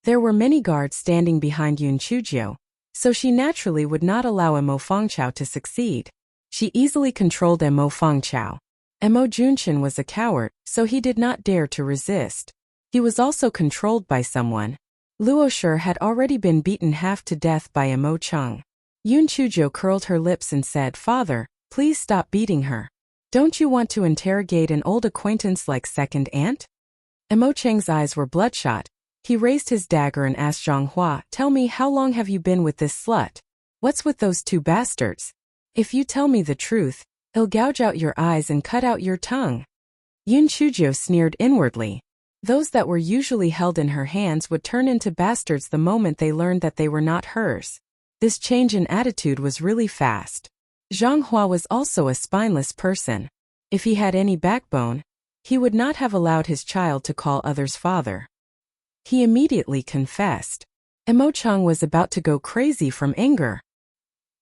There were many guards standing behind Yun Chujiu, so she naturally would not allow Mo Fengchao to succeed. She easily controlled Mo Fengchao. Mo Junqian was a coward, so he did not dare to resist. He was also controlled by someone. Luo Shi had already been beaten half to death by Mo Cheng. Yun Chujiu curled her lips and said, "Father, please stop beating her. Don't you want to interrogate an old acquaintance like second aunt?" Mo Cheng's eyes were bloodshot. He raised his dagger and asked Zhang Hua, "Tell me, how long have you been with this slut? What's with those two bastards? If you tell me the truth, I'll gouge out your eyes and cut out your tongue." Yun Chujiu sneered inwardly. Those that were usually held in her hands would turn into bastards the moment they learned that they were not hers. This change in attitude was really fast. Zhang Hua was also a spineless person. If he had any backbone, he would not have allowed his child to call others father. He immediately confessed. Mo Cheng was about to go crazy from anger.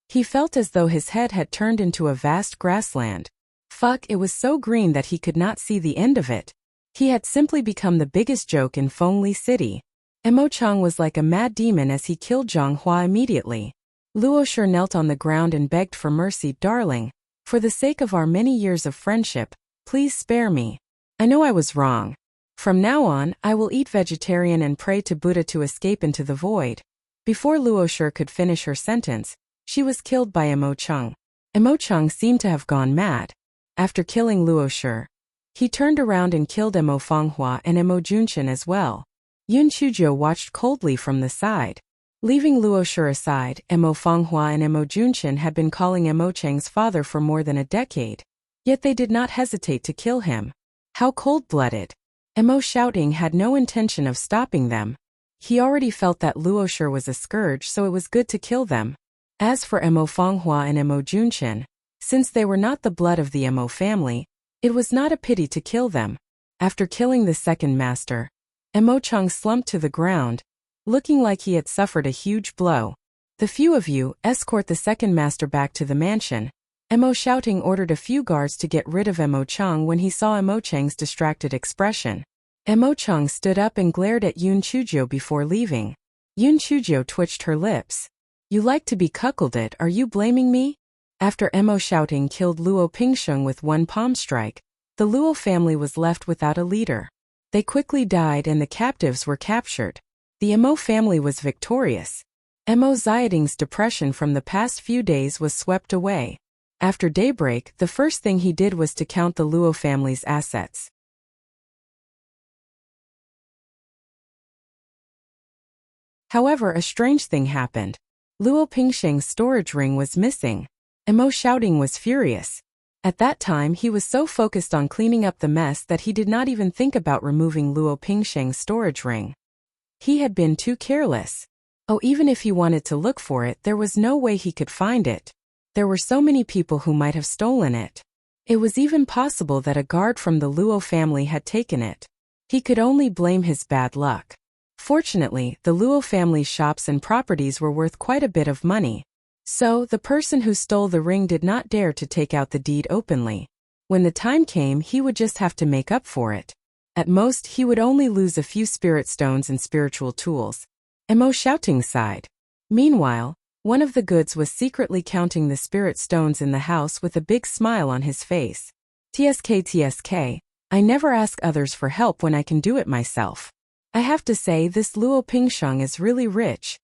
He felt as though his head had turned into a vast grassland. Fuck, it was so green that he could not see the end of it. He had simply become the biggest joke in Fengli City. Mo Cheng was like a mad demon as he killed Zhang Hua immediately. Luo Shi knelt on the ground and begged for mercy. "Darling, for the sake of our many years of friendship, please spare me. I know I was wrong. From now on, I will eat vegetarian and pray to Buddha to escape into the void." Before Luo Shi could finish her sentence, she was killed by Mo Cheng. Mo Cheng seemed to have gone mad. After killing Luo Shi, he turned around and killed Mo Fenghua and Mo Junqian as well. Yun Chujiu watched coldly from the side. Leaving Luo Shi aside, Mo Fenghua and Mo Junqian had been calling Mo Cheng's father for more than a decade. Yet they did not hesitate to kill him. How cold-blooded. Mo shouting had no intention of stopping them. He already felt that Luo Shi was a scourge, so it was good to kill them. As for Mo Fenghua and Mo Junqian, since they were not the blood of the Mo family, it was not a pity to kill them. After killing the second master, Mo Cheng slumped to the ground, looking like he had suffered a huge blow. "The few of you, escort the second master back to the mansion." Mo shouting ordered a few guards to get rid of Mo Cheng when he saw Mo Cheng's distracted expression. Mo Cheng stood up and glared at Yun Chujiu before leaving. Yun Chujiu twitched her lips. "You like to be cuckolded, are you blaming me?" After Mo shouting killed Luo Pingsheng with one palm strike, the Luo family was left without a leader. They quickly died and the captives were captured. The Mo family was victorious. Mo Xiaoding's depression from the past few days was swept away. After daybreak, the first thing he did was to count the Luo family's assets. However, a strange thing happened. Luo Pingsheng's storage ring was missing. Mo shouting was furious. At that time, he was so focused on cleaning up the mess that he did not even think about removing Luo Pingsheng's storage ring. He had been too careless. Oh, even if he wanted to look for it, there was no way he could find it. There were so many people who might have stolen it. It was even possible that a guard from the Luo family had taken it. He could only blame his bad luck. Fortunately, the Luo family's shops and properties were worth quite a bit of money. So, the person who stole the ring did not dare to take out the deed openly. When the time came, he would just have to make up for it. At most, he would only lose a few spirit stones and spiritual tools. Mo shouting sighed. Meanwhile, one of the goods was secretly counting the spirit stones in the house with a big smile on his face. TSK, I never ask others for help when I can do it myself. I have to say this Luo Pingsheng is really rich.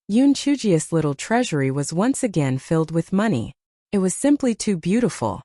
Yun Chujiu's little treasury was once again filled with money. It was simply too beautiful.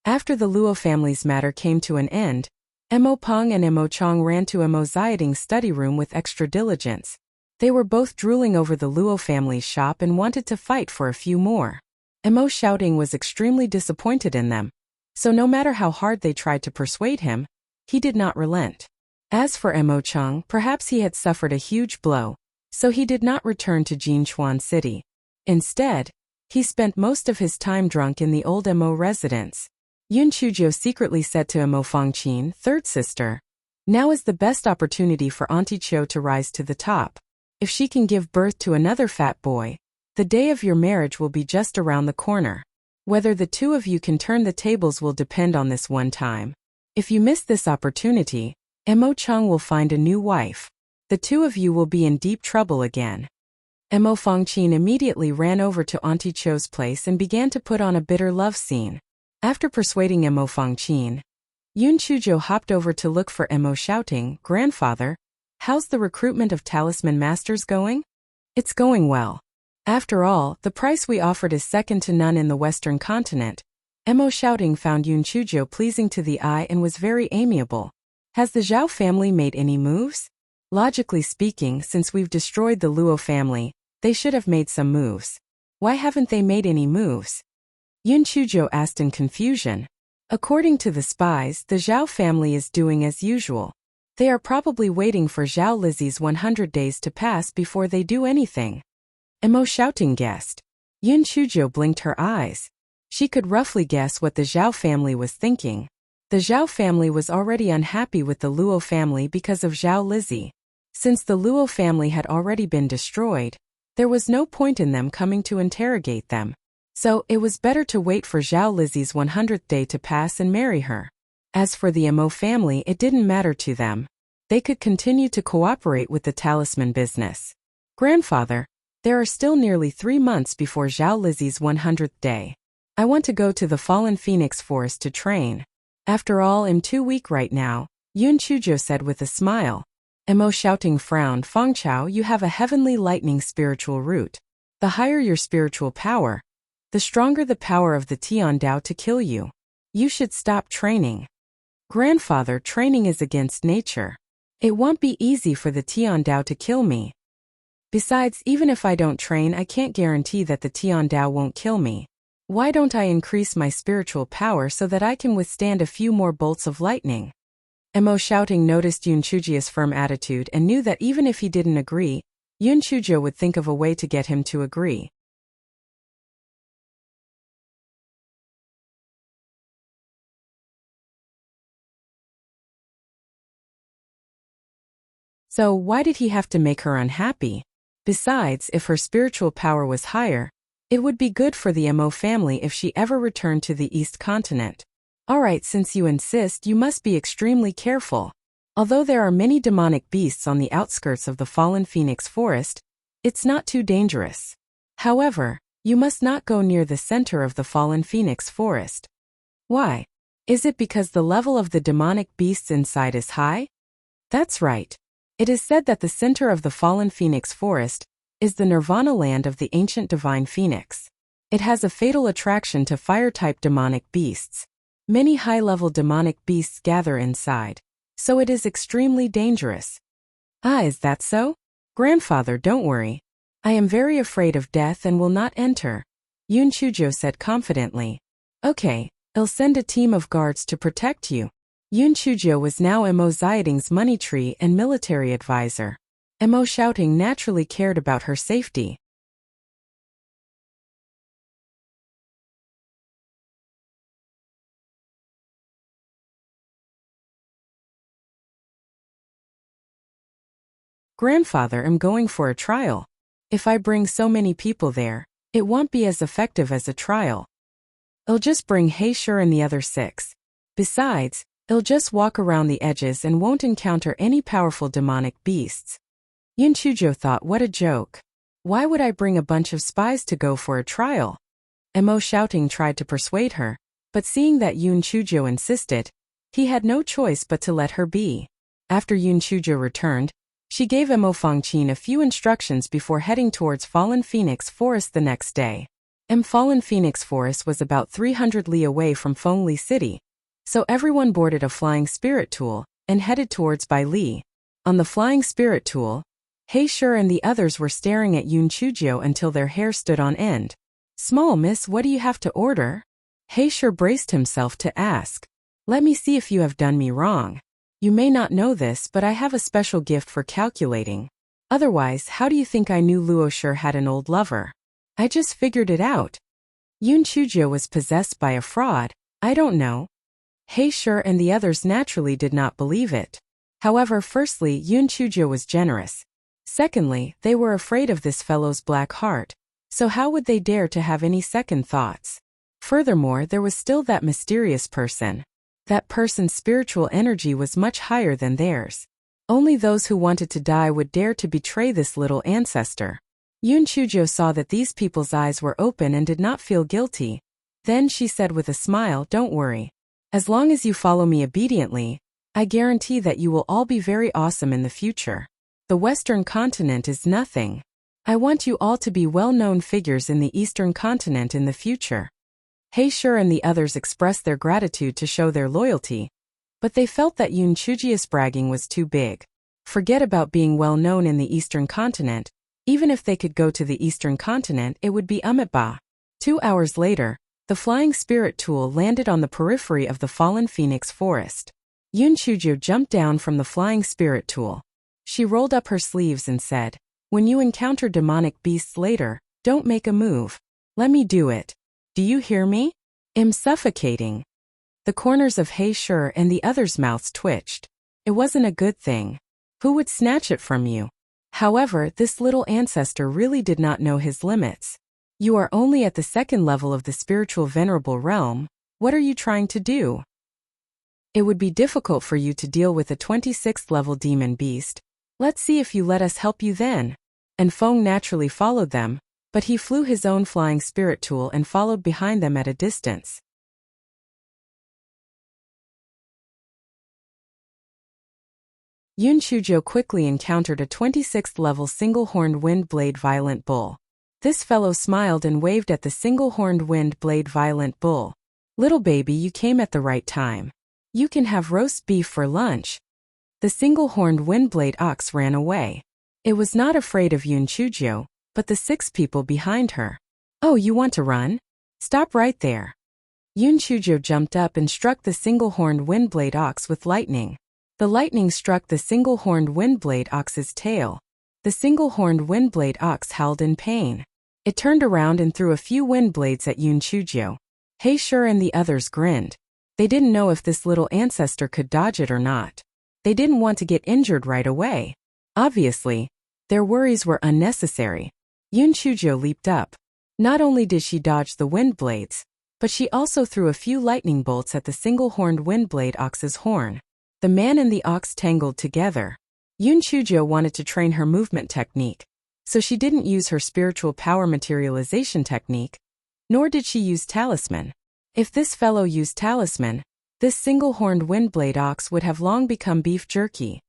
After the Luo family's matter came to an end, Mo Peng and Mo Chong ran to Mo Xiaoding's study room with extra diligence. They were both drooling over the Luo family's shop and wanted to fight for a few more. Emo Shouting was extremely disappointed in them, so no matter how hard they tried to persuade him, he did not relent. As for Emo Chung, perhaps he had suffered a huge blow, so he did not return to Jinchuan City. Instead, he spent most of his time drunk in the old Emo residence. Yun Chuzhou secretly said to Emo Fangqin, third sister, "Now is the best opportunity for Auntie Cho to rise to the top. If she can give birth to another fat boy, the day of your marriage will be just around the corner. Whether the two of you can turn the tables will depend on this one time. If you miss this opportunity, Emo Chung will find a new wife. The two of you will be in deep trouble again." Emo Fangqin immediately ran over to Auntie Cho's place and began to put on a bitter love scene. After persuading Emo Fangqin, Yun Chuzhou hopped over to look for Emo Shouting, "Grandfather, how's the recruitment of talisman masters going?" "It's going well. After all, the price we offered is second to none in the Western continent." Emo Shouting found Yun Chuzhou pleasing to the eye and was very amiable. "Has the Zhao family made any moves?" "Logically speaking, since we've destroyed the Luo family, they should have made some moves. Why haven't they made any moves?" Yun Chuzhou asked in confusion. "According to the spies, the Zhao family is doing as usual. They are probably waiting for Zhao Lizzie's 100 days to pass before they do anything." Emo Shouting guessed. Yun Chuzhou blinked her eyes. She could roughly guess what the Zhao family was thinking. The Zhao family was already unhappy with the Luo family because of Zhao Lizzie. Since the Luo family had already been destroyed, there was no point in them coming to interrogate them. So, it was better to wait for Zhao Lizzie's 100th day to pass and marry her. As for the Emo family, it didn't matter to them. They could continue to cooperate with the talisman business. "Grandfather, there are still nearly 3 months before Zhao Lizzie's 100th day. I want to go to the Fallen Phoenix Forest to train. After all, I'm too weak right now," Yun Chuzhou said with a smile. Emo Shouting frowned. "Fangchao, you have a heavenly lightning spiritual root. The higher your spiritual power, the stronger the power of the Tian Dao to kill you. You should stop training." "Grandfather, training is against nature. It won't be easy for the Tian Dao to kill me. Besides, even if I don't train, I can't guarantee that the Tian Dao won't kill me. Why don't I increase my spiritual power so that I can withstand a few more bolts of lightning?" Emo Shouting noticed Yun Chuzhou's firm attitude and knew that even if he didn't agree, Yun Chuzhou would think of a way to get him to agree. So why did he have to make her unhappy? Besides, if her spiritual power was higher, it would be good for the Emo family if she ever returned to the East Continent. "Alright, since you insist, you must be extremely careful. Although there are many demonic beasts on the outskirts of the Fallen Phoenix Forest, it's not too dangerous. However, you must not go near the center of the Fallen Phoenix Forest." "Why? Is it because the level of the demonic beasts inside is high?" "That's right. It is said that the center of the Fallen Phoenix Forest is the Nirvana land of the ancient divine phoenix. It has a fatal attraction to fire-type demonic beasts. Many high-level demonic beasts gather inside, so it is extremely dangerous." "Ah, is that so? Grandfather, don't worry. I am very afraid of death and will not enter," Yun Chuzhou said confidently. "Okay, I'll send a team of guards to protect you." Yun Chuzhou was now Emo Xiaoting's money tree and military advisor. Emo Shouting naturally cared about her safety. "Grandfather, I'm going for a trial. If I bring so many people there, it won't be as effective as a trial. I'll just bring Heisher and the other 6. Besides, I'll just walk around the edges and won't encounter any powerful demonic beasts." Yun Chuzhou thought, what a joke. Why would I bring a bunch of spies to go for a trial? Emo Shouting tried to persuade her, but seeing that Yun Chuzhou insisted, he had no choice but to let her be. After Yun Chuzhou returned, she gave Emo Fangqin a few instructions before heading towards Fallen Phoenix Forest the next day. Fallen Phoenix Forest was about 300 li away from Fengli City, so everyone boarded a flying spirit tool and headed towards Bai Li. On the flying spirit tool, Heisher and the others were staring at Yoon Chujio until their hair stood on end. "Small miss, what do you have to order?" Heisher braced himself to ask. "Let me see if you have done me wrong. You may not know this, but I have a special gift for calculating. Otherwise, how do you think I knew Luosher had an old lover? I just figured it out. Yoon Chujio was possessed by a fraud. I don't know." Heisher and the others naturally did not believe it. However, firstly, Yoon Chujio was generous. Secondly, they were afraid of this fellow's black heart. So how would they dare to have any second thoughts? Furthermore, there was still that mysterious person. That person's spiritual energy was much higher than theirs. Only those who wanted to die would dare to betray this little ancestor. Yoon Chujio saw that these people's eyes were open and did not feel guilty. Then she said with a smile, "Don't worry. As long as you follow me obediently, I guarantee that you will all be very awesome in the future. The Western continent is nothing. I want you all to be well-known figures in the Eastern continent in the future." Heisher and the others expressed their gratitude to show their loyalty, but they felt that Yoon Chujio's bragging was too big. Forget about being well-known in the Eastern continent. Even if they could go to the Eastern continent, it would be Amitabha. 2 hours later, the flying spirit tool landed on the periphery of the fallen phoenix forest. Yoon Chujio jumped down from the flying spirit tool. She rolled up her sleeves and said, "When you encounter demonic beasts later, don't make a move. Let me do it. Do you hear me? I'm suffocating." The corners of Heisher and the others' mouths twitched. It wasn't a good thing. Who would snatch it from you? However, this little ancestor really did not know his limits. "You are only at the second level of the spiritual venerable realm. What are you trying to do? It would be difficult for you to deal with a 26th level demon beast. Let's see if you let us help you then." And Feng naturally followed them, but he flew his own flying spirit tool and followed behind them at a distance. Yoon Chujio quickly encountered a 26th level single-horned wind blade violent bull. This fellow smiled and waved at the single-horned wind blade violent bull. "Little baby, you came at the right time. You can have roast beef for lunch." The single-horned wind blade ox ran away. It was not afraid of Yoon Chujio, but the 6 people behind her. "Oh, you want to run? Stop right there." Yoon Chujio jumped up and struck the single-horned wind blade ox with lightning. The lightning struck the single-horned windblade ox's tail. The single-horned windblade ox howled in pain. It turned around and threw a few wind blades at Yoon Chujio. Heisher and the others grinned. They didn't know if this little ancestor could dodge it or not. They didn't want to get injured right away. Obviously, their worries were unnecessary. Yoon Chujio leaped up. Not only did she dodge the wind blades, but she also threw a few lightning bolts at the single-horned windblade ox's horn. The man and the ox tangled together. Yoon Chujio wanted to train her movement technique, so she didn't use her spiritual power materialization technique, nor did she use talisman. If this fellow used talisman, this single-horned windblade ox would have long become beef jerky.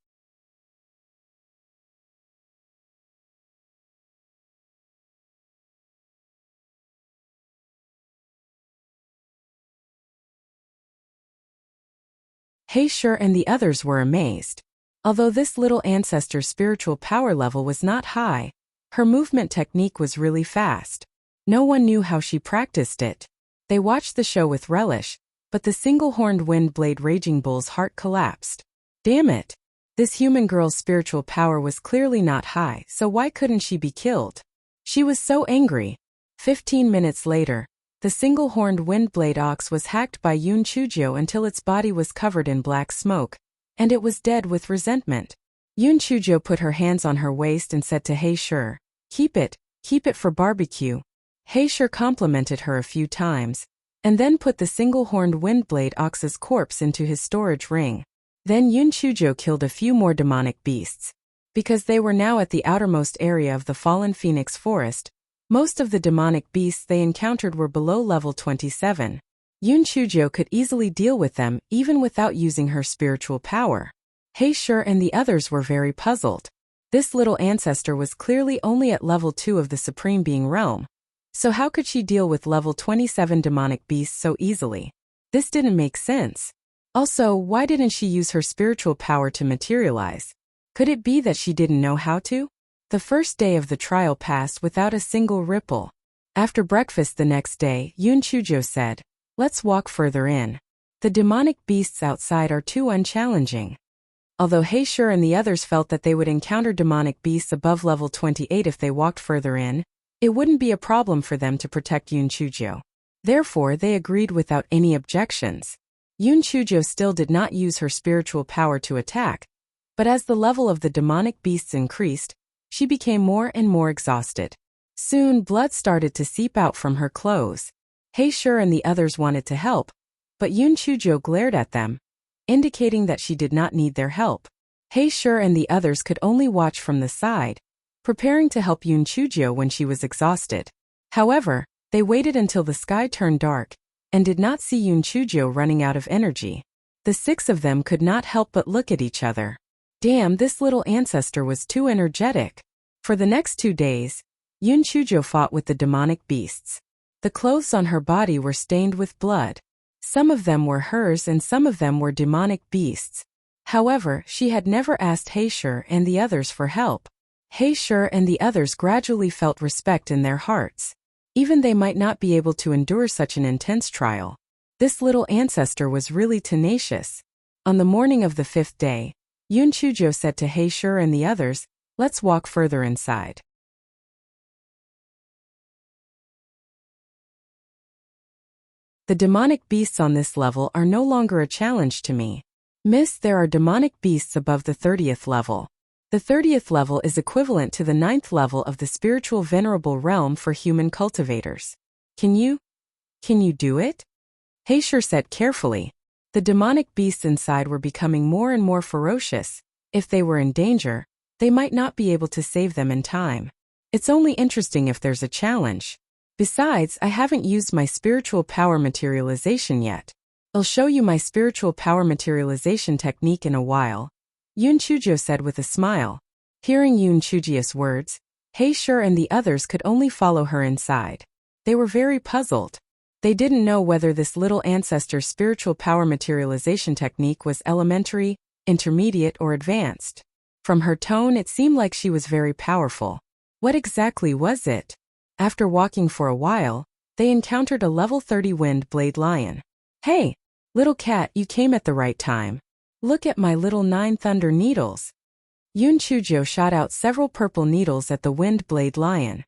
Heisher and the others were amazed. Although this little ancestor's spiritual power level was not high, her movement technique was really fast. No one knew how she practiced it. They watched the show with relish, but the single-horned wind blade Raging Bull's heart collapsed. Damn it! This human girl's spiritual power was clearly not high, so why couldn't she be killed? She was so angry. 15 minutes later, the single-horned windblade ox was hacked by Yoon Chujio until its body was covered in black smoke, and it was dead with resentment. Yoon Chujio put her hands on her waist and said to Heisher, keep it for barbecue." Heisher complimented her a few times, and then put the single-horned windblade ox's corpse into his storage ring. Then Yoon Chujio killed a few more demonic beasts. Because they were now at the outermost area of the fallen phoenix forest, most of the demonic beasts they encountered were below level 27. Yoon Chujio could easily deal with them even without using her spiritual power. Heisher and the others were very puzzled. This little ancestor was clearly only at level 2 of the Supreme Being realm. So how could she deal with level 27 demonic beasts so easily? This didn't make sense. Also, why didn't she use her spiritual power to materialize? Could it be that she didn't know how to? The first day of the trial passed without a single ripple. After breakfast the next day, Yoon Chujo said, "Let's walk further in. The demonic beasts outside are too unchallenging." Although Haeshur and the others felt that they would encounter demonic beasts above level 28 if they walked further in, it wouldn't be a problem for them to protect Yoon Chujo. Therefore, they agreed without any objections. Yoon Chujo still did not use her spiritual power to attack, but as the level of the demonic beasts increased, she became more and more exhausted. Soon, blood started to seep out from her clothes. Haeshur and the others wanted to help, but Yoon Chujo glared at them, indicating that she did not need their help. Haeshur and the others could only watch from the side, preparing to help Yoon Chujo when she was exhausted. However, they waited until the sky turned dark, and did not see Yoon Chujo running out of energy. The six of them could not help but look at each other. Damn, this little ancestor was too energetic. For the next 2 days, Yoon Chujo fought with the demonic beasts. The clothes on her body were stained with blood. Some of them were hers and some of them were demonic beasts. However, she had never asked Haeshur and the others for help. Haeshur and the others gradually felt respect in their hearts. Even they might not be able to endure such an intense trial. This little ancestor was really tenacious. On the morning of the 5th day, Yoon Chujo said to Haeshur and the others, "Let's walk further inside." The demonic beasts on this level are no longer a challenge to me. Miss, there are demonic beasts above the 30th level. The 30th level is equivalent to the 9th level of the spiritual venerable realm for human cultivators. Can you do it? Haeshur said carefully. The demonic beasts inside were becoming more and more ferocious. If they were in danger, they might not be able to save them in time. It's only interesting if there's a challenge. Besides, I haven't used my spiritual power materialization yet. I'll show you my spiritual power materialization technique in a while, Yoon Chujo said with a smile. Hearing Yoon Chujo's words, Haeshur and the others could only follow her inside. They were very puzzled. They didn't know whether this little ancestor's spiritual power materialization technique was elementary, intermediate, or advanced. From her tone, it seemed like she was very powerful. What exactly was it? After walking for a while, they encountered a level 30 wind blade lion. "Hey, little cat, you came at the right time. Look at my little 9 thunder needles." Yoon Chujo shot out several purple needles at the wind blade lion.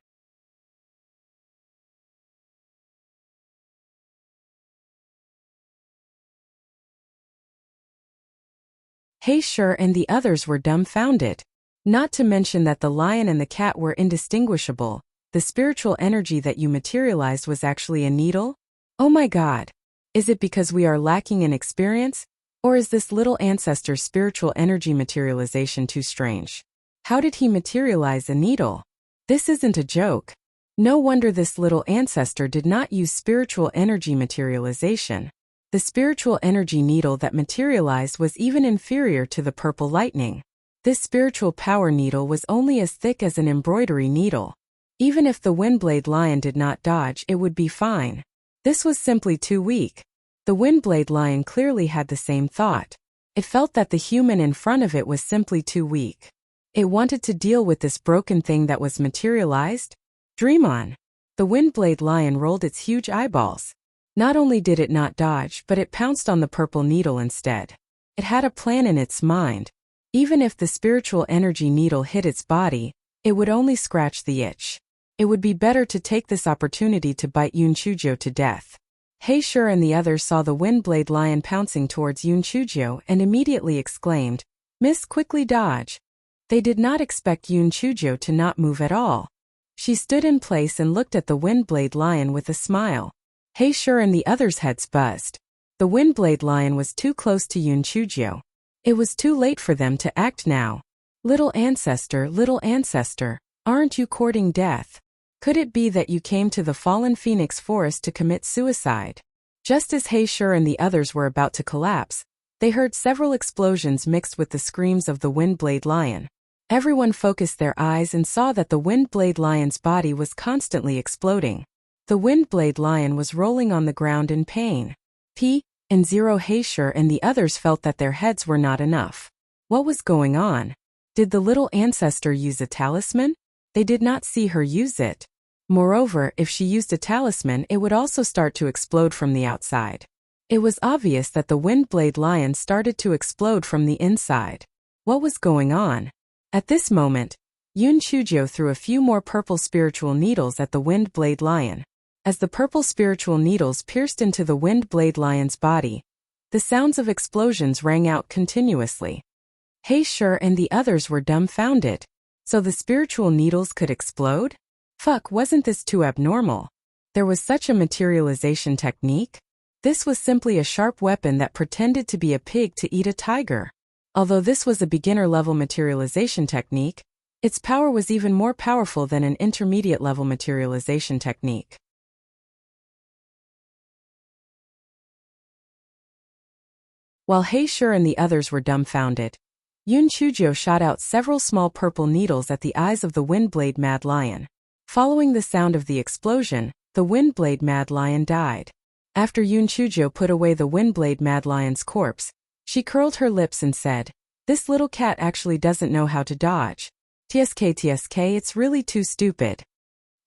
Haeshur and the others were dumbfounded. Not to mention that the lion and the cat were indistinguishable. The spiritual energy that you materialized was actually a needle? Oh my god. Is it because we are lacking in experience? Or is this little ancestor's spiritual energy materialization too strange? How did he materialize a needle? This isn't a joke. No wonder this little ancestor did not use spiritual energy materialization. The spiritual energy needle that materialized was even inferior to the purple lightning. This spiritual power needle was only as thick as an embroidery needle. Even if the Windblade Lion did not dodge, it would be fine. This was simply too weak. The Windblade Lion clearly had the same thought. It felt that the human in front of it was simply too weak. It wanted to deal with this broken thing that was materialized. Dream on. The Windblade Lion rolled its huge eyeballs. Not only did it not dodge, but it pounced on the purple needle instead. It had a plan in its mind. Even if the spiritual energy needle hit its body, it would only scratch the itch. It would be better to take this opportunity to bite Yoon Chujo to death. Haeshur and the others saw the Windblade Lion pouncing towards Yoon Chujo and immediately exclaimed, "Miss, quickly dodge." They did not expect Yoon Chujo to not move at all. She stood in place and looked at the Windblade Lion with a smile. Haeshur and the others' heads buzzed. The Windblade Lion was too close to Yoon Chujo. It was too late for them to act now. Little ancestor, aren't you courting death? Could it be that you came to the fallen phoenix forest to commit suicide? Just as Haeshur and the others were about to collapse, they heard several explosions mixed with the screams of the Windblade Lion. Everyone focused their eyes and saw that the Windblade Lion's body was constantly exploding. The Windblade Lion was rolling on the ground in pain. Haeshur and the others felt that their heads were not enough. What was going on? Did the little ancestor use a talisman? They did not see her use it. Moreover, if she used a talisman, it would also start to explode from the outside. It was obvious that the Windblade Lion started to explode from the inside. What was going on? At this moment, Yun Chujio threw a few more purple spiritual needles at the Windblade Lion. As the purple spiritual needles pierced into the Windblade Lion's body, the sounds of explosions rang out continuously. He Shi and the others were dumbfounded. So the spiritual needles could explode? Fuck, wasn't this too abnormal? There was such a materialization technique? This was simply a sharp weapon that pretended to be a pig to eat a tiger. Although this was a beginner-level materialization technique, its power was even more powerful than an intermediate-level materialization technique. While He Shi and the others were dumbfounded, Yun Chujio shot out several small purple needles at the eyes of the Windblade Mad Lion. Following the sound of the explosion, the Windblade Mad Lion died. After Yun Chujio put away the Windblade Mad Lion's corpse, she curled her lips and said, "This little cat actually doesn't know how to dodge. TSK, it's really too stupid."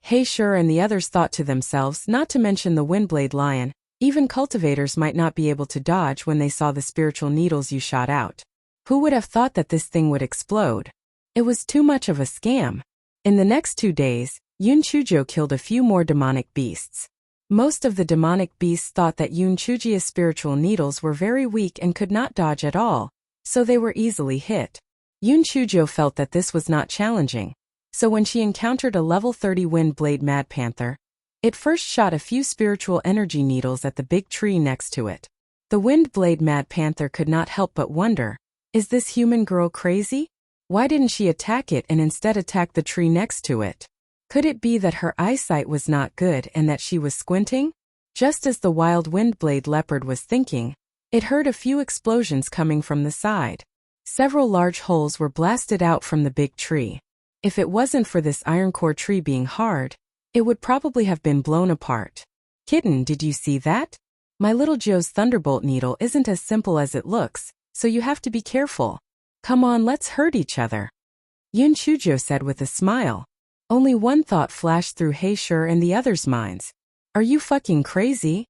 He Shi and the others thought to themselves, not to mention the Windblade Lion, even cultivators might not be able to dodge when they saw the spiritual needles you shot out. Who would have thought that this thing would explode? It was too much of a scam. In the next 2 days, Yun Chujio killed a few more demonic beasts. Most of the demonic beasts thought that Yun Chujio's spiritual needles were very weak and could not dodge at all, so they were easily hit. Yun Chujio felt that this was not challenging, so when she encountered a level 30 Windblade Mad Panther, it first shot a few spiritual energy needles at the big tree next to it. The Windblade Mad Panther could not help but wonder, is this human girl crazy? Why didn't she attack it and instead attack the tree next to it? Could it be that her eyesight was not good and that she was squinting? Just as the wild Windblade leopard was thinking, it heard a few explosions coming from the side. Several large holes were blasted out from the big tree. If it wasn't for this iron core tree being hard, it would probably have been blown apart. Kitten, did you see that? My little Joe's thunderbolt needle isn't as simple as it looks, so you have to be careful. Come on, let's hurt each other. Yun Chujio said with a smile. Only one thought flashed through He Shi and the others' minds. Are you fucking crazy?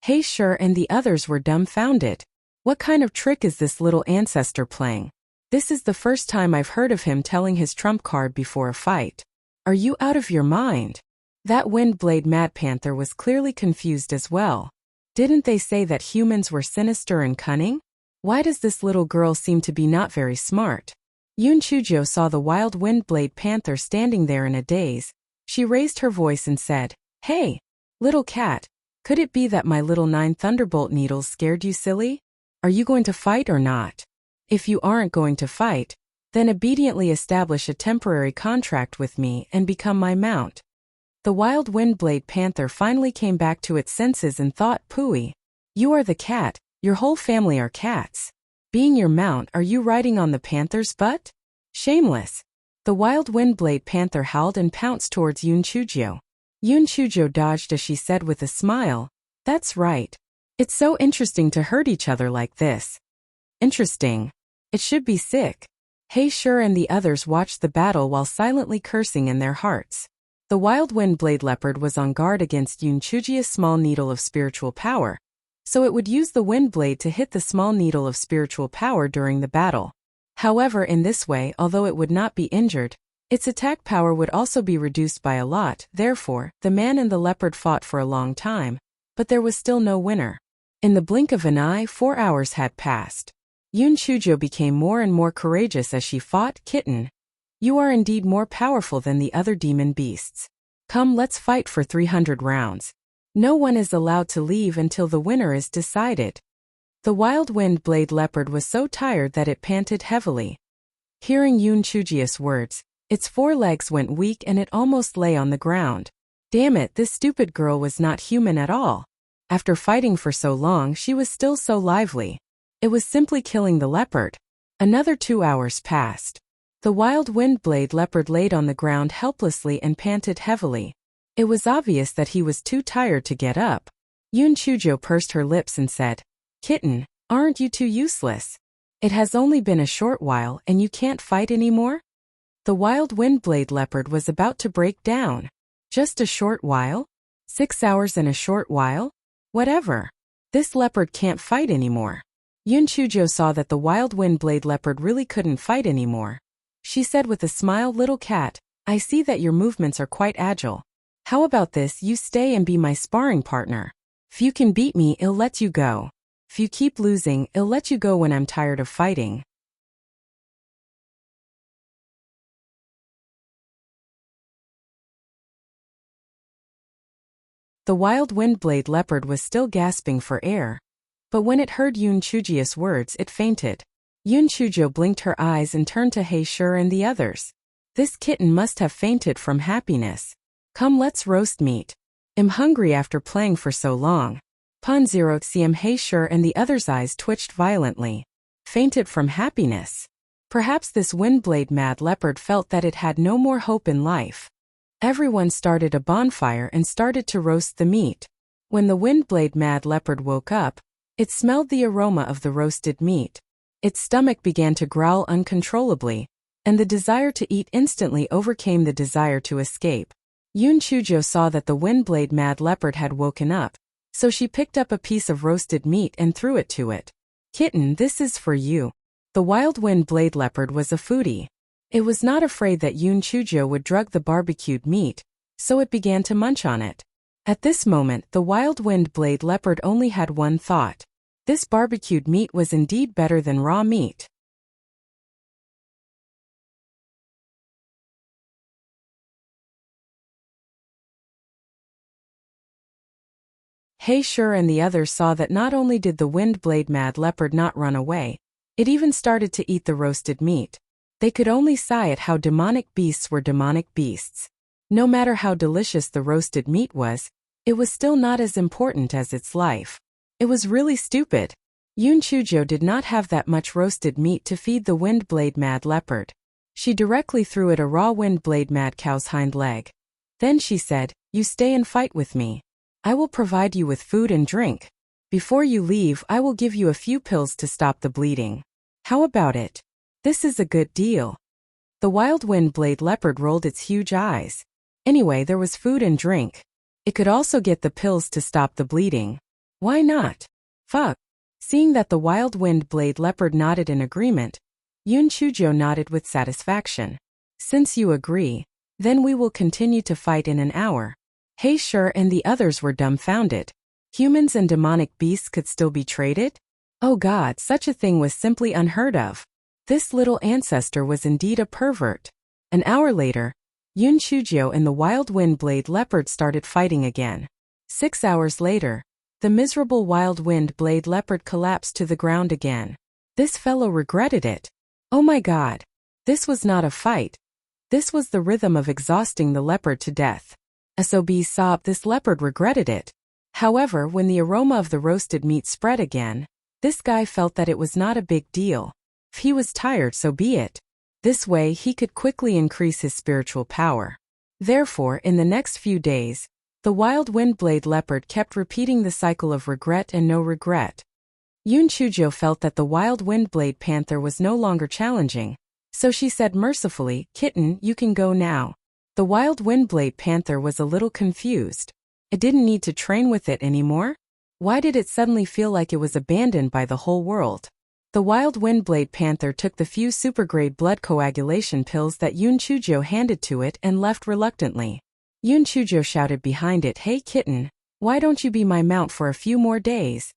He Shi and the others were dumbfounded. What kind of trick is this little ancestor playing? This is the first time I've heard of him telling his trump card before a fight. Are you out of your mind? That Windblade Mad Panther was clearly confused as well. Didn't they say that humans were sinister and cunning? Why does this little girl seem to be not very smart? Yun Chujio saw the wild Windblade Panther standing there in a daze. She raised her voice and said, "Hey, little cat, could it be that my little 9 thunderbolt needles scared you silly? Are you going to fight or not? If you aren't going to fight, then obediently establish a temporary contract with me and become my mount." The wild Windblade Panther finally came back to its senses and thought, "Pooey, you are the cat, your whole family are cats. Being your mount, are you riding on the panther's butt? Shameless." The wild Windblade Panther howled and pounced towards Yun Chujio. Yun Chujio dodged as she said with a smile, "That's right. It's so interesting to hurt each other like this." Interesting. It should be sick. He Shi and the others watched the battle while silently cursing in their hearts. The wild Windblade leopard was on guard against Yun Chujio's small needle of spiritual power, so it would use the Windblade to hit the small needle of spiritual power during the battle. However, in this way, although it would not be injured, its attack power would also be reduced by a lot. Therefore, the man and the leopard fought for a long time, but there was still no winner. In the blink of an eye, 4 hours had passed. Yun Chujio became more and more courageous as she fought. "Kitten, you are indeed more powerful than the other demon beasts. Come, let's fight for 300 rounds. No one is allowed to leave until the winner is decided." The wild Windblade leopard was so tired that it panted heavily. Hearing Yun Chujio's words, its 4 legs went weak and it almost lay on the ground. Damn it, this stupid girl was not human at all. After fighting for so long, she was still so lively. It was simply killing the leopard. Another 2 hours passed. The wild wind-blade leopard laid on the ground helplessly and panted heavily. It was obvious that he was too tired to get up. Yun Chujo pursed her lips and said, "Kitten, aren't you too useless? It has only been a short while and you can't fight anymore?" The wild wind-blade leopard was about to break down. Just a short while? 6 hours and a short while? Whatever. This leopard can't fight anymore. Yun Chujo saw that the wild wind-blade leopard really couldn't fight anymore. She said with a smile, "Little cat, I see that your movements are quite agile. How about this, you stay and be my sparring partner? If you can beat me, I'll let you go. If you keep losing, I'll let you go when I'm tired of fighting." The wild wind-blade leopard was still gasping for air. But when it heard Yun Chujo's words, it fainted. Yun Chujo blinked her eyes and turned to He Shi and the others. This kitten must have fainted from happiness. Come, let's roast meat. I'm hungry after playing for so long. Ponzero He Shi and the others' eyes twitched violently. Fainted from happiness. Perhaps this wind-blade mad leopard felt that it had no more hope in life. Everyone started a bonfire and started to roast the meat. When the wind-blade mad leopard woke up, it smelled the aroma of the roasted meat. Its stomach began to growl uncontrollably, and the desire to eat instantly overcame the desire to escape. Yun Chujo saw that the wind-blade mad leopard had woken up, so she picked up a piece of roasted meat and threw it to it. "Kitten, this is for you." The wild wind-blade leopard was a foodie. It was not afraid that Yun Chujo would drug the barbecued meat, so it began to munch on it. At this moment, the wild wind-blade leopard only had one thought. This barbecued meat was indeed better than raw meat. He Shi and the others saw that not only did the wind-blade mad leopard not run away, it even started to eat the roasted meat. They could only sigh at how demonic beasts were demonic beasts. No matter how delicious the roasted meat was, it was still not as important as its life. It was really stupid. Yun Chujo did not have that much roasted meat to feed the wind-blade mad leopard. She directly threw it a raw wind-blade mad cow's hind leg. Then she said, "You stay and fight with me. I will provide you with food and drink. Before you leave, I will give you a few pills to stop the bleeding. How about it? This is a good deal." The wild wind-blade leopard rolled its huge eyes. Anyway, there was food and drink. It could also get the pills to stop the bleeding. Why not? Fuck. Seeing that the wild wind-blade leopard nodded in agreement, Yun Chujo nodded with satisfaction. "Since you agree, then we will continue to fight in an hour." He Shi and the others were dumbfounded. Humans and demonic beasts could still be traded? Oh God, such a thing was simply unheard of. This little ancestor was indeed a pervert. An hour later, Yun Chujo and the wild wind-blade leopard started fighting again. 6 hours later, the miserable wild wind-blade leopard collapsed to the ground again. This fellow regretted it. Oh my God. This was not a fight. This was the rhythm of exhausting the leopard to death. SOB sobbed. This leopard regretted it. However, when the aroma of the roasted meat spread again, this guy felt that it was not a big deal. If he was tired, so be it. This way he could quickly increase his spiritual power. Therefore, in the next few days, the wild wind-blade leopard kept repeating the cycle of regret and no regret. Yun Chujo felt that the wild wind-blade panther was no longer challenging, so she said mercifully, "Kitten, you can go now." The wild wind-blade panther was a little confused. It didn't need to train with it anymore? Why did it suddenly feel like it was abandoned by the whole world? The wild wind-blade panther took the few super-grade blood coagulation pills that Yun Chujo handed to it and left reluctantly. Yun Chujo shouted behind it, "Hey kitten, why don't you be my mount for a few more days?"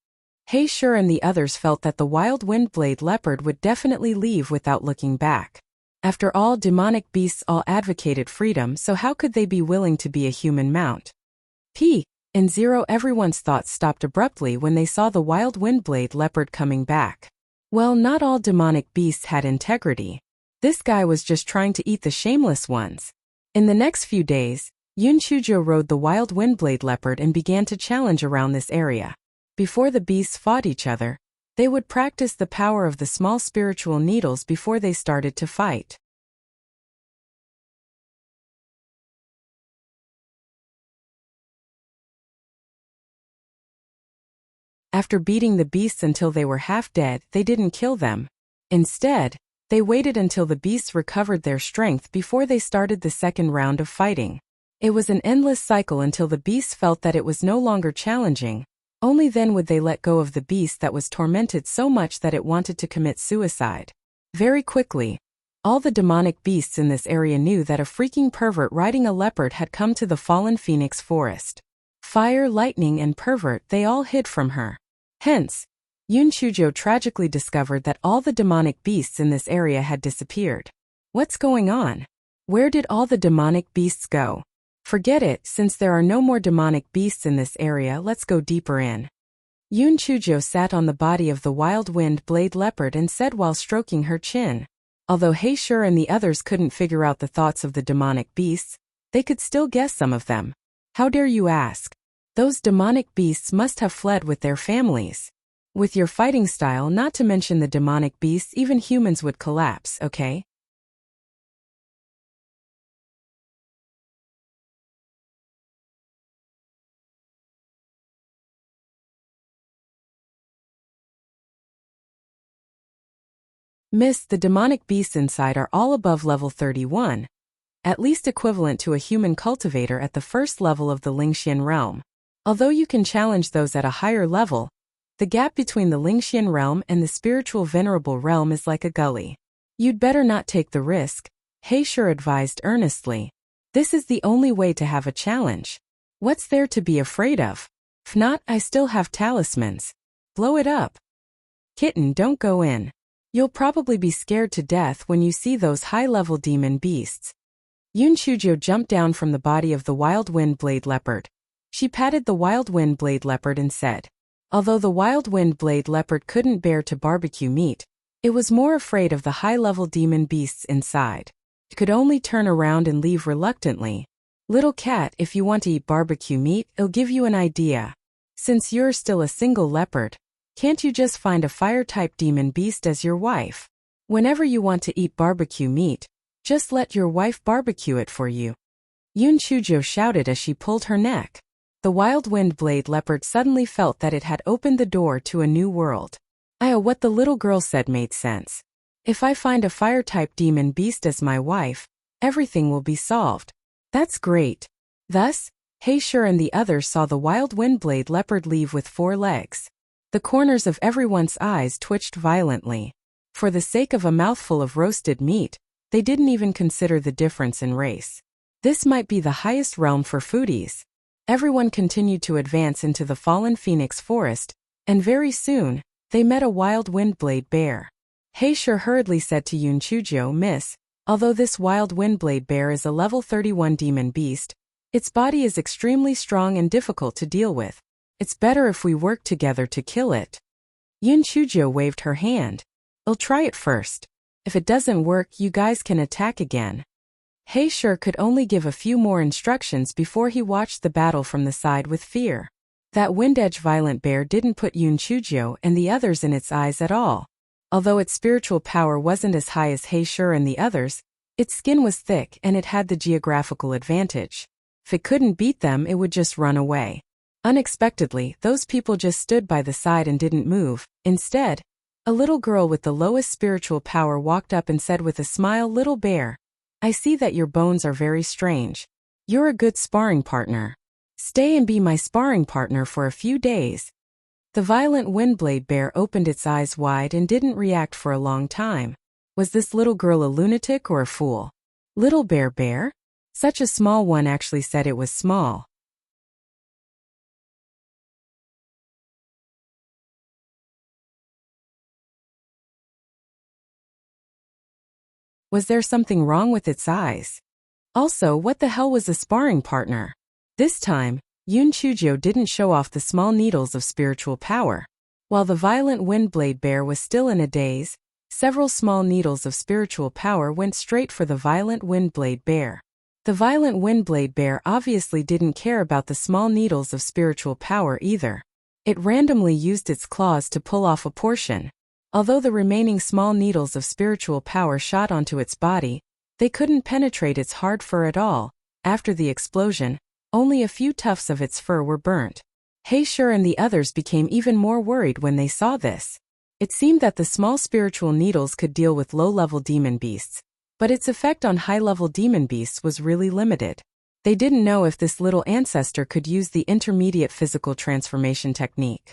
He Shi and the others felt that the wild wind-blade leopard would definitely leave without looking back. After all, demonic beasts all advocated freedom, so how could they be willing to be a human mount? And zero, everyone's thoughts stopped abruptly when they saw the wild wind-blade leopard coming back. Well, not all demonic beasts had integrity. This guy was just trying to eat the shameless ones. In the next few days, Yun Chujo rode the wild wind-blade leopard and began to challenge around this area. Before the beasts fought each other, they would practice the power of the small spiritual needles before they started to fight. After beating the beasts until they were half dead, they didn't kill them. Instead, they waited until the beasts recovered their strength before they started the second round of fighting. It was an endless cycle until the beasts felt that it was no longer challenging. Only then would they let go of the beast that was tormented so much that it wanted to commit suicide. Very quickly, all the demonic beasts in this area knew that a freaking pervert riding a leopard had come to the fallen phoenix forest. Fire, lightning, and pervert, they all hid from her. Hence, Yun Chujo tragically discovered that all the demonic beasts in this area had disappeared. What's going on? Where did all the demonic beasts go? Forget it, since there are no more demonic beasts in this area, let's go deeper in. Yun Chujo sat on the body of the wild wind blade leopard and said while stroking her chin. Although Heisher and the others couldn't figure out the thoughts of the demonic beasts, they could still guess some of them. How dare you ask? Those demonic beasts must have fled with their families. With your fighting style, not to mention the demonic beasts, even humans would collapse, okay? Miss, the demonic beasts inside are all above level 31, at least equivalent to a human cultivator at the first level of the Lingxian realm. Although you can challenge those at a higher level, the gap between the Lingxian realm and the spiritual venerable realm is like a gully. You'd better not take the risk, Heisher advised earnestly. This is the only way to have a challenge. What's there to be afraid of? If not, I still have talismans. Blow it up. Kitten, don't go in. You'll probably be scared to death when you see those high-level demon beasts. Yun Chujo jumped down from the body of the wild wind blade leopard. She patted the wild wind blade leopard and said, although the wild wind blade leopard couldn't bear to barbecue meat, it was more afraid of the high-level demon beasts inside. It could only turn around and leave reluctantly. Little cat, if you want to eat barbecue meat, it'll give you an idea. Since you're still a single leopard, can't you just find a fire-type demon beast as your wife? Whenever you want to eat barbecue meat, just let your wife barbecue it for you. Yun Chujo shouted as she pulled her neck. The wild wind blade leopard suddenly felt that it had opened the door to a new world. What the little girl said made sense. If I find a fire-type demon beast as my wife, everything will be solved. That's great. Thus, Heisher and the others saw the wild wind blade leopard leave with 4 legs. The corners of everyone's eyes twitched violently. For the sake of a mouthful of roasted meat, they didn't even consider the difference in race. This might be the highest realm for foodies. Everyone continued to advance into the fallen phoenix forest, and very soon, they met a wild windblade bear. Heisher hurriedly said to Yun Chujo, Miss, although this wild windblade bear is a level 31 demon beast, its body is extremely strong and difficult to deal with. It's better if we work together to kill it. Yun Chujo waved her hand. I'll try it first. If it doesn't work, you guys can attack again. Heisher could only give a few more instructions before he watched the battle from the side with fear. That wind-edge violent bear didn't put Yun Chujo and the others in its eyes at all. Although its spiritual power wasn't as high as Heisher and the others, its skin was thick and it had the geographical advantage. If it couldn't beat them, it would just run away. Unexpectedly, those people just stood by the side and didn't move. Instead, a little girl with the lowest spiritual power walked up and said with a smile, Little bear, I see that your bones are very strange. You're a good sparring partner. Stay and be my sparring partner for a few days. The violent windblade bear opened its eyes wide and didn't react for a long time. Was this little girl a lunatic or a fool? Little bear? Such a small one actually said it was small. Was there something wrong with its eyes? Also, what the hell was a sparring partner? This time, Yun Chujo didn't show off the small needles of spiritual power. While the violent windblade bear was still in a daze, several small needles of spiritual power went straight for the violent windblade bear. The violent windblade bear obviously didn't care about the small needles of spiritual power either. It randomly used its claws to pull off a portion. Although the remaining small needles of spiritual power shot onto its body, they couldn't penetrate its hard fur at all. After the explosion, only a few tufts of its fur were burnt. Sure and the others became even more worried when they saw this. It seemed that the small spiritual needles could deal with low-level demon beasts, but its effect on high-level demon beasts was really limited. They didn't know if this little ancestor could use the intermediate physical transformation technique.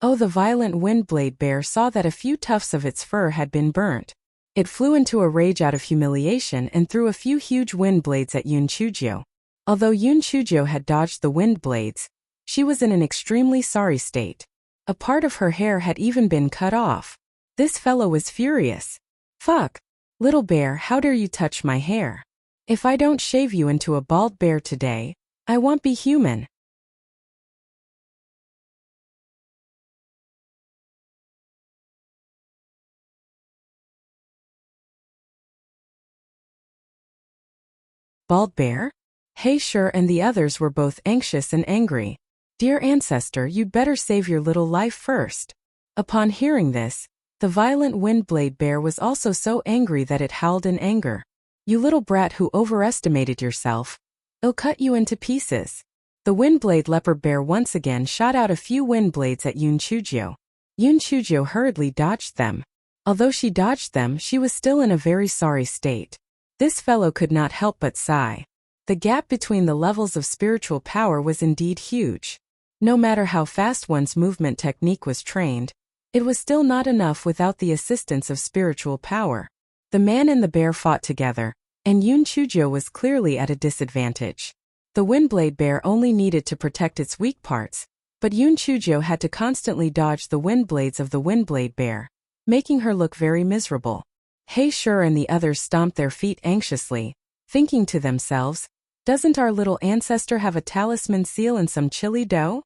Oh, the violent windblade bear saw that a few tufts of its fur had been burnt. It flew into a rage out of humiliation and threw a few huge wind blades at Yun Chujio. Although Yun Chujio had dodged the wind blades, she was in an extremely sorry state. A part of her hair had even been cut off. This fellow was furious. Fuck! Little bear, how dare you touch my hair? If I don't shave you into a bald bear today, I won't be human. Bald bear? Sure and the others were both anxious and angry. Dear ancestor, you'd better save your little life first. Upon hearing this, the violent windblade bear was also so angry that it howled in anger. You little brat who overestimated yourself. I'll cut you into pieces. The windblade leopard bear once again shot out a few wind blades at Yun Chujio. Yun Chujio hurriedly dodged them. Although she dodged them, she was still in a very sorry state. This fellow could not help but sigh. The gap between the levels of spiritual power was indeed huge. No matter how fast one's movement technique was trained, it was still not enough without the assistance of spiritual power. The man and the bear fought together, and Yun Chujio was clearly at a disadvantage. The windblade bear only needed to protect its weak parts, but Yun Chujio had to constantly dodge the wind blades of the windblade bear, making her look very miserable. Sure and the others stomped their feet anxiously, thinking to themselves, doesn't our little ancestor have a talisman seal and some chili dough?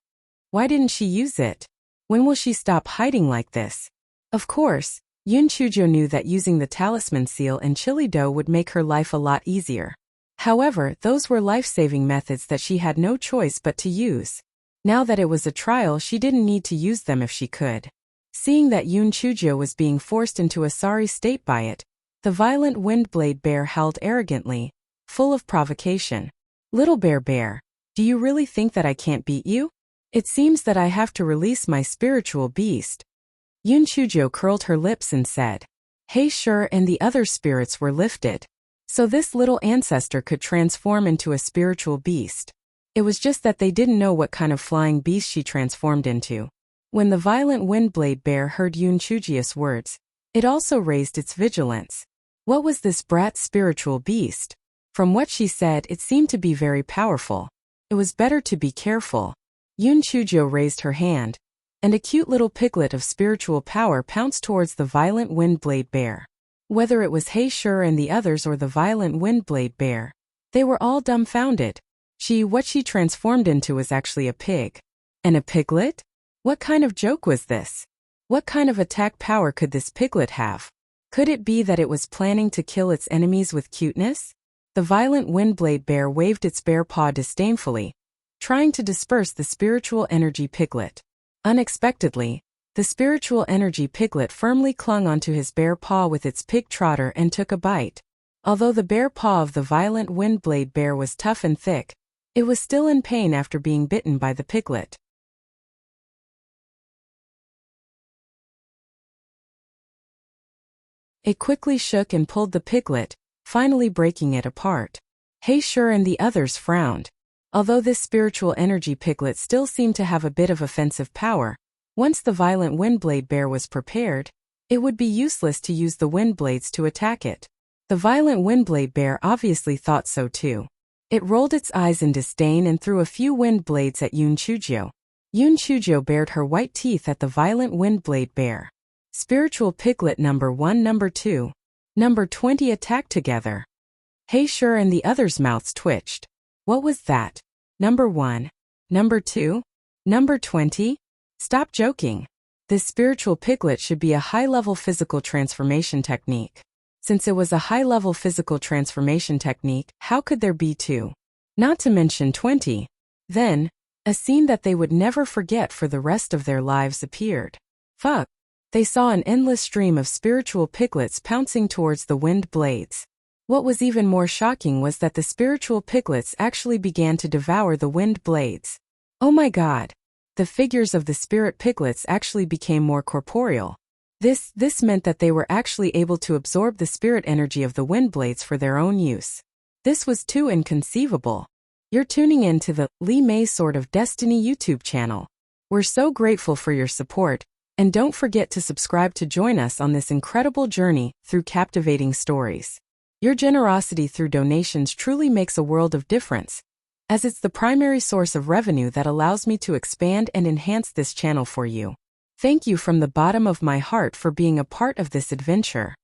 Why didn't she use it? When will she stop hiding like this? Of course, Yun Chujio knew that using the talisman seal and chili dough would make her life a lot easier. However, those were life-saving methods that she had no choice but to use. Now that it was a trial, she didn't need to use them if she could. Seeing that Yun Chujio was being forced into a sorry state by it, the violent windblade bear howled arrogantly, full of provocation. Little bear, do you really think that I can't beat you? It seems that I have to release my spiritual beast. Yun Chujio curled her lips and said, Sure and the other spirits were lifted. So this little ancestor could transform into a spiritual beast. It was just that they didn't know what kind of flying beast she transformed into. When the violent windblade bear heard Yun Chujio's words, it also raised its vigilance. What was this brat's spiritual beast? From what she said, it seemed to be very powerful. It was better to be careful. Yun Chujio raised her hand, and a cute little piglet of spiritual power pounced towards the violent windblade bear. Whether it was Sure and the others or the violent windblade bear, they were all dumbfounded. What she transformed into was actually a pig. And a piglet? What kind of joke was this? What kind of attack power could this piglet have? Could it be that it was planning to kill its enemies with cuteness? The violent windblade bear waved its bare paw disdainfully, trying to disperse the spiritual energy piglet. Unexpectedly, the spiritual energy piglet firmly clung onto his bare paw with its pig trotter and took a bite. Although the bare paw of the violent windblade bear was tough and thick, it was still in pain after being bitten by the piglet. It quickly shook and pulled the piglet, finally breaking it apart. Sure and the others frowned. Although this spiritual energy piglet still seemed to have a bit of offensive power, once the violent windblade bear was prepared, it would be useless to use the wind blades to attack it. The violent windblade bear obviously thought so too. It rolled its eyes in disdain and threw a few wind blades at Yun Chujio. Yun Chujio bared her white teeth at the violent windblade bear. Spiritual piglet number 1, number 2, number 20 attacked together. Sure and the others' mouths twitched. What was that? Number 1, number 2, number 20? Stop joking. This spiritual piglet should be a high-level physical transformation technique. Since it was a high-level physical transformation technique, how could there be 2? Not to mention 20. Then, a scene that they would never forget for the rest of their lives appeared. Fuck. They saw an endless stream of spiritual piglets pouncing towards the wind blades. What was even more shocking was that the spiritual piglets actually began to devour the wind blades. Oh my god. the figures of the spirit piglets actually became more corporeal. This meant that they were actually able to absorb the spirit energy of the wind blades for their own use. This was too inconceivable. You're tuning in to the Lee May's Sword of Destiny YouTube channel. We're so grateful for your support, and don't forget to subscribe to join us on this incredible journey through captivating stories. Your generosity through donations truly makes a world of difference, as it's the primary source of revenue that allows me to expand and enhance this channel for you. Thank you from the bottom of my heart for being a part of this adventure.